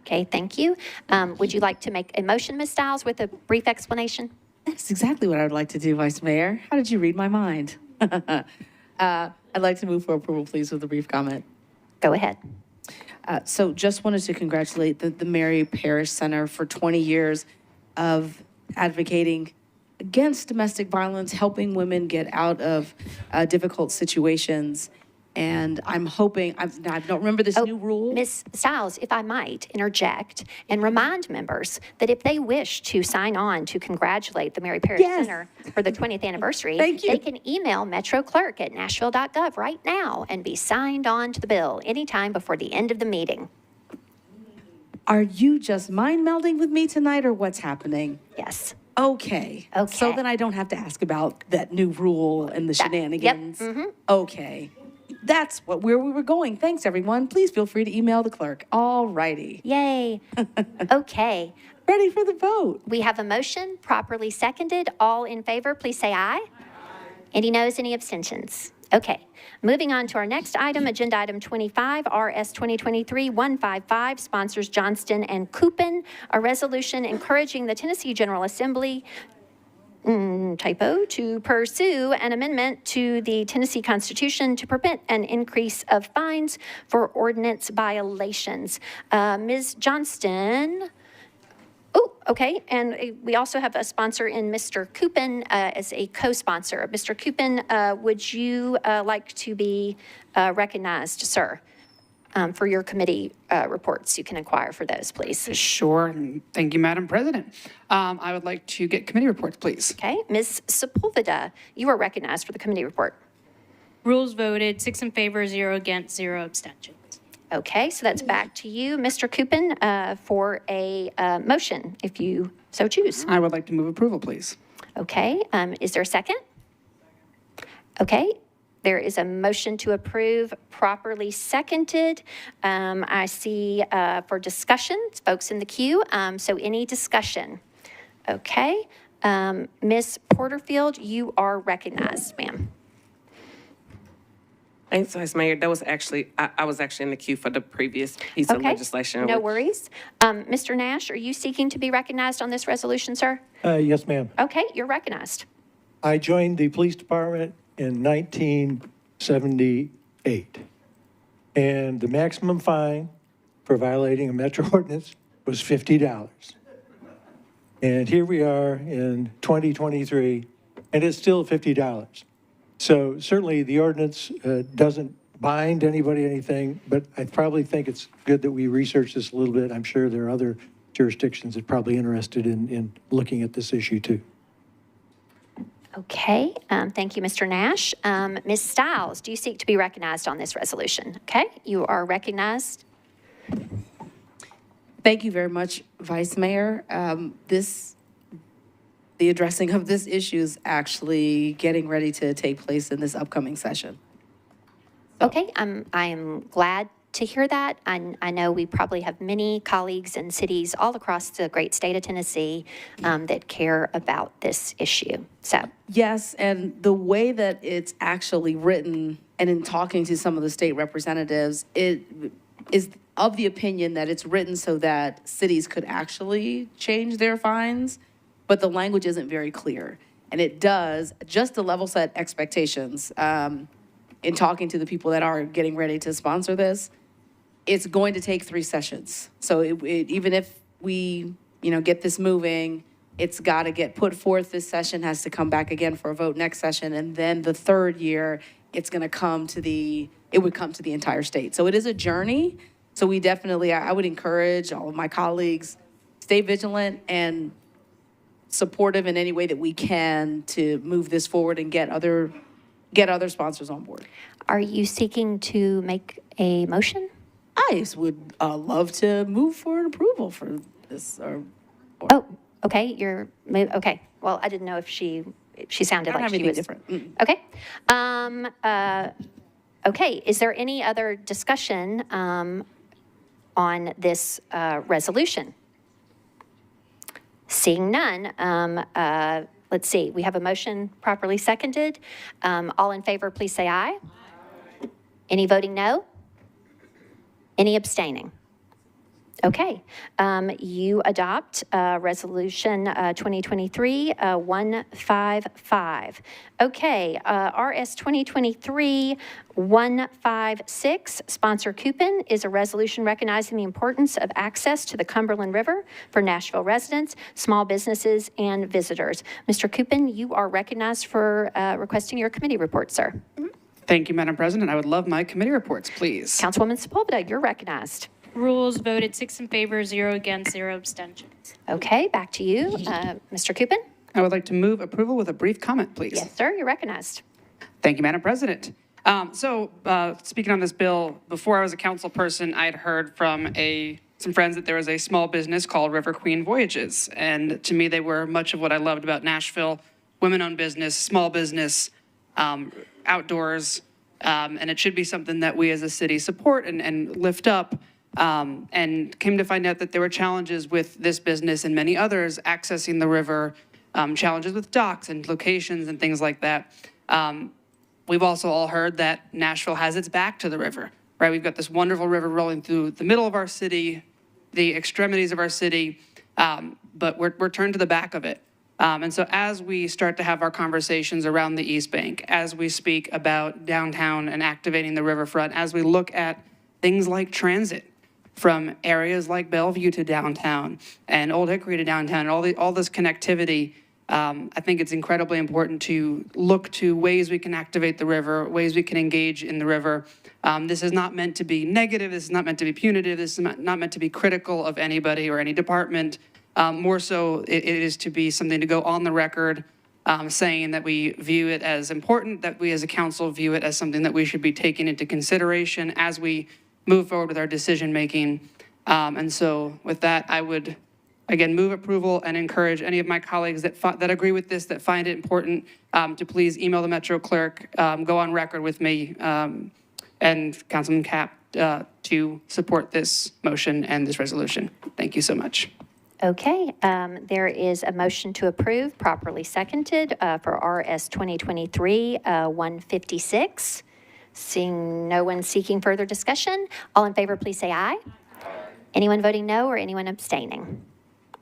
Okay, thank you. Would you like to make a motion, Ms. Stiles, with a brief explanation?
That's exactly what I would like to do, Vice Mayor. How did you read my mind? I'd like to move for approval, please, with a brief comment.
Go ahead.
So just wanted to congratulate the Mary Parish Center for 20 years of advocating against domestic violence, helping women get out of difficult situations. And I'm hoping, I don't remember this new rule.
Ms. Stiles, if I might interject and remind members that if they wish to sign on to congratulate the Mary Parish Center for the 20th anniversary, they can email metroclerk@nashville.gov right now and be signed on to the bill anytime before the end of the meeting.
Are you just mind melding with me tonight or what's happening?
Yes.
Okay. So then I don't have to ask about that new rule and the shenanigans.
Yep.
Okay. That's where we were going. Thanks, everyone. Please feel free to email the clerk. All righty.
Yay. Okay.
Ready for the vote.
We have a motion properly seconded. All in favor, please say aye. Any noes, any abstentions? Okay. Moving on to our next item, agenda item 25, RS 2023-155, sponsors Johnston and Coupin, a resolution encouraging the Tennessee General Assembly to pursue an amendment to the Tennessee Constitution to prevent an increase of fines for ordinance violations. Ms. Johnston. Oh, okay. And we also have a sponsor in Mr. Coupin as a co-sponsor. Mr. Coupin, would you like to be recognized, sir, for your committee reports? You can inquire for those, please.
Sure. Thank you, Madam President. I would like to get committee reports, please.
Okay. Ms. Sepulveda, you are recognized for the committee report.
Rules voted, 6 in favor, 0 against, 0 abstentions.
Okay, so that's back to you, Mr. Coupin, for a motion, if you so choose.
I would like to move approval, please.
Okay, is there a second? Okay, there is a motion to approve properly seconded. I see for discussion, folks in the queue, so any discussion? Okay, Ms. Porterfield, you are recognized, ma'am.
Thanks, Vice Mayor. That was actually, I was actually in the queue for the previous piece of legislation.
No worries. Mr. Nash, are you seeking to be recognized on this resolution, sir?
Yes, ma'am.
Okay, you're recognized.
I joined the police department in 1978, and the maximum fine for violating a metro ordinance was $50. And here we are in 2023, and it's still $50. So certainly the ordinance doesn't bind anybody anything, but I probably think it's good that we research this a little bit. I'm sure there are other jurisdictions that are probably interested in looking at this issue too.
Okay, thank you, Mr. Nash. Ms. Stiles, do you seek to be recognized on this resolution? Okay, you are recognized.
Thank you very much, Vice Mayor. The addressing of this issue is actually getting ready to take place in this upcoming session.
Okay, I am glad to hear that. I know we probably have many colleagues in cities all across the great state of Tennessee that care about this issue. So
yes, and the way that it's actually written, and in talking to some of the state representatives, it is of the opinion that it's written so that cities could actually change their fines, but the language isn't very clear. And it does, just to level set expectations, in talking to the people that are getting ready to sponsor this, it's going to take 3 sessions. So even if we, get this moving, it's got to get put forth this session, has to come back again for a vote next session, and then the 3rd year, it's going to come to it would come to the entire state. So it is a journey. So we definitely, I would encourage all of my colleagues, stay vigilant and supportive in any way that we can to move this forward and get other sponsors on board.
are you seeking to make a motion?
I would love to move for an approval for this.
Oh, okay, okay. Well, I didn't know if she sounded like she was.
Different.
Okay. Okay, is there any other discussion on this resolution? Seeing none, let's see, we have a motion properly seconded. All in favor, please say aye. Any voting no? Any abstaining? Okay, you adopt Resolution 2023-155. Okay, RS 2023-156, sponsor Coupin, is a resolution recognizing the importance of access to the Cumberland River for Nashville residents, small businesses, and visitors. Mr. Coupin, you are recognized for requesting your committee report, sir.
Thank you, Madam President. I would love my committee reports, please.
Councilwoman Sepulveda, you're recognized.
Rules voted 6 in favor, 0 against, 0 abstentions.
Okay, back to you, Mr. Coupin.
I would like to move approval with a brief comment, please.
Yes, sir, you're recognized.
Thank you, Madam President. Speaking on this bill, before I was a council person, I had heard from some friends that there was a small business called River Queen Voyages. And to me, they were much of what I loved about Nashville: women-owned business, small business, outdoors, And it should be something that we as a city support and lift up. And came to find out that there were challenges with this business and many others accessing the river, challenges with docks and locations and things like that. We've also all heard that Nashville has its back to the river, right? We've got this wonderful river rolling through the middle of our city, the extremities of our city, but we're turned to the back of it. And so as we start to have our conversations around the East Bank, as we speak about downtown and activating the riverfront, as we look at things like transit from areas like Bellevue to downtown and Old Hickory to downtown, and all this connectivity, I think it's incredibly important to look to ways we can activate the river, ways we can engage in the river. This is not meant to be negative. This is not meant to be punitive. This is not meant to be critical of anybody or any department. More so, it is to be something to go on the record saying that we view it as important, that we as a council view it as something that we should be taking into consideration as we move forward with our decision-making. And so with that, I would, again, move approval and encourage any of my colleagues that agree with this, that find it important, to please email the Metro Clerk, go on record with me and Councilman Cap to support this motion and this resolution. Thank you so much.
Okay, there is a motion to approve, properly seconded, for RS 2023-156. Seeing no one seeking further discussion, all in favor, please say aye. Anyone voting no or anyone abstaining?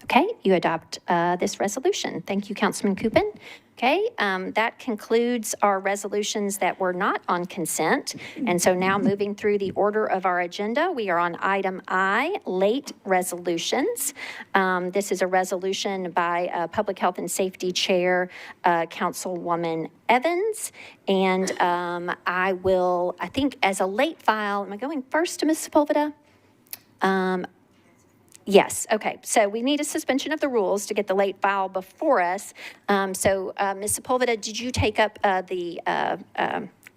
Okay, you adopt this resolution. Thank you, Councilman Coupin. Okay, that concludes our resolutions that were not on consent. And so now moving through the order of our agenda, we are on item I, late resolutions. This is a resolution by Public Health and Safety Chair, Councilwoman Evans. And I think as a late file, am I going first to Ms. Sepulveda? Yes, okay. So we need a suspension of the rules to get the late file before us. Ms. Sepulveda, did you take up the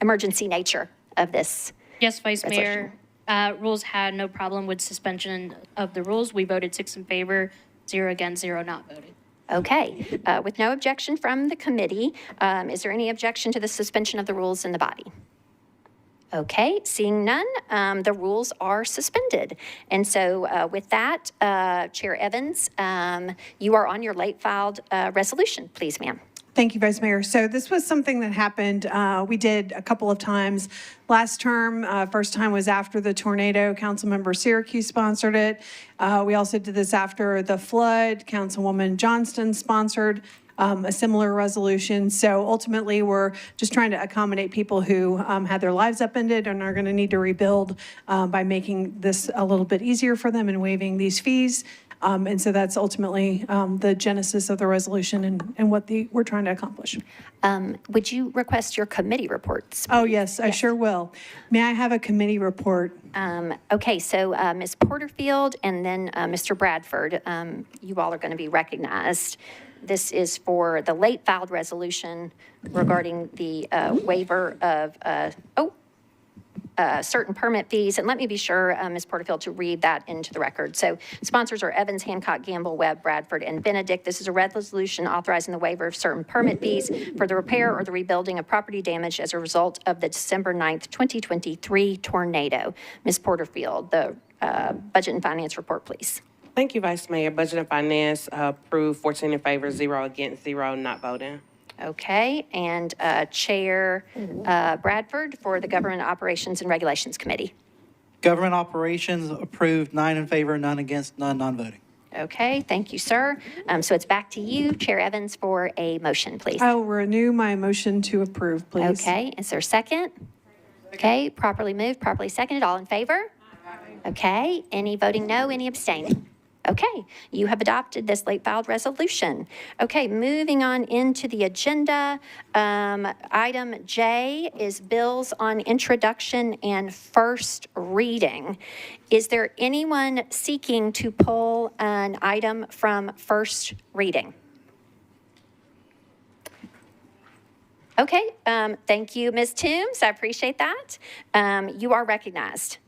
emergency nature of this?
Yes, Vice
resolution?
Mayor. Rules had no problem with suspension of the rules. We voted 6 in favor, 0 against, 0 not voted.
Okay. With no objection from the committee, is there any objection to the suspension of the rules in the body? Okay, seeing none, the rules are suspended. And so with that, Chair Evans, you are on your late filed resolution. Please, ma'am.
Thank you, Vice Mayor. So this was something that happened, we did a couple of times last term. First time was after the tornado. Councilmember Syracuse sponsored it. We also did this after the flood. Councilwoman Johnston sponsored a similar resolution. So ultimately, we're just trying to accommodate people who had their lives upended and are going to need to rebuild by making this a little bit easier for them and waiving these fees. And so that's ultimately the genesis of the resolution and what we're trying to accomplish.
Would you request your committee reports?
Oh, yes, I sure will. May I have a committee report?
Okay, so Ms. Porterfield and then Mr. Bradford, you all are going to be recognized. This is for the late filed resolution regarding the waiver of certain permit fees. And let me be sure, Ms. Porterfield, to read that into the record. So sponsors are Evans, Hancock, Gamble, Webb, Bradford, and Benedict. This is a resolution authorizing the waiver of certain permit fees for the repair or the rebuilding of property damaged as a result of the December 9th, 2023 tornado. Ms. Porterfield, the Budget and Finance report, please.
Thank you, Vice Mayor. Budget and Finance approved, 14 in favor, 0 against, 0 not voting.
Okay, and Chair Bradford for the Government Operations and Regulations Committee.
Government Operations approved, 9 in favor, none against, none non-voting.
Okay, thank you, sir. So it's back to you, Chair Evans, for a motion, please.
I will renew my motion to approve, please.
Okay, is there a second? Okay, properly moved, properly seconded. All in favor? Okay, any voting no, any abstaining? Okay, you have adopted this late filed resolution. Okay, moving on into the agenda. Item J is bills on introduction and first reading. Is there anyone seeking to pull an item from first reading? Okay, thank you, Ms. Toombs. I appreciate that. You are recognized.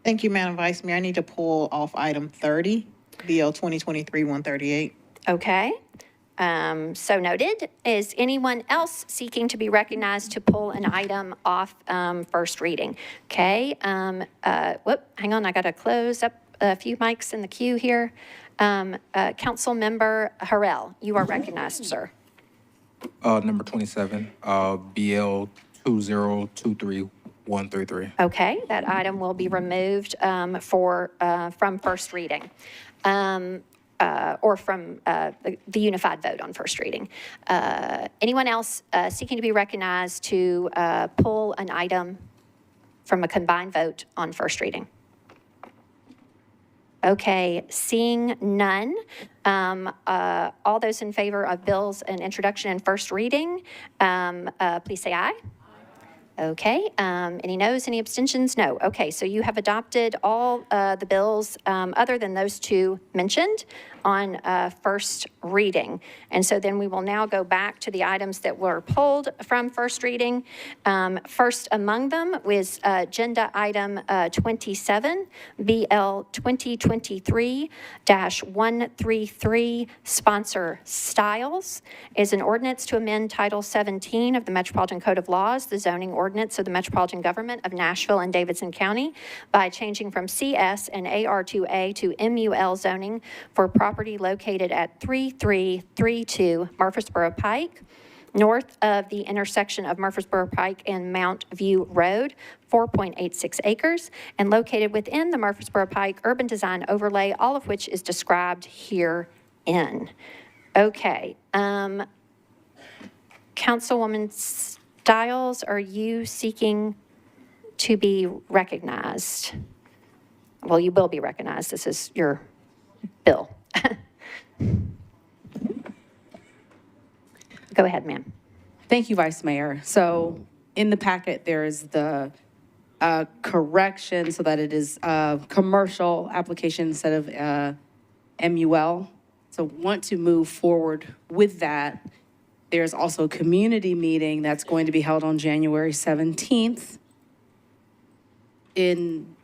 Thank you, Madam Vice Mayor. I need to pull off item 30, BL 2023-138.
Okay. So noted. Is anyone else seeking to be recognized to pull an item off first reading? Okay, hang on, I got to close up a few mics in the queue here. Council Member Harrell, you are recognized, sir.
Number 27, BL 2023133.
Okay, that item will be removed from first reading. Or from the unified vote on first reading. Anyone else seeking to be recognized to pull an item from a combined vote on first reading? Okay, seeing none, all those in favor of bills and introduction and first reading, please say aye. Okay, any noes, any abstentions? No. Okay, so you have adopted all the bills other than those two mentioned on first reading. And so then we will now go back to the items that were pulled from first reading. First among them was agenda item 27, BL 2023-133, sponsor Styles, is an ordinance to amend Title 17 of the Metropolitan Code of Laws, the zoning ordinance of the Metropolitan Government of Nashville and Davidson County, by changing from CS and AR2A to MUL zoning for property located at 3332 Murfreesboro Pike, north of the intersection of Murfreesboro Pike and Mount View Road, 4.86 acres, and located within the Murfreesboro Pike urban design overlay, all of which is described herein. Okay. Councilwoman Stiles, are you seeking to be recognized? Well, you will be recognized. This is your bill. Go ahead, ma'am.
Thank you, Vice Mayor. So in the packet, there is the correction so that it is a commercial application instead of MUL. So want to move forward with that. There's also a community meeting that's going to be held on January 17th in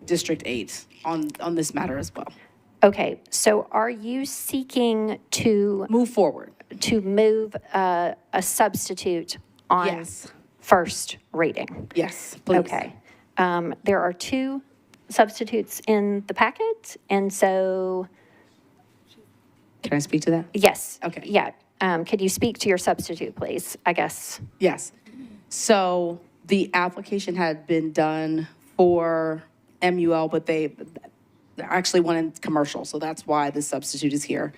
District 8 on this matter as well.
Okay, so are you seeking to
move forward,
to move a substitute on first reading?
Yes, please.
Okay. There are two substitutes in the packet, and so.
Can I speak to that?
Yes.
Okay.
Yeah. Could you speak to your substitute, please, I guess?
Yes. So the application had been done for MUL, but they actually wanted commercial, so that's why the substitute is here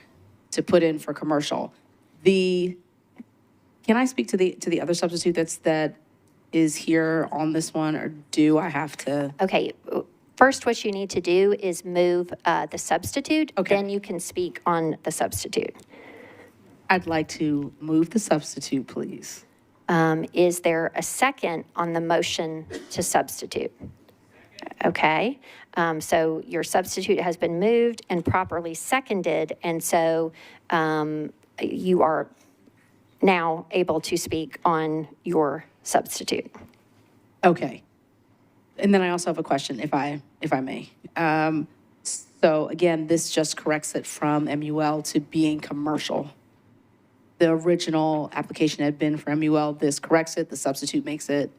to put in for commercial. Can I speak to the other substitute that is here on this one, or do I have to?
Okay. First, what you need to do is move the substitute.
Okay.
Then you can speak on the substitute.
I'd like to move the substitute, please.
Is there a second on the motion to substitute? Okay, so your substitute has been moved and properly seconded, and so you are now able to speak on your substitute.
Okay. And then I also have a question, if I may. So again, this just corrects it from MUL to being commercial. The original application had been for MUL. This corrects it. The substitute makes it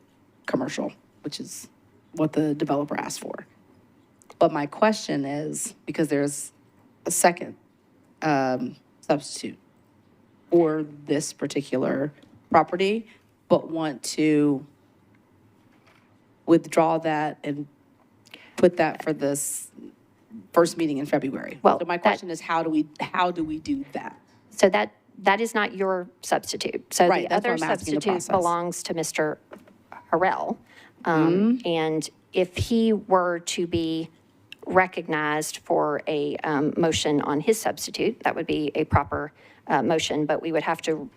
commercial, which is what the developer asked for. But my question is, because there's a second substitute for this particular property, but want to withdraw that and put that for this first meeting in February.
Well,
so my question is, how do we do that?
So that is not your substitute. So
Right,
the
that's what
other
I'm asking the
substitute
process.
belongs to Mr. Harrell. And if he were to be recognized for a motion on his substitute, that would be a proper motion, but we would have to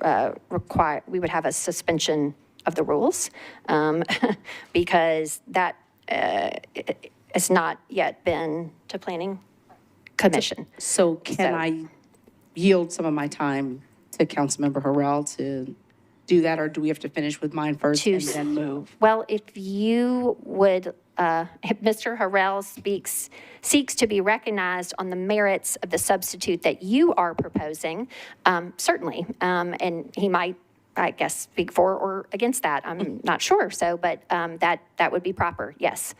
we would have a suspension of the rules because that has not yet been to Planning Commission.
So can I yield some of my time to Councilmember Harrell to do that, or do we have to finish with mine first and then move?
Well, if you would, if Mr. Harrell seeks to be recognized on the merits of the substitute that you are proposing, certainly. And he might, I guess, speak for or against that. I'm not sure. So, but that would be proper, yes.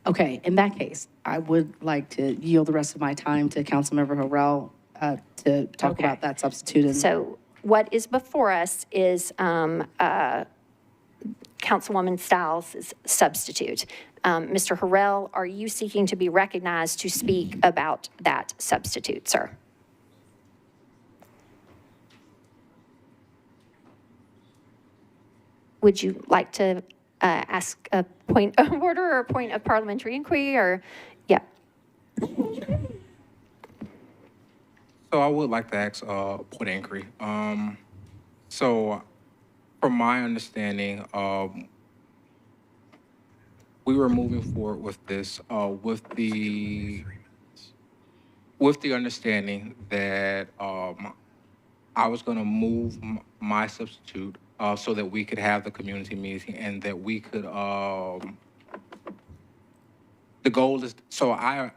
Okay, in that case, I would like to yield the rest of my time to Councilmember Harrell to talk
Okay.
about that substitute. And
So what is before us is Councilwoman Stiles' substitute. Mr. Harrell, are you seeking to be recognized to speak about that substitute, sir? Would you like to ask a point of order or a point of parliamentary inquiry, or, yeah?
So I would like to ask a point of inquiry. So from my understanding, we were moving forward with this with the understanding that I was going to move my substitute so that we could have the community meeting and that we could. The goal is I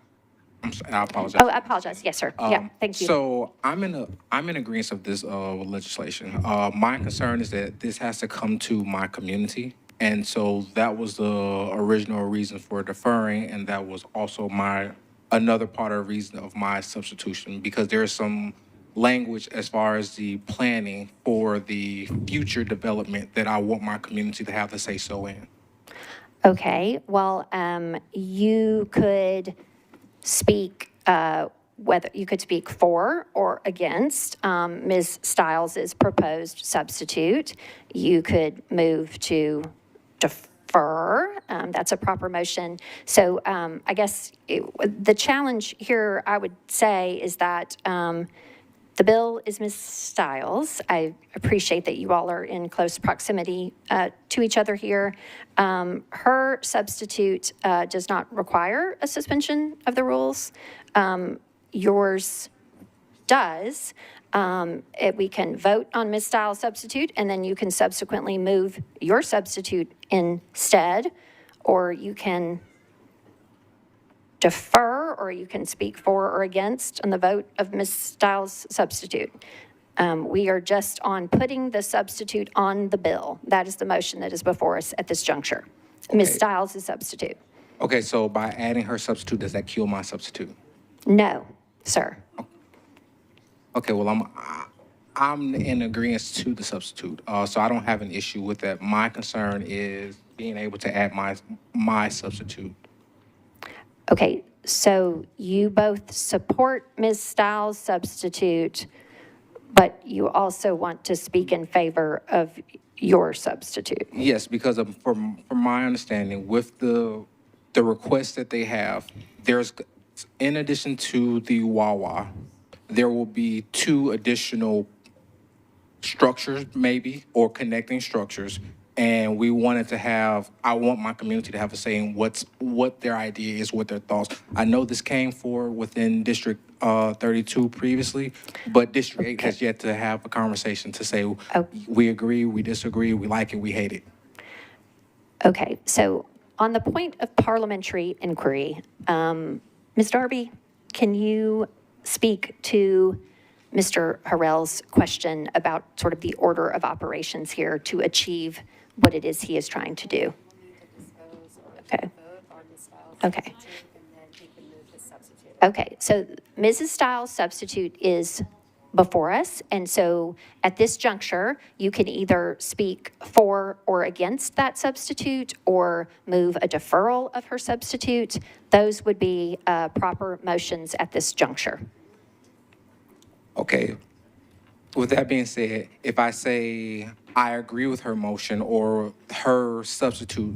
apologize.
Oh, I apologize. Yes, sir. Yeah, thank you.
So I'm in agreement of this legislation. My concern is that this has to come to my community, and so that was the original reason for deferring, and that was also another part of the reason of my substitution, because there is some language as far as the planning for the future development that I want my community to have the say so in.
Okay, well, you could speak, whether you could speak for or against Ms. Stiles' proposed substitute. You could move to defer. That's a proper motion. So I guess the challenge here, I would say, is that the bill is Ms. Stiles. I appreciate that you all are in close proximity to each other here. Her substitute does not require a suspension of the rules. Yours does. We can vote on Ms. Stiles' substitute, and then you can subsequently move your substitute instead, or you can defer, or you can speak for or against on the vote of Ms. Stiles' substitute. We are just on putting the substitute on the bill. That is the motion that is before us at this juncture. Ms. Stiles' substitute.
Okay, so by adding her substitute, does that kill my substitute?
No, sir.
Okay, well, I'm in agreement to the substitute, so I don't have an issue with that. My concern is being able to add my substitute.
Okay, so you both support Ms. Stiles' substitute, but you also want to speak in favor of your substitute.
Yes, because from my understanding, with the request that they have, there's, in addition to the Wawa, there will be 2 additional structures, maybe, or connecting structures. And we wanted to I want my community to have a say in what their idea is, what their thoughts. I know this came forward within District 32 previously, but District 8 has yet to have a conversation to say, we agree, we disagree, we like it, we hate it.
Okay, so on the point of parliamentary inquiry, Ms. Darby, can you speak to Mr. Harrell's question about sort of the order of operations here to achieve what it is he is trying to do? Okay. Okay. Okay, so Mrs. Stiles' substitute is before us, and so at this juncture, you can either speak for or against that substitute or move a deferral of her substitute. Those would be proper motions at this juncture.
Okay. With that being said, if I say I agree with her motion or her substitute,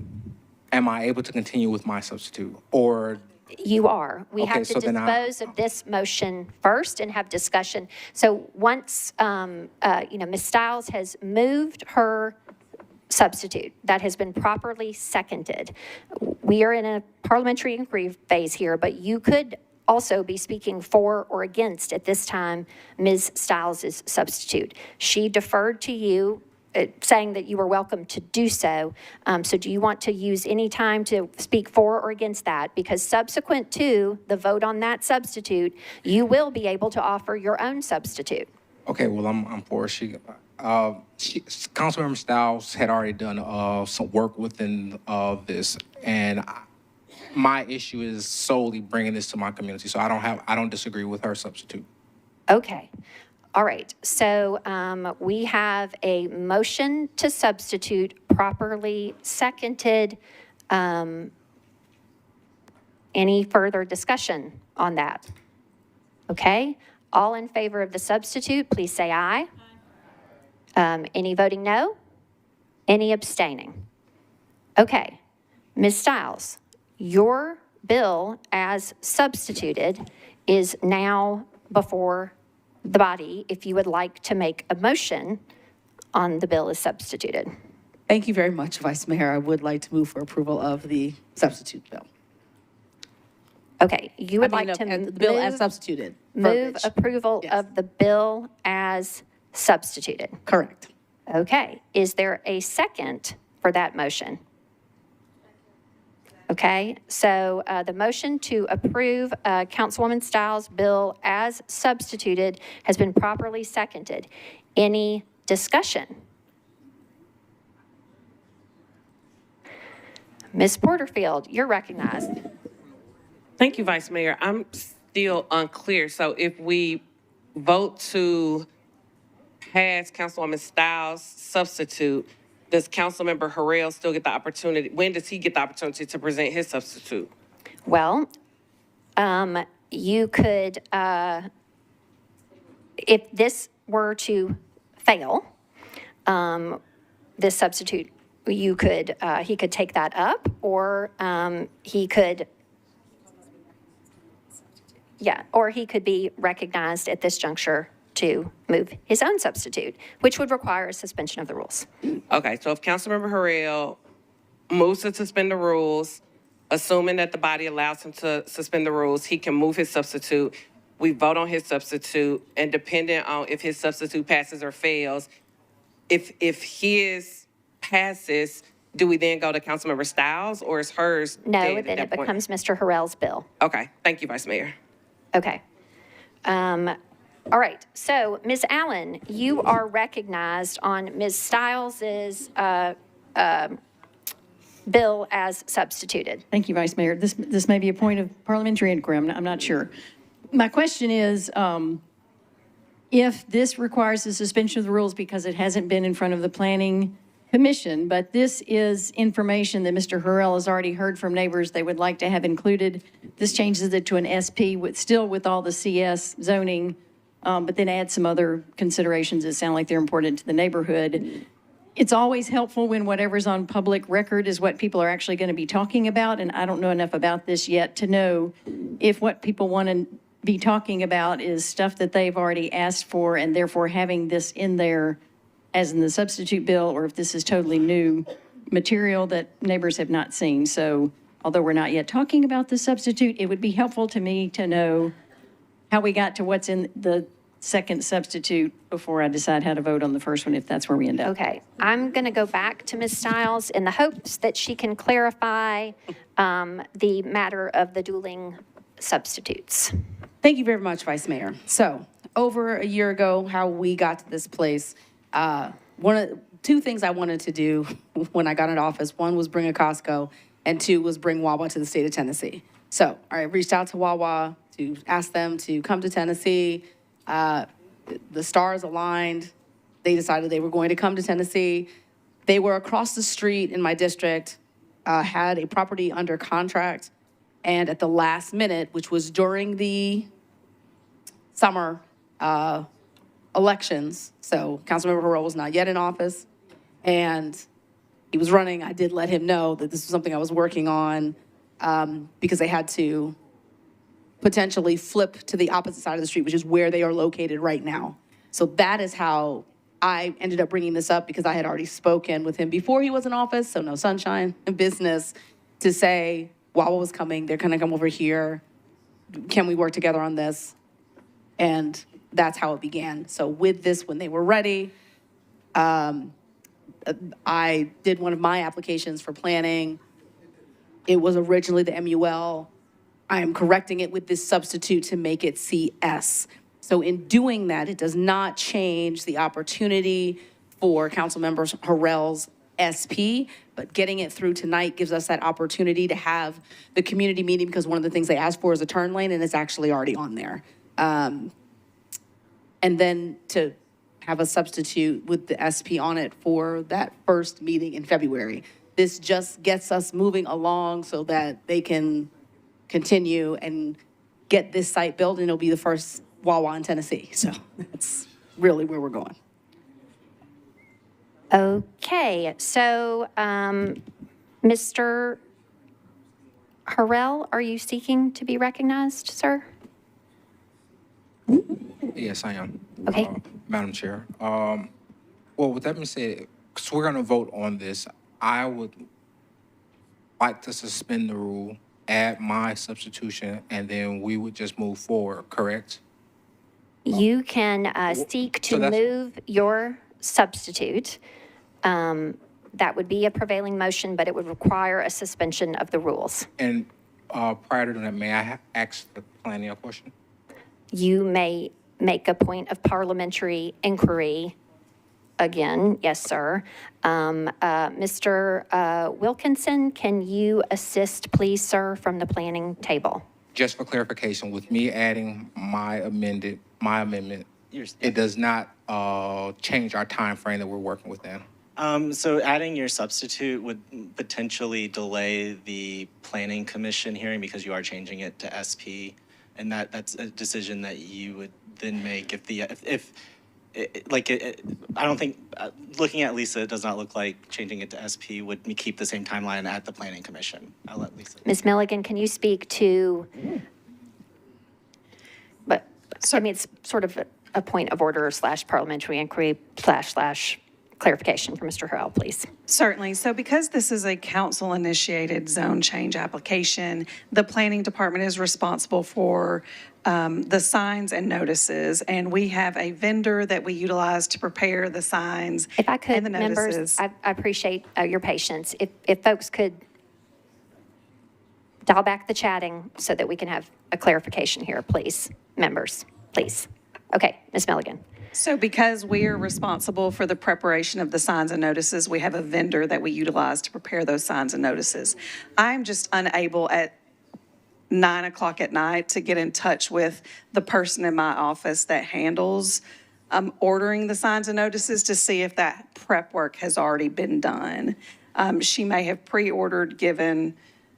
am I able to continue with my substitute? Or
you are. We have to dispose of this motion first and have discussion. So once, Ms. Stiles has moved her substitute that has been properly seconded. We are in a parliamentary inquiry phase here, but you could also be speaking for or against at this time Ms. Stiles' substitute. She deferred to you saying that you were welcome to do so. So do you want to use any time to speak for or against that? Because subsequent to the vote on that substitute, you will be able to offer your own substitute.
Okay, well, I'm for it. Councilmember Stiles had already done some work within this, and my issue is solely bringing this to my community. So I don't disagree with her substitute.
Okay. All right. So we have a motion to substitute properly seconded. Any further discussion on that? Okay. All in favor of the substitute, please say aye. Any voting no? Any abstaining? Okay. Ms. Stiles, your bill as substituted is now before the body if you would like to make a motion on the bill as substituted.
Thank you very much, Vice Mayor. I would like to move for approval of the substitute bill.
Okay, you would like to
the bill as substituted.
Move
Verbiage.
approval of the bill as substituted.
Correct.
Okay, is there a second for that motion? Okay, so the motion to approve Councilwoman Stiles' bill as substituted has been properly seconded. Any discussion? Ms. Porterfield, you're recognized.
Thank you, Vice Mayor. I'm still unclear. So if we vote to pass Councilwoman Stiles' substitute, does Councilmember Harrell still get the opportunity? When does he get the opportunity to present his substitute?
Well, you could, if this were to fail, this substitute, you could, he could take that up, or he could, or he could be recognized at this juncture to move his own substitute, which would require a suspension of the rules.
Okay, so if Councilmember Harrell moves to suspend the rules, assuming that the body allows him to suspend the rules, he can move his substitute. We vote on his substitute, and depending on if his substitute passes or fails, if his passes, do we then go to Councilmember Stiles, or is hers
No,
dead at
then
that
it
point?
becomes Mr. Harrell's bill.
Okay, thank you, Vice Mayor.
Okay. All right, so Ms. Allen, you are recognized on Ms. Stiles's bill as substituted.
Thank you, Vice Mayor. This may be a point of parliamentary inquiry. I'm not sure. My question is, if this requires a suspension of the rules because it hasn't been in front of the Planning Commission, but this is information that Mr. Harrell has already heard from neighbors they would like to have included. This changes it to an SP still with all the CS zoning, but then add some other considerations that sound like they're important to the neighborhood. It's always helpful when whatever's on public record is what people are actually going to be talking about, and I don't know enough about this yet to know if what people want to be talking about is stuff that they've already asked for, and therefore having this in there as in the substitute bill, or if this is totally new material that neighbors have not seen. So although we're not yet talking about the substitute, it would be helpful to me to know how we got to what's in the second substitute before I decide how to vote on the first one, if that's where we end up.
Okay, I'm going to go back to Ms. Stiles in the hopes that she can clarify the matter of the dueling substitutes.
Thank you very much, Vice Mayor. So over a year ago, how we got to this place, two things I wanted to do when I got into office. One was bring a Costco, and two was bring Wawa to the state of Tennessee. So I reached out to Wawa to ask them to come to Tennessee. The stars aligned. They decided they were going to come to Tennessee. They were across the street in my district, had a property under contract, and at the last minute, which was during the summer elections, so Councilmember Harrell was not yet in office, and he was running. I did let him know that this was something I was working on because they had to potentially flip to the opposite side of the street, which is where they are located right now. So that is how I ended up bringing this up, because I had already spoken with him before he was in office, so no sunshine in business, to say, Wawa was coming, they're gonna come over here, can we work together on this? And that's how it began. So with this, when they were ready, I did one of my applications for planning. It was originally the MUL. I am correcting it with this substitute to make it CS. So in doing that, it does not change the opportunity for Councilmember Harrell's SP, but getting it through tonight gives us that opportunity to have the community meeting, because one of the things they asked for is a turn lane, and it's actually already on there. And then to have a substitute with the SP on it for that first meeting in February. This just gets us moving along so that they can continue and get this site built, and it'll be the first Wawa in Tennessee. So that's really where we're going.
Okay, so Mr. Harrell, are you seeking to be recognized, sir?
Yes, I am.
Okay.
Madam Chair. Well, with that being said, because we're going to vote on this, I would like to suspend the rule, add my substitution, and then we would just move forward, correct?
You can seek to move your substitute. That would be a prevailing motion, but it would require a suspension of the rules.
And prior to that, may I ask the planning a question?
You may make a point of parliamentary inquiry again. Yes, sir. Mr. Wilkinson, can you assist, please, sir, from the planning table?
Just for clarification, with me adding my amendment, it does not change our time frame that we're working within.
So adding your substitute would potentially delay the planning commission hearing because you are changing it to SP, and that's a decision that you would then make I don't think, looking at Lisa, it does not look like changing it to SP would keep the same timeline at the planning commission. I'll let Lisa.
Ms. Milligan, can you speak to, but, so, I mean, it's sort of a point of order / parliamentary inquiry / clarification for Mr. Harrell, please.
Certainly. So because this is a council-initiated zone change application, the planning department is responsible for the signs and notices, and we have a vendor that we utilize to prepare the signs
If I could,
and the notices.
members, I appreciate your patience. If folks could dial back the chatting so that we can have a clarification here, please. Members, please. Okay, Ms. Milligan.
So because we are responsible for the preparation of the signs and notices, we have a vendor that we utilize to prepare those signs and notices. I'm just unable at 9 o'clock at night to get in touch with the person in my office that handles ordering the signs and notices to see if that prep work has already been done. She may have pre-ordered given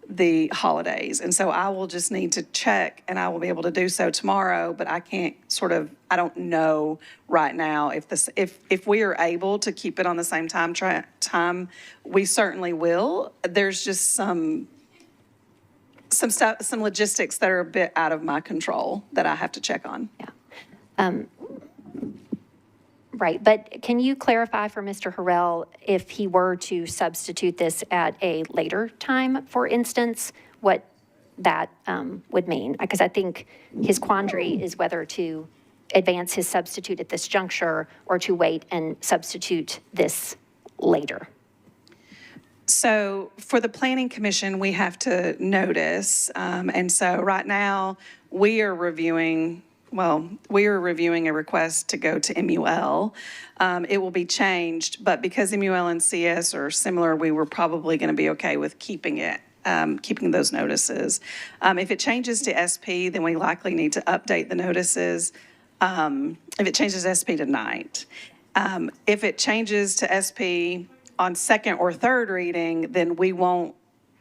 the holidays. And so I will just need to check, and I will be able to do so tomorrow, but I can't I don't know right now if we are able to keep it on the same time, we certainly will. There's just some logistics that are a bit out of my control that I have to check on.
Yeah. Right, but can you clarify for Mr. Harrell if he were to substitute this at a later time, for instance, what that would mean? Because I think his quandary is whether to advance his substitute at this juncture or to wait and substitute this later.
So for the Planning Commission, we have to notice. And so right now, we are reviewing a request to go to MUL. It will be changed, but because MUL and CS are similar, we were probably going to be okay with keeping it, keeping those notices. If it changes to SP, then we likely need to update the notices. If it changes SP tonight. If it changes to SP on second or third reading, then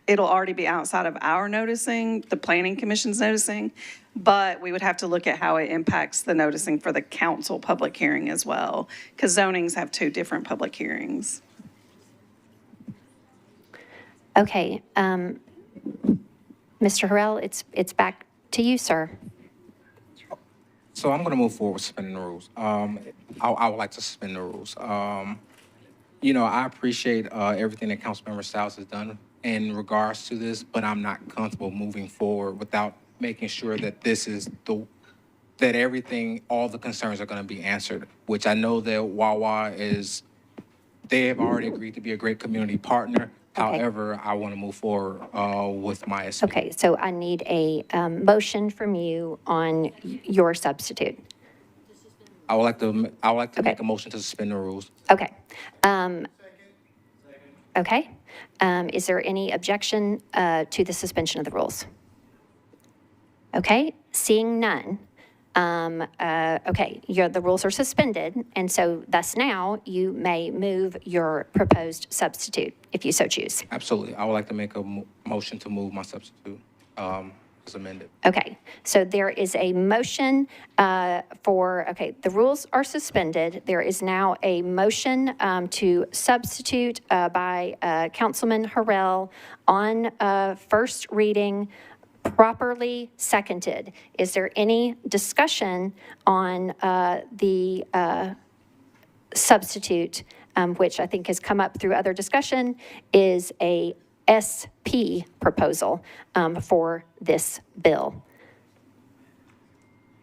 it'll already be outside of our noticing, the Planning Commission's noticing, but we would have to look at how it impacts the noticing for the council public hearing as well, because zonings have 2 different public hearings.
Okay, Mr. Harrell, it's back to you, sir.
So I'm going to move forward with suspending the rules. I would like to suspend the rules. I appreciate everything that Councilmember Stiles has done in regards to this, but I'm not comfortable moving forward without making sure that all the concerns are going to be answered, which I know that Wawa is they have already agreed to be a great community partner. However, I want to move forward with my SP.
Okay, so I need a motion from you on your substitute.
I would like to make a motion to suspend the rules.
Okay. Okay. Is there any objection to the suspension of the rules? Okay, seeing none. Okay, the rules are suspended, and so thus now you may move your proposed substitute if you so choose.
Absolutely. I would like to make a motion to move my substitute as amended.
Okay, so there is a motion the rules are suspended. There is now a motion to substitute by Councilman Harrell on first reading, properly seconded. Is there any discussion on the substitute, which I think has come up through other discussion, is a SP proposal for this bill?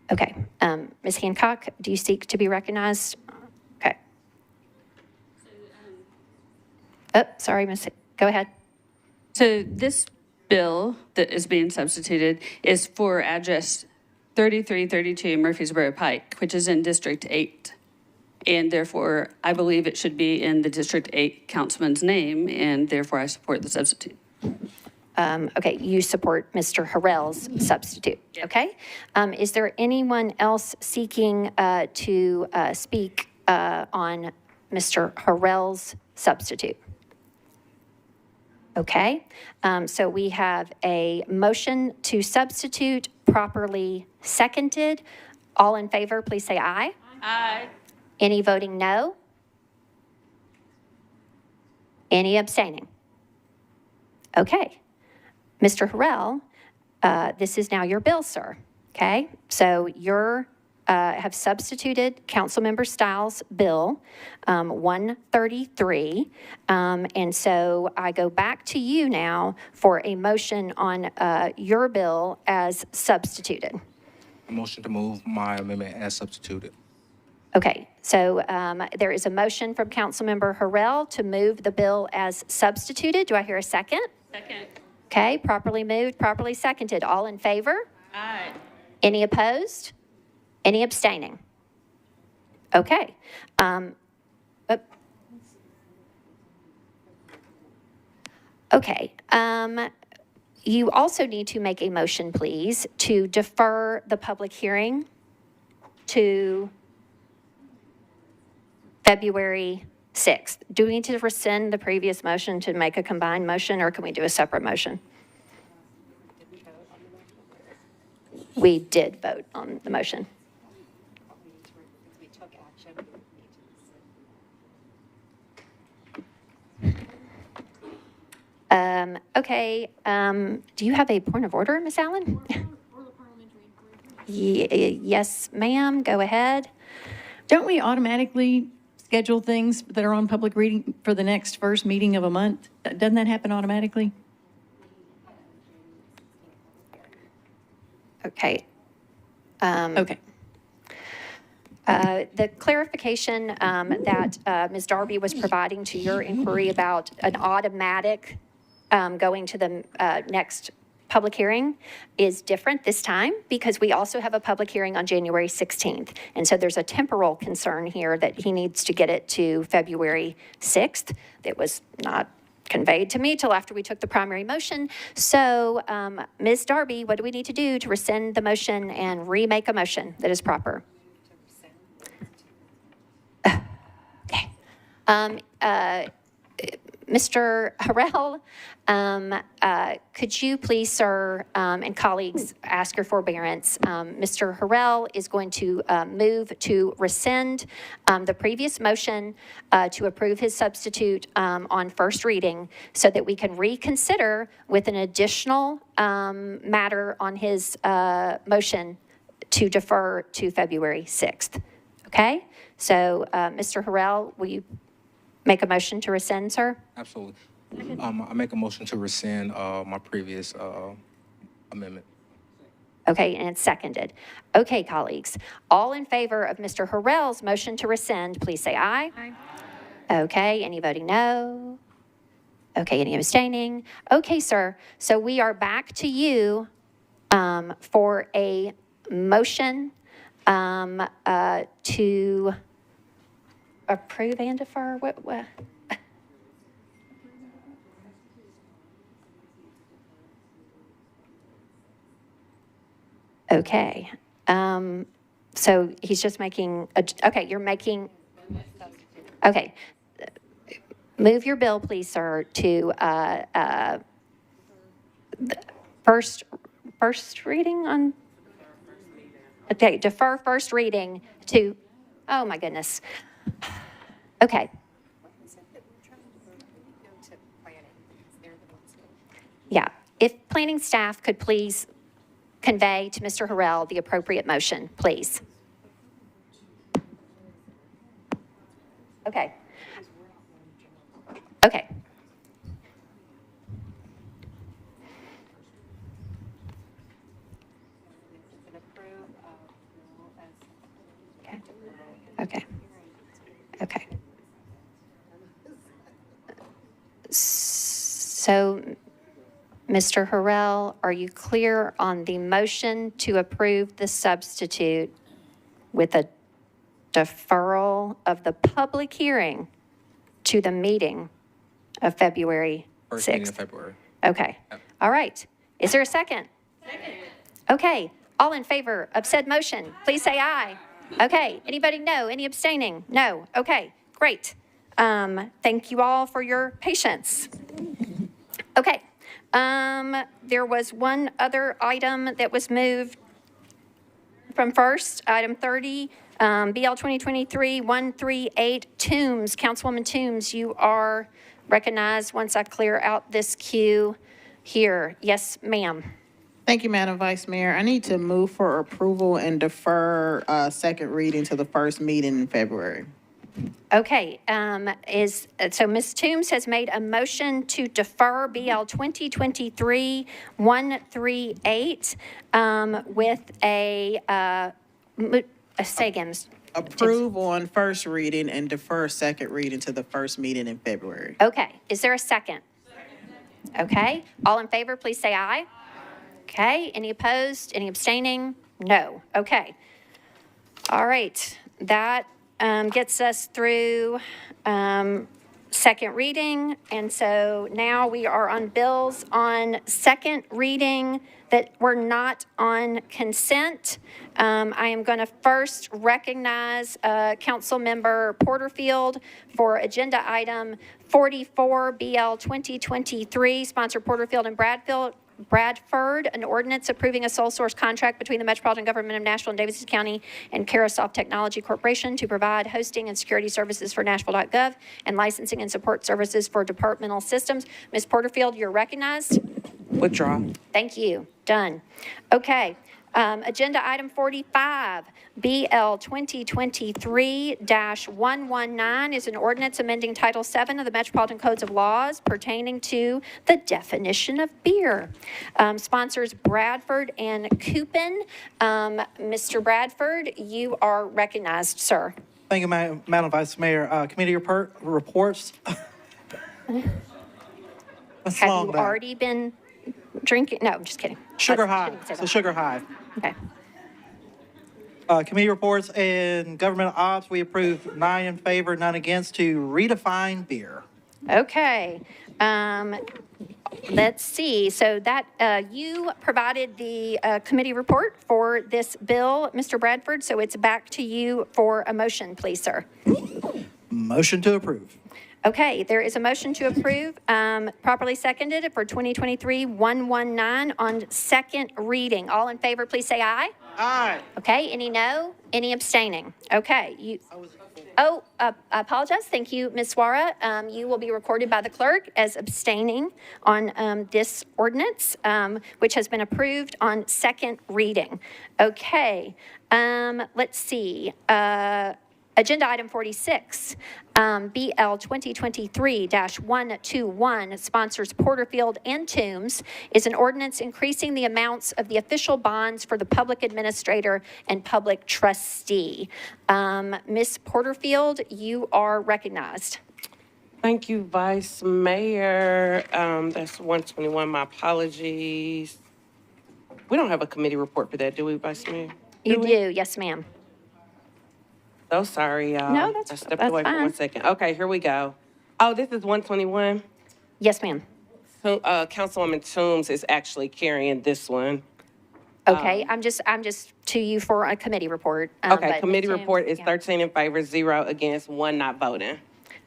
Okay, Ms. Hancock, do you seek to be recognized? Okay. Oh, sorry, go ahead.
So this bill that is being substituted is for address 3332 Murfreesboro Pike, which is in District 8. And therefore, I believe it should be in the District 8 councilman's name, and therefore I support the substitute.
Okay, you support Mr. Harrell's substitute, okay? Is there anyone else seeking to speak on Mr. Harrell's substitute? Okay, so we have a motion to substitute properly seconded. All in favor, please say aye.
Aye.
Any voting no? Any abstaining? Okay. Mr. Harrell, this is now your bill, sir. Okay, so you're have substituted Councilmember Stiles' bill 133, and so I go back to you now for a motion on your bill as substituted.
A motion to move my amendment as substituted.
Okay, so there is a motion from Councilmember Harrell to move the bill as substituted. Do I hear a second?
Second.
Okay, properly moved, properly seconded. All in favor?
Aye.
Any opposed? Any abstaining? Okay. Okay. You also need to make a motion, please, to defer the public hearing to February 6th. Do we need to rescind the previous motion to make a combined motion, or can we do a separate motion? We did vote on the motion. Okay, do you have a point of order, Ms. Allen? Yes, ma'am, go ahead.
Don't we automatically schedule things that are on public reading for the next first meeting of a month? Doesn't that happen automatically?
Okay.
Okay.
The clarification that Ms. Darby was providing to your inquiry about an automatic going to the next public hearing is different this time because we also have a public hearing on January 16th. And so there's a temporal concern here that he needs to get it to February 6th. That was not conveyed to me till after we took the primary motion. So Ms. Darby, what do we need to do to rescind the motion and remake a motion that is proper? Okay. Mr. Harrell, could you please, sir, and colleagues, ask your forbearance? Mr. Harrell is going to move to rescind the previous motion to approve his substitute on first reading so that we can reconsider with an additional matter on his motion to defer to February 6th. Okay? So, Mr. Harrell, will you make a motion to rescind, sir?
Absolutely. I make a motion to rescind my previous amendment.
Okay, and it's seconded. Okay, colleagues, all in favor of Mr. Harrell's motion to rescind, please say aye. Aye. Okay, any voting no? Okay, any abstaining? Okay, sir, so we are back to you for a motion to approve and defer? What? Okay, so he's just making, okay, you're making, okay. Move your bill, please, sir, to first reading on, okay, defer first reading to, oh my goodness. Okay. Yeah, if planning staff could please convey to Mr. Harrell the appropriate motion, please. Okay. Okay. Okay. Okay. So, Mr. Harrell, are you clear on the motion to approve the substitute with a deferral of the public hearing to the meeting of February 6th?
First meeting in February.
Okay. All right. Is there a second? Second. Okay. All in favor of said motion, please say aye. Okay. Anybody no? Any abstaining? No. Okay. Great. Thank you all for your patience. Okay. There was one other item that was moved from first, item 30, BL 2023-138, Toombs. Councilwoman Toombs, you are recognized once I clear out this queue here. Yes, ma'am.
Thank you, Madam Vice Mayor. I need to move for approval and defer second reading to the first meeting in February.
Okay, so Ms. Toombs has made a motion to defer BL 2023-138 with a, say again, Ms.
Approve on first reading and defer second reading to the first meeting in February.
Okay, is there a second? Okay, all in favor, please say aye. Okay, any opposed, any abstaining? No, okay. All right, that gets us through second reading. And so now we are on bills on second reading that were not on consent. I am going to first recognize Councilmember Porterfield for agenda item 44, BL 2023, sponsor Porterfield and Bradford, an ordinance approving a sole source contract between the Metropolitan Government of Nashville and Davidson County and Carasoft Technology Corporation to provide hosting and security services for Nashville.gov and licensing and support services for departmental systems. Ms. Porterfield, you're recognized.
Withdraw.
Thank you. Done. Okay. Agenda item 45, BL 2023-119 is an ordinance amending Title VII of the Metropolitan Codes of Laws pertaining to the definition of beer. Sponsors Bradford and Coupin. Mr. Bradford, you are recognized, sir.
Thank you, Madam Vice Mayor. Committee reports.
Have you already been drinking? No, I'm just kidding.
Sugar Hive. It's a Sugar Hive.
Okay.
Committee reports and government ops, we approved 9 in favor, none against to redefine beer.
Okay. Let's see. So that you provided the committee report for this bill, Mr. Bradford. So it's back to you for a motion, please, sir.
Motion to approve.
Okay, there is a motion to approve, properly seconded for 2023-119 on second reading. All in favor, please say aye.
Aye.
Okay, any no? Any abstaining? Okay. I apologize. Thank you, Ms. Swara. You will be recorded by the clerk as abstaining on this ordinance, which has been approved on second reading. Okay, let's see. Agenda item 46, BL 2023-121, sponsors Porterfield and Toombs, is an ordinance increasing the amounts of the official bonds for the public administrator and public trustee. Ms. Porterfield, you are recognized.
Thank you, Vice Mayor. That's 121, my apologies. We don't have a committee report for that, do we, Vice Mayor?
You do, yes, ma'am.
So sorry, y'all.
No, that's-
I stepped
that's
away for
fine.
1 second. Okay, here we go. Oh, this is 121?
Yes, ma'am.
So, Councilwoman Toombs is actually carrying this one.
Okay, I'm just to you for a committee report.
Okay,
but
committee
Ms. Toombs,
report is
yeah.
13 in favor, 0 against, 1 not voting.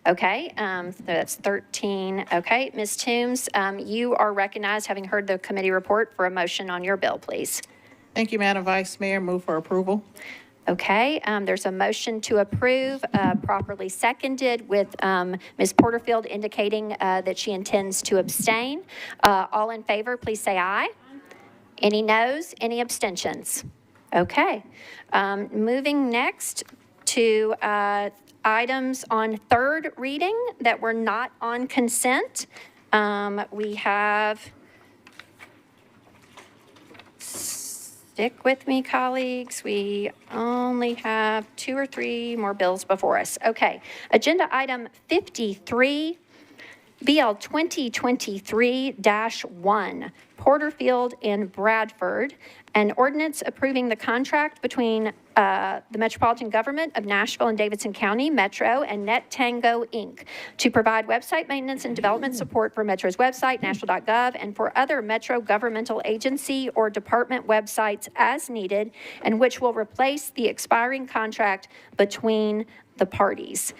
Okay, so that's 13. Okay, Ms. Toombs, you are recognized, having heard the committee report, for a motion on your bill, please.
Thank you, Madam Vice Mayor. Move for approval.
Okay, there's a motion to approve, properly seconded, with Ms. Porterfield indicating that she intends to abstain. All in favor, please say aye. Any noes? Any abstentions? Okay. Moving next to items on third reading that were not on consent. We have, stick with me, colleagues, we only have 2 or 3 more bills before us. Okay. Agenda item 53. BL 2023-1, Porterfield and Bradford, an ordinance approving the contract between the Metropolitan Government of Nashville and Davidson County, Metro, and NetTango, Inc., to provide website maintenance and development support for Metro's website, nashville.gov, and for other Metro governmental agency or department websites as needed, and which will replace the expiring contract between the parties.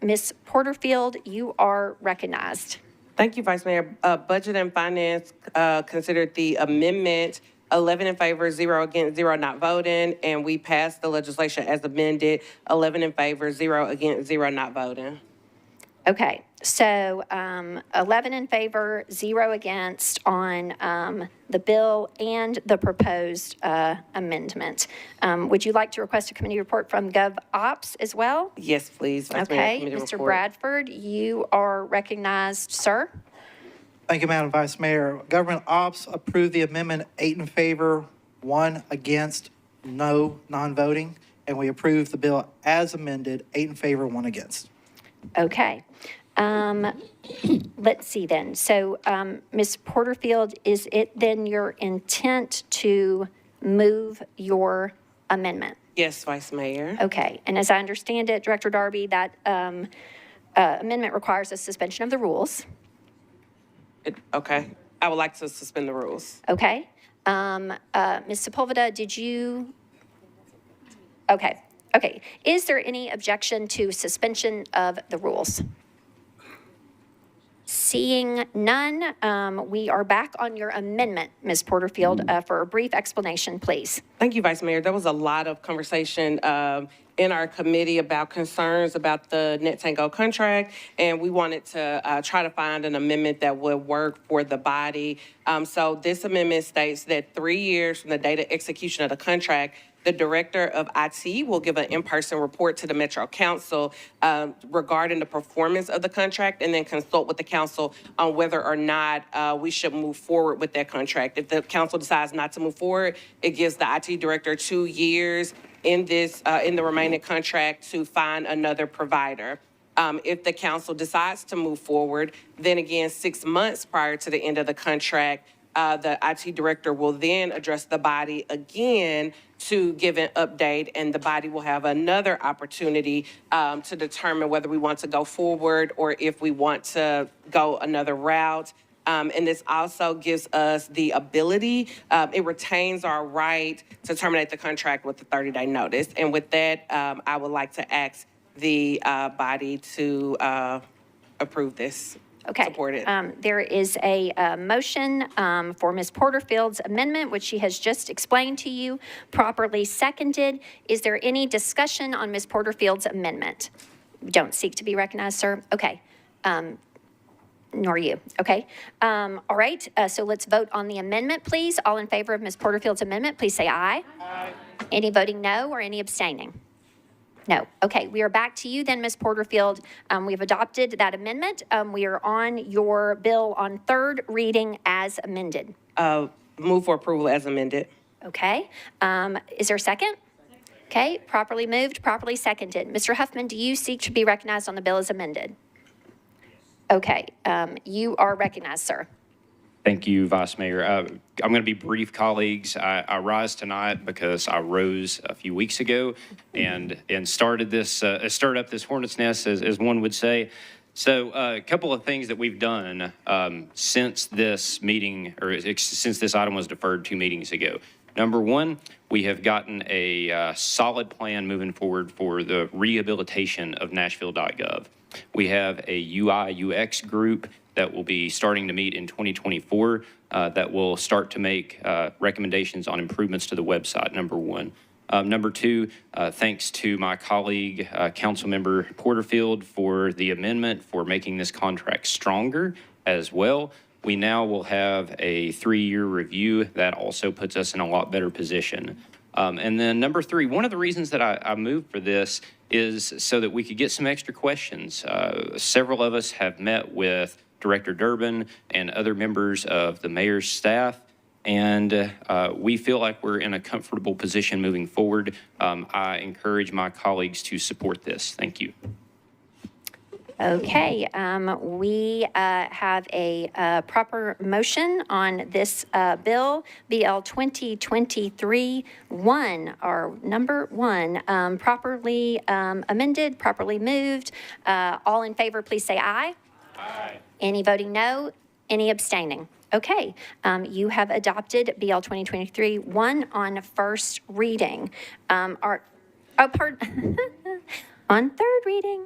Ms. Porterfield, you are recognized.
Thank you, Vice Mayor. Budget and Finance considered the amendment, 11 in favor, 0 against, 0 not voting, and we passed the legislation as amended, 11 in favor, 0 against, 0 not voting.
Okay, so 11 in favor, 0 against on the bill and the proposed amendment. Would you like to request a committee report from Gov Ops as well?
Yes, please, Vice Mayor.
Okay,
Committee
Mr.
report.
Bradford, you are recognized, sir.
Thank you, Madam Vice Mayor. Government Ops approved the amendment, 8 in favor, 1 against, no non-voting, and we approved the bill as amended, 8 in favor, 1 against.
Okay. Let's see then. So, Ms. Porterfield, is it then your intent to move your amendment?
Yes, Vice Mayor.
Okay. And as I understand it, Director Darby, that amendment requires a suspension of the rules.
Okay. I would like to suspend the rules.
Okay. Ms. Sepulveda, did you? Okay. Okay. Is there any objection to suspension of the rules? Seeing none, we are back on your amendment, Ms. Porterfield, for a brief explanation, please.
Thank you, Vice Mayor. There was a lot of conversation in our committee about concerns about the NetTango contract, and we wanted to try to find an amendment that would work for the body. So this amendment states that 3 years from the date of execution of the contract, the Director of IT will give an in-person report to the Metro Council regarding the performance of the contract, and then consult with the council on whether or not we should move forward with that contract. If the council decides not to move forward, it gives the IT Director 2 years in the remaining contract to find another provider. If the council decides to move forward, then again, 6 months prior to the end of the contract, the IT Director will then address the body again to give an update, and the body will have another opportunity to determine whether we want to go forward or if we want to go another route. And this also gives us the ability, it retains our right to terminate the contract with a 30-day notice. And with that, I would like to ask the body to approve this.
Okay.
Support it.
There is a motion for Ms. Porterfield's amendment, which she has just explained to you, properly seconded. Is there any discussion on Ms. Porterfield's amendment? Don't seek to be recognized, sir. Okay. Nor you. Okay. All right. So let's vote on the amendment, please. All in favor of Ms. Porterfield's amendment, please say aye. Aye. Any voting no or any abstaining? No. Okay, we are back to you then, Ms. Porterfield. We've adopted that amendment. We are on your bill on third reading as amended.
Move for approval as amended.
Okay. Is there a second? Okay, properly moved, properly seconded. Mr. Huffman, do you seek to be recognized on the bill as amended? Okay, you are recognized, sir.
Thank you, Vice Mayor. I'm going to be brief, colleagues. I rise tonight because I rose a few weeks ago and started up this hornet's nest, as one would say. So a couple of things that we've done since this meeting, or since this item was deferred 2 meetings ago. Number one, we have gotten a solid plan moving forward for the rehabilitation of Nashville.gov. We have a UI UX group that will be starting to meet in 2024 that will start to make recommendations on improvements to the website, number one. Number two, thanks to my colleague, Councilmember Porterfield, for the amendment for making this contract stronger as well. We now will have a 3-year review that also puts us in a lot better position. And then number three, one of the reasons that I moved for this is so that we could get some extra questions. Several of us have met with Director Durbin and other members of the mayor's staff, and we feel like we're in a comfortable position moving forward. I encourage my colleagues to support this. Thank you.
Okay, we have a proper motion on this bill, BL 2023-1, or number 1, properly amended, properly moved. All in favor, please say aye. Aye. Any voting no? Any abstaining? Okay, you have adopted BL 2023-1 on first reading. On third reading.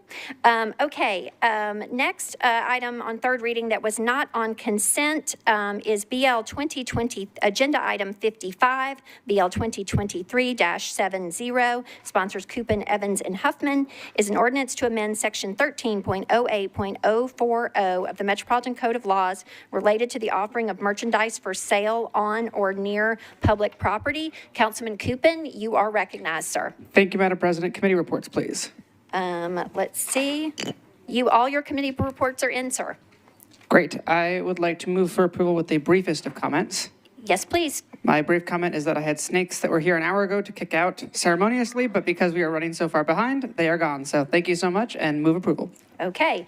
Next item on third reading that was not on consent is BL 2020, Agenda Item 55, BL 2023-70, sponsors Coupin, Evans, and Huffman, is an ordinance to amend Section 13.08.040 of the Metropolitan Code of Laws related to the offering of merchandise for sale on or near public property. Councilman Coupin, you are recognized, sir.
Thank you, Madam President. Committee reports, please.
Let's see. All your committee reports are in, sir.
Great. I would like to move for approval with the briefest of comments.
Yes, please.
My brief comment is that I had snakes that were here an hour ago to kick out ceremoniously, but because we are running so far behind, they are gone. So thank you so much, and move approval.
Okay.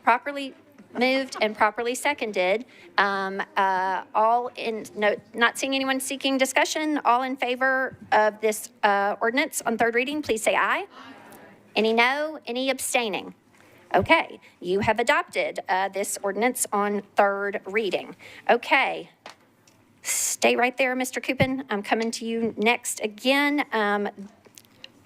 Properly moved and properly seconded. All in, no, not seeing anyone seeking discussion. All in favor of this ordinance on third reading, please say aye. Any no? Any abstaining? Okay, you have adopted this ordinance on third reading. Okay, stay right there, Mr. Coupin. I'm coming to you next again.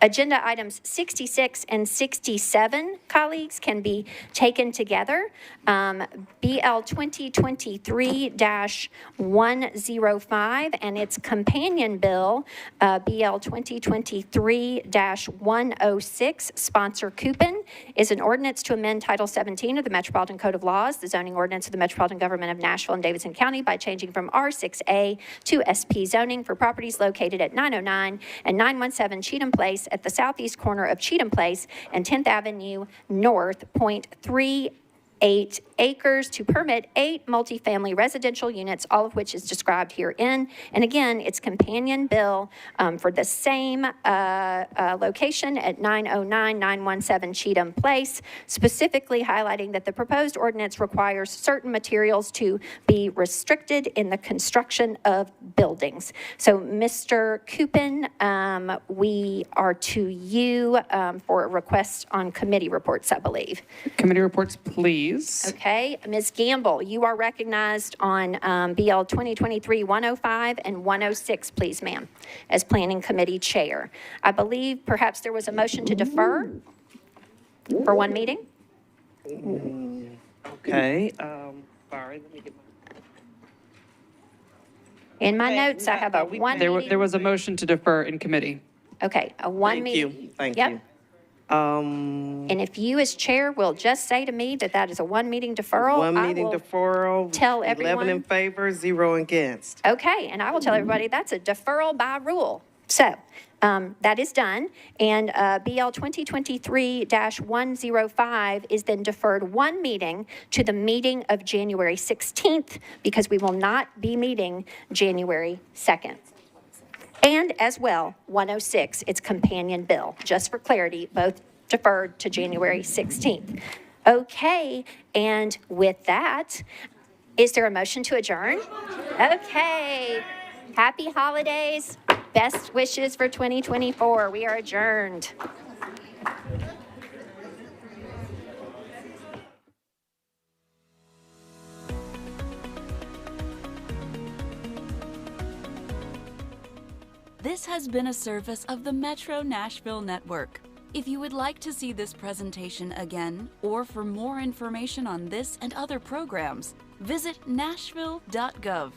Agenda items 66 and 67, colleagues, can be taken together. BL 2023-105 and its companion bill, BL 2023-106, sponsor Coupin, is an ordinance to amend Title 17 of the Metropolitan Code of Laws, the zoning ordinance of the Metropolitan Government of Nashville and Davidson County, by changing from R6A to SP zoning for properties located at 909 and 917 Cheatham Place at the southeast corner of Cheatham Place and 10th Avenue North, 0.38 acres, to permit 8 multifamily residential units, all of which is described herein. And again, it's companion bill for the same location at 909-917 Cheatham Place, specifically highlighting that the proposed ordinance requires certain materials to be restricted in the construction of buildings. So, Mr. Coupin, we are to you for a request on committee reports, I believe.
Committee reports, please.
Okay, Ms. Gamble, you are recognized on BL 2023-105 and 106, please, ma'am, as Planning Committee Chair. I believe perhaps there was a motion to defer for one meeting?
Okay, sorry, let me get
In my notes, I have a one meeting.
There was a motion to defer in committee.
Okay, a one meeting.
Thank
Yep.
you.
And if you as chair will just say to me that that is a one meeting deferral,
One
I
meeting
will
deferral.
tell everyone.
11 in favor, 0 against.
Okay, and I will tell everybody that's a deferral by rule. So that is done. And BL 2023-105 is then deferred one meeting to the meeting of January 16th because we will not be meeting January 2nd. And as well, 106, its companion bill. Just for clarity, both deferred to January 16th. Okay, and with that, is there a motion to adjourn? Okay. Happy holidays. Best wishes for 2024. We are adjourned.
This has been a service of the Metro Nashville Network. If you would like to see this presentation again, or for more information on this and other programs, visit nashville.gov.